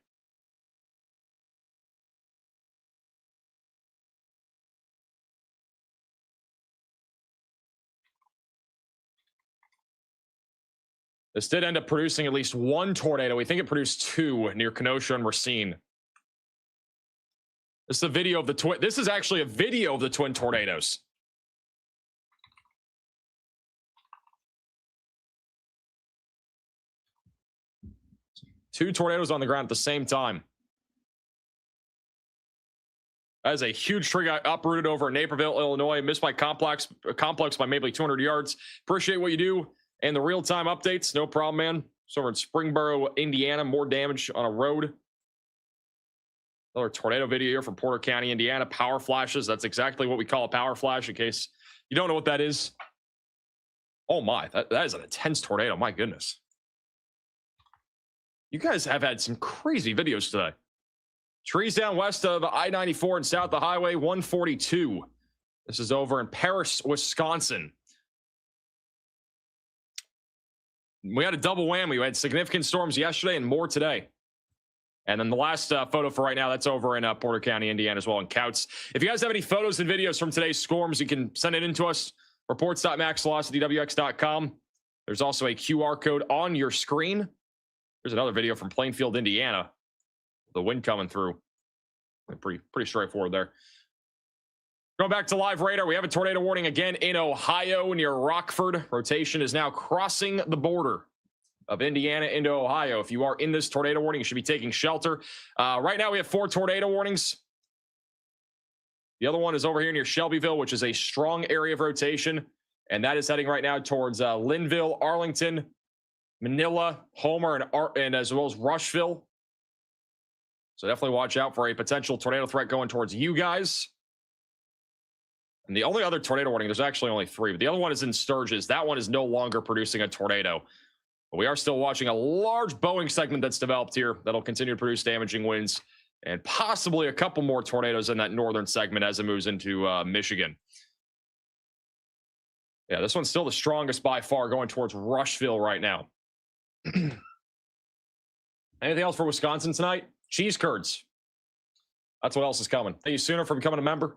This did end up producing at least 1 tornado. We think it produced 2 near Kenosha and Racine. This is a video of the twin. This is actually a video of the twin tornadoes. Two tornadoes on the ground at the same time. That is a huge tree got uprooted over in Naperville, Illinois. Missed by complex by maybe 200 yards. Appreciate what you do and the real-time updates. No problem, man. So over in Springboro, Indiana, more damage on a road. Another tornado video here from Porter County, Indiana. Power flashes. That's exactly what we call a power flash in case you don't know what that is. Oh my, that is an intense tornado. My goodness. You guys have had some crazy videos today. Trees down west of I-94 and south of Highway 142. This is over in Paris, Wisconsin. We had a double whammy. We had significant storms yesterday and more today. And then the last photo for right now, that's over in Porter County, Indiana as well, in Couts. If you guys have any photos and videos from today's storms, you can send it in to us. Reports.maxvelocitywx.com. There's also a QR code on your screen. There's another video from Plainfield, Indiana. The wind coming through. Pretty straightforward there. Going back to live radar, we have a tornado warning again in Ohio near Rockford. Rotation is now crossing the border of Indiana into Ohio. If you are in this tornado warning, you should be taking shelter. Right now, we have 4 tornado warnings. The other one is over here near Shelbyville, which is a strong area of rotation. And that is heading right now towards Linville, Arlington, Manila, Homer, and as well as Rushville. So definitely watch out for a potential tornado threat going towards you guys. And the only other tornado warning, there's actually only 3, but the other one is in Sturgis. That one is no longer producing a tornado. But we are still watching a large Boeing segment that's developed here that'll continue to produce damaging winds and possibly a couple more tornadoes in that northern segment as it moves into Michigan. Yeah, this one's still the strongest by far going towards Rushville right now. Anything else for Wisconsin tonight? Cheese curds. That's what else is coming. Thank you, Sooner, for becoming a member.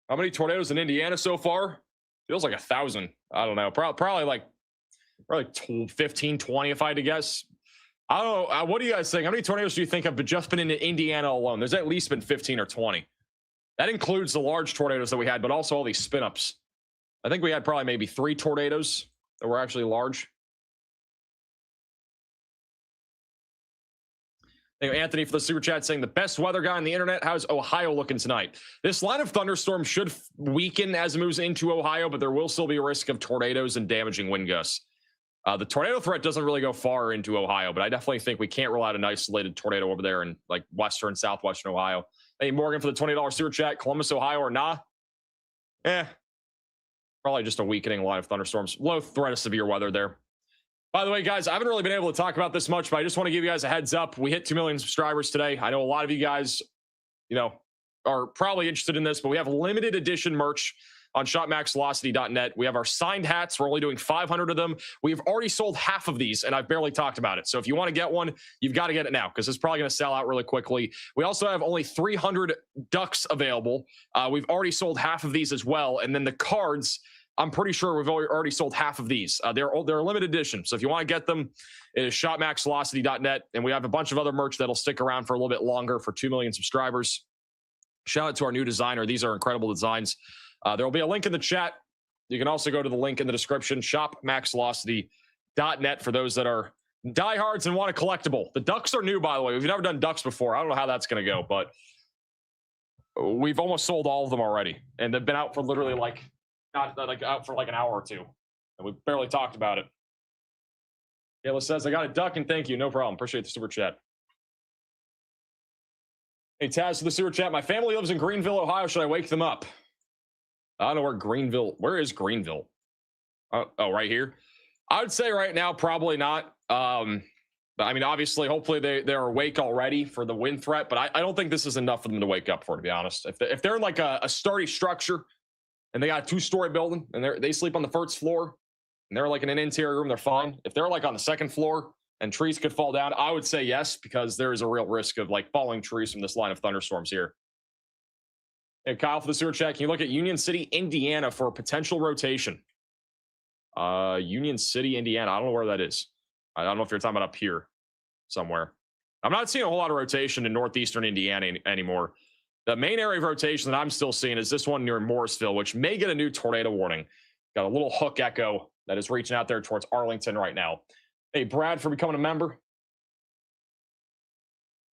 How many tornadoes in Indiana so far? Feels like 1,000. I don't know. Probably like 15, 20 if I had to guess. I don't know. What do you guys think? How many tornadoes do you think have just been in Indiana alone? There's at least been 15 or 20. That includes the large tornadoes that we had, but also all these spin-ups. I think we had probably maybe 3 tornadoes that were actually large. Thank you, Anthony, for the super chat saying the best weather guy on the internet. How's Ohio looking tonight? This line of thunderstorms should weaken as it moves into Ohio, but there will still be a risk of tornadoes and damaging wind gusts. The tornado threat doesn't really go far into Ohio, but I definitely think we can't rule out an isolated tornado over there in like western, southwestern Ohio. Hey, Morgan, for the $20 super chat. Columbus, Ohio, or nah? Probably just a weakening line of thunderstorms. Low threat of severe weather there. By the way, guys, I haven't really been able to talk about this much, but I just want to give you guys a heads up. We hit 2 million subscribers today. I know a lot of you guys, are probably interested in this, but we have limited edition merch on shopmaxvelocity.net. We have our signed hats. We're only doing 500 of them. We've already sold half of these, and I've barely talked about it. So if you want to get one, you've got to get it now because it's probably going to sell out really quickly. We also have only 300 ducks available. We've already sold half of these as well. And then the cards, I'm pretty sure we've already sold half of these. They're a limited edition. So if you want to get them, it is shopmaxvelocity.net. And we have a bunch of other merch that'll stick around for a little bit longer for 2 million subscribers. Shout out to our new designer. These are incredible designs. There will be a link in the chat. You can also go to the link in the description, shopmaxvelocity.net for those that are diehards and want a collectible. The ducks are new, by the way. We've never done ducks before. I don't know how that's going to go, but we've almost sold all of them already. And they've been out for literally not like out for like an hour or two. And we barely talked about it. Kayla says, I got a duck and thank you. No problem. Appreciate the super chat. Hey, Taz, for the super chat. My family lives in Greenville, Ohio. Should I wake them up? I don't know where is Greenville? Oh, right here. I would say right now, probably not. But I mean, obviously, hopefully they're awake already for the wind threat, but I don't think this is enough for them to wake up for, to be honest. If they're in like a sturdy structure and they got a 2-story building and they sleep on the first floor and they're like in an interior room, they're fine. If they're like on the second floor and trees could fall down, I would say yes, because there is a real risk of like falling trees from this line of thunderstorms here. Hey, Kyle, for the sewer chat, can you look at Union City, Indiana for potential rotation? Union City, Indiana. I don't know where that is. I don't know if you're talking about up here somewhere. I'm not seeing a whole lot of rotation in northeastern Indiana anymore. The main area of rotation that I'm still seeing is this one near Morrisville, which may get a new tornado warning. Got a little hook echo that is reaching out there towards Arlington right now. Hey, Brad, for becoming a member.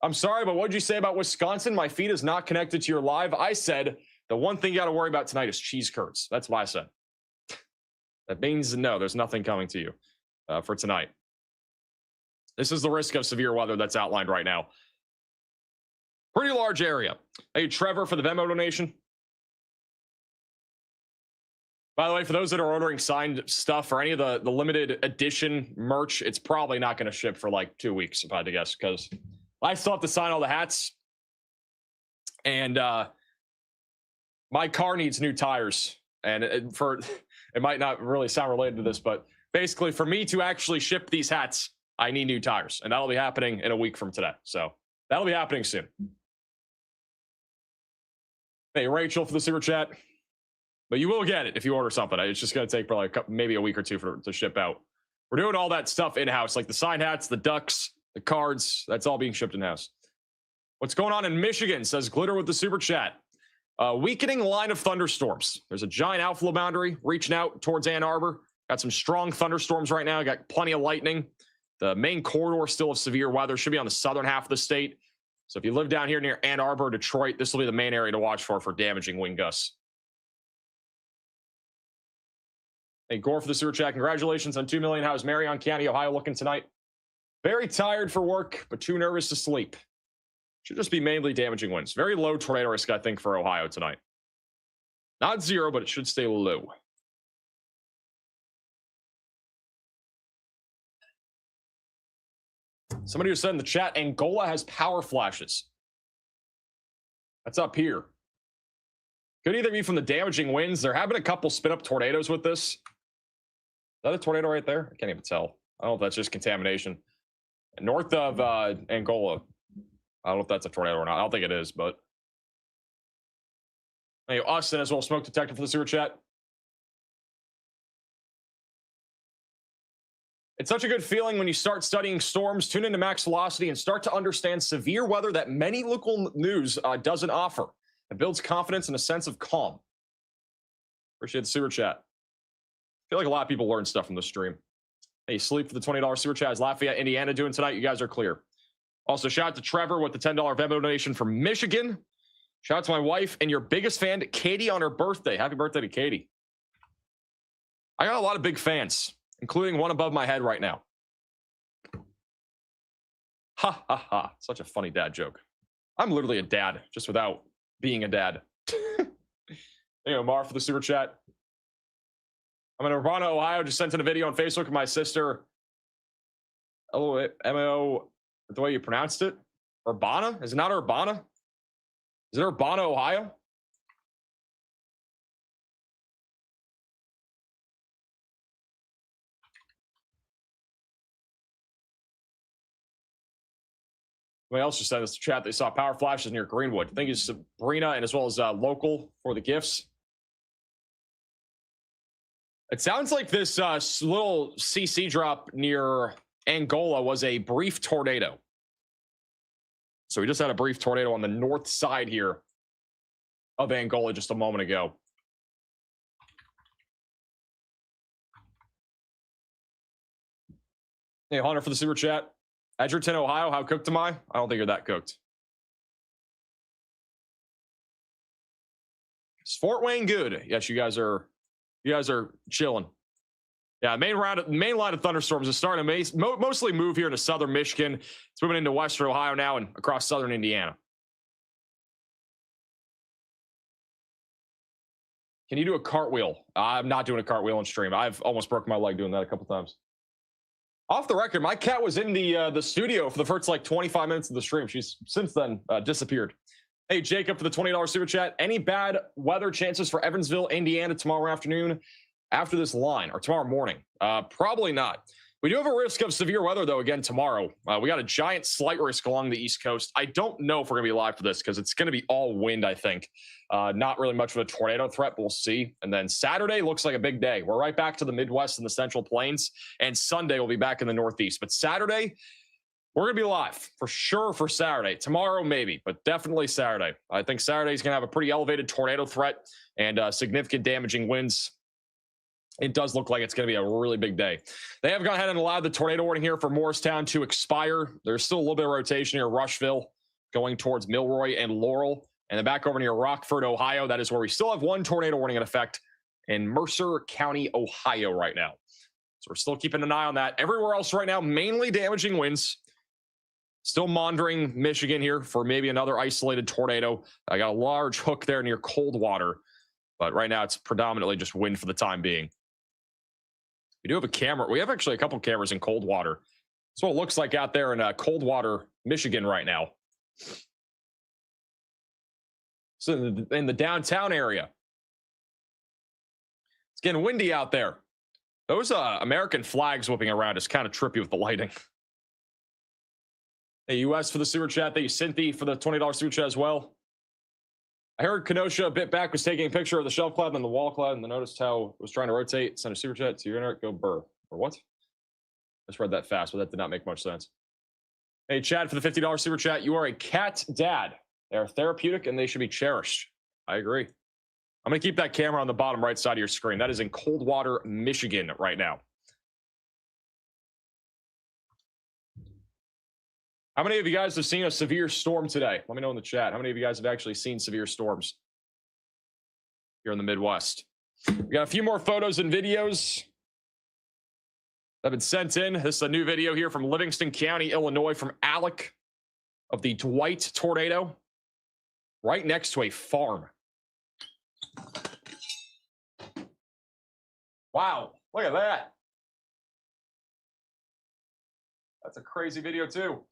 I'm sorry, but what did you say about Wisconsin? My feed is not connected to your live. I said the one thing you got to worry about tonight is cheese curds. That's what I said. That means no, there's nothing coming to you for tonight. This is the risk of severe weather that's outlined right now. Pretty large area. Hey, Trevor, for the Venmo donation. By the way, for those that are ordering signed stuff or any of the limited edition merch, it's probably not going to ship for like 2 weeks, if I had to guess, because I still have to sign all the hats. And my car needs new tires. And it might not really sound related to this, but basically for me to actually ship these hats, I need new tires. And that'll be happening in a week from today. So that'll be happening soon. Hey, Rachel, for the super chat. But you will get it if you order something. It's just going to take probably maybe a week or two to ship out. We're doing all that stuff in-house, like the sign hats, the ducks, the cards. That's all being shipped in-house. What's going on in Michigan, says Glitter with the super chat. Weakening line of thunderstorms. There's a giant outflow boundary reaching out towards Ann Arbor. Got some strong thunderstorms right now. Got plenty of lightning. The main corridor still of severe weather. Should be on the southern half of the state. So if you live down here near Ann Arbor, Detroit, this will be the main area to watch for damaging wind gusts. Hey, Gore for the sewer chat. Congratulations on 2 million. How's Marion County, Ohio looking tonight? Very tired for work, but too nervous to sleep. Should just be mainly damaging winds. Very low tornado risk, I think, for Ohio tonight. Not zero, but it should stay low. Somebody who said in the chat, Angola has power flashes. That's up here. Could either be from the damaging winds. There have been a couple spin-up tornadoes with this. Is that a tornado right there? I can't even tell. I don't know if that's just contamination. North of Angola. I don't know if that's a tornado or not. I don't think it is, but. Hey, Austin as well, smoke detector for the sewer chat. It's such a good feeling when you start studying storms, tune into Max Velocity, and start to understand severe weather that many local news doesn't offer. It builds confidence and a sense of calm. Appreciate the sewer chat. I feel like a lot of people learn stuff from this stream. Hey, Sleep for the $20 sewer chat. Is Lafayette, Indiana doing tonight? You guys are clear. Also, shout out to Trevor with the $10 Venmo donation from Michigan. Shout out to my wife and your biggest fan, Katie, on her birthday. Happy birthday to Katie. I got a lot of big fans, including one above my head right now. Ha, ha, ha. Such a funny dad joke. I'm literally a dad, just without being a dad. Hey, Omar for the super chat. I'm in Urbana, Ohio. Just sent in a video on Facebook of my sister. LOMO, the way you pronounced it. Urbana? Is it not Urbana? Is it Urbana, Ohio? Somebody else just said in this chat they saw power flashes near Greenwood. Thank you, Sabrina, and as well as local for the gifts. It sounds like this little CC drop near Angola was a brief tornado. So we just had a brief tornado on the north side here of Angola just a moment ago. Hey, Hunter for the super chat. Edgerton, Ohio, how cooked am I? I don't think you're that cooked. Is Fort Wayne good? Yes, you guys are chilling. Yeah, main line of thunderstorms is starting to mostly move here into southern Michigan. It's moving into western Ohio now and across southern Indiana. Can you do a cartwheel? I'm not doing a cartwheel on stream. I've almost broken my leg doing that a couple times. Off the record, my cat was in the studio for the first like 25 minutes of the stream. She's since then disappeared. Hey, Jacob for the $20 super chat. Any bad weather chances for Evansville, Indiana tomorrow afternoon after this line or tomorrow morning? Probably not. We do have a risk of severe weather, though, again tomorrow. We got a giant slight risk along the East Coast. I don't know if we're going to be live for this because it's going to be all wind, I think. Not really much of a tornado threat, but we'll see. And then Saturday looks like a big day. We're right back to the Midwest and the Central Plains. And Sunday, we'll be back in the Northeast. But Saturday, we're going to be live for sure for Saturday. Tomorrow, maybe, but definitely Saturday. I think Saturday's going to have a pretty elevated tornado threat and significant damaging winds. It does look like it's going to be a really big day. They have gone ahead and allowed the tornado warning here for Morristown to expire. There's still a little bit of rotation here. Rushville going towards Milroy and Laurel. And then back over near Rockford, Ohio. That is where we still have one tornado warning in effect in Mercer County, Ohio right now. So we're still keeping an eye on that. Everywhere else right now, mainly damaging winds. Still monitoring Michigan here for maybe another isolated tornado. I got a large hook there near Coldwater. But right now it's predominantly just wind for the time being. We do have a camera. We have actually a couple cameras in Coldwater. That's what it looks like out there in Coldwater, Michigan right now. So in the downtown area. It's getting windy out there. Those American flags whipping around is kind of trippy with the lighting. Hey, US for the super chat. Thank you, Cynthia, for the $20 super chat as well. I heard Kenosha a bit back was taking a picture of the shelf clad and the wall clad and noticed how it was trying to rotate. Send a super chat to your internet. Go burr. Or what? I just read that fast, but that did not make much sense. Hey, Chad, for the $50 super chat. You are a cat dad. They are therapeutic and they should be cherished. I agree. I'm going to keep that camera on the bottom right side of your screen. That is in Coldwater, Michigan right now. How many of you guys have seen a severe storm today? Let me know in the chat. How many of you guys have actually seen severe storms here in the Midwest? We got a few more photos and videos that have been sent in. This is a new video here from Livingston County, Illinois, from Alec of the Dwight tornado right next to a farm. Wow, look at that. That's a crazy video too.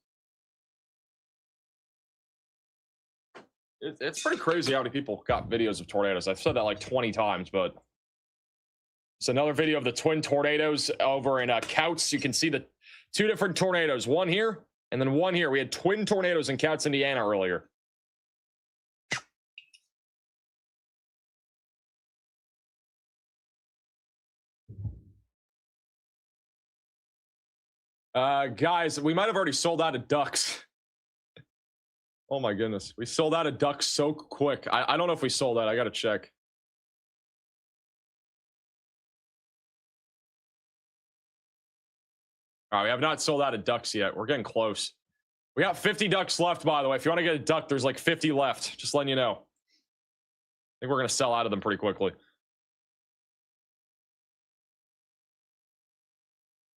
It's pretty crazy how many people got videos of tornadoes. I've said that like 20 times, but it's another video of the twin tornadoes over in Couts. You can see the two different tornadoes, one here and then one here. We had twin tornadoes in Couts, Indiana earlier. Guys, we might have already sold out of ducks. Oh my goodness. We sold out of ducks so quick. I don't know if we sold out. I got to check. All right, we have not sold out of ducks yet. We're getting close. We got 50 ducks left, by the way. If you want to get a duck, there's like 50 left. Just letting you know. I think we're going to sell out of them pretty quickly.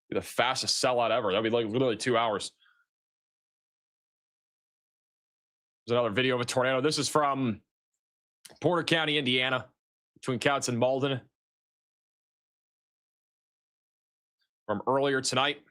Be the fastest sellout ever. That'd be like literally 2 hours. There's another video of a tornado. This is from Porter County, Indiana, between Couts and Malden. From earlier tonight.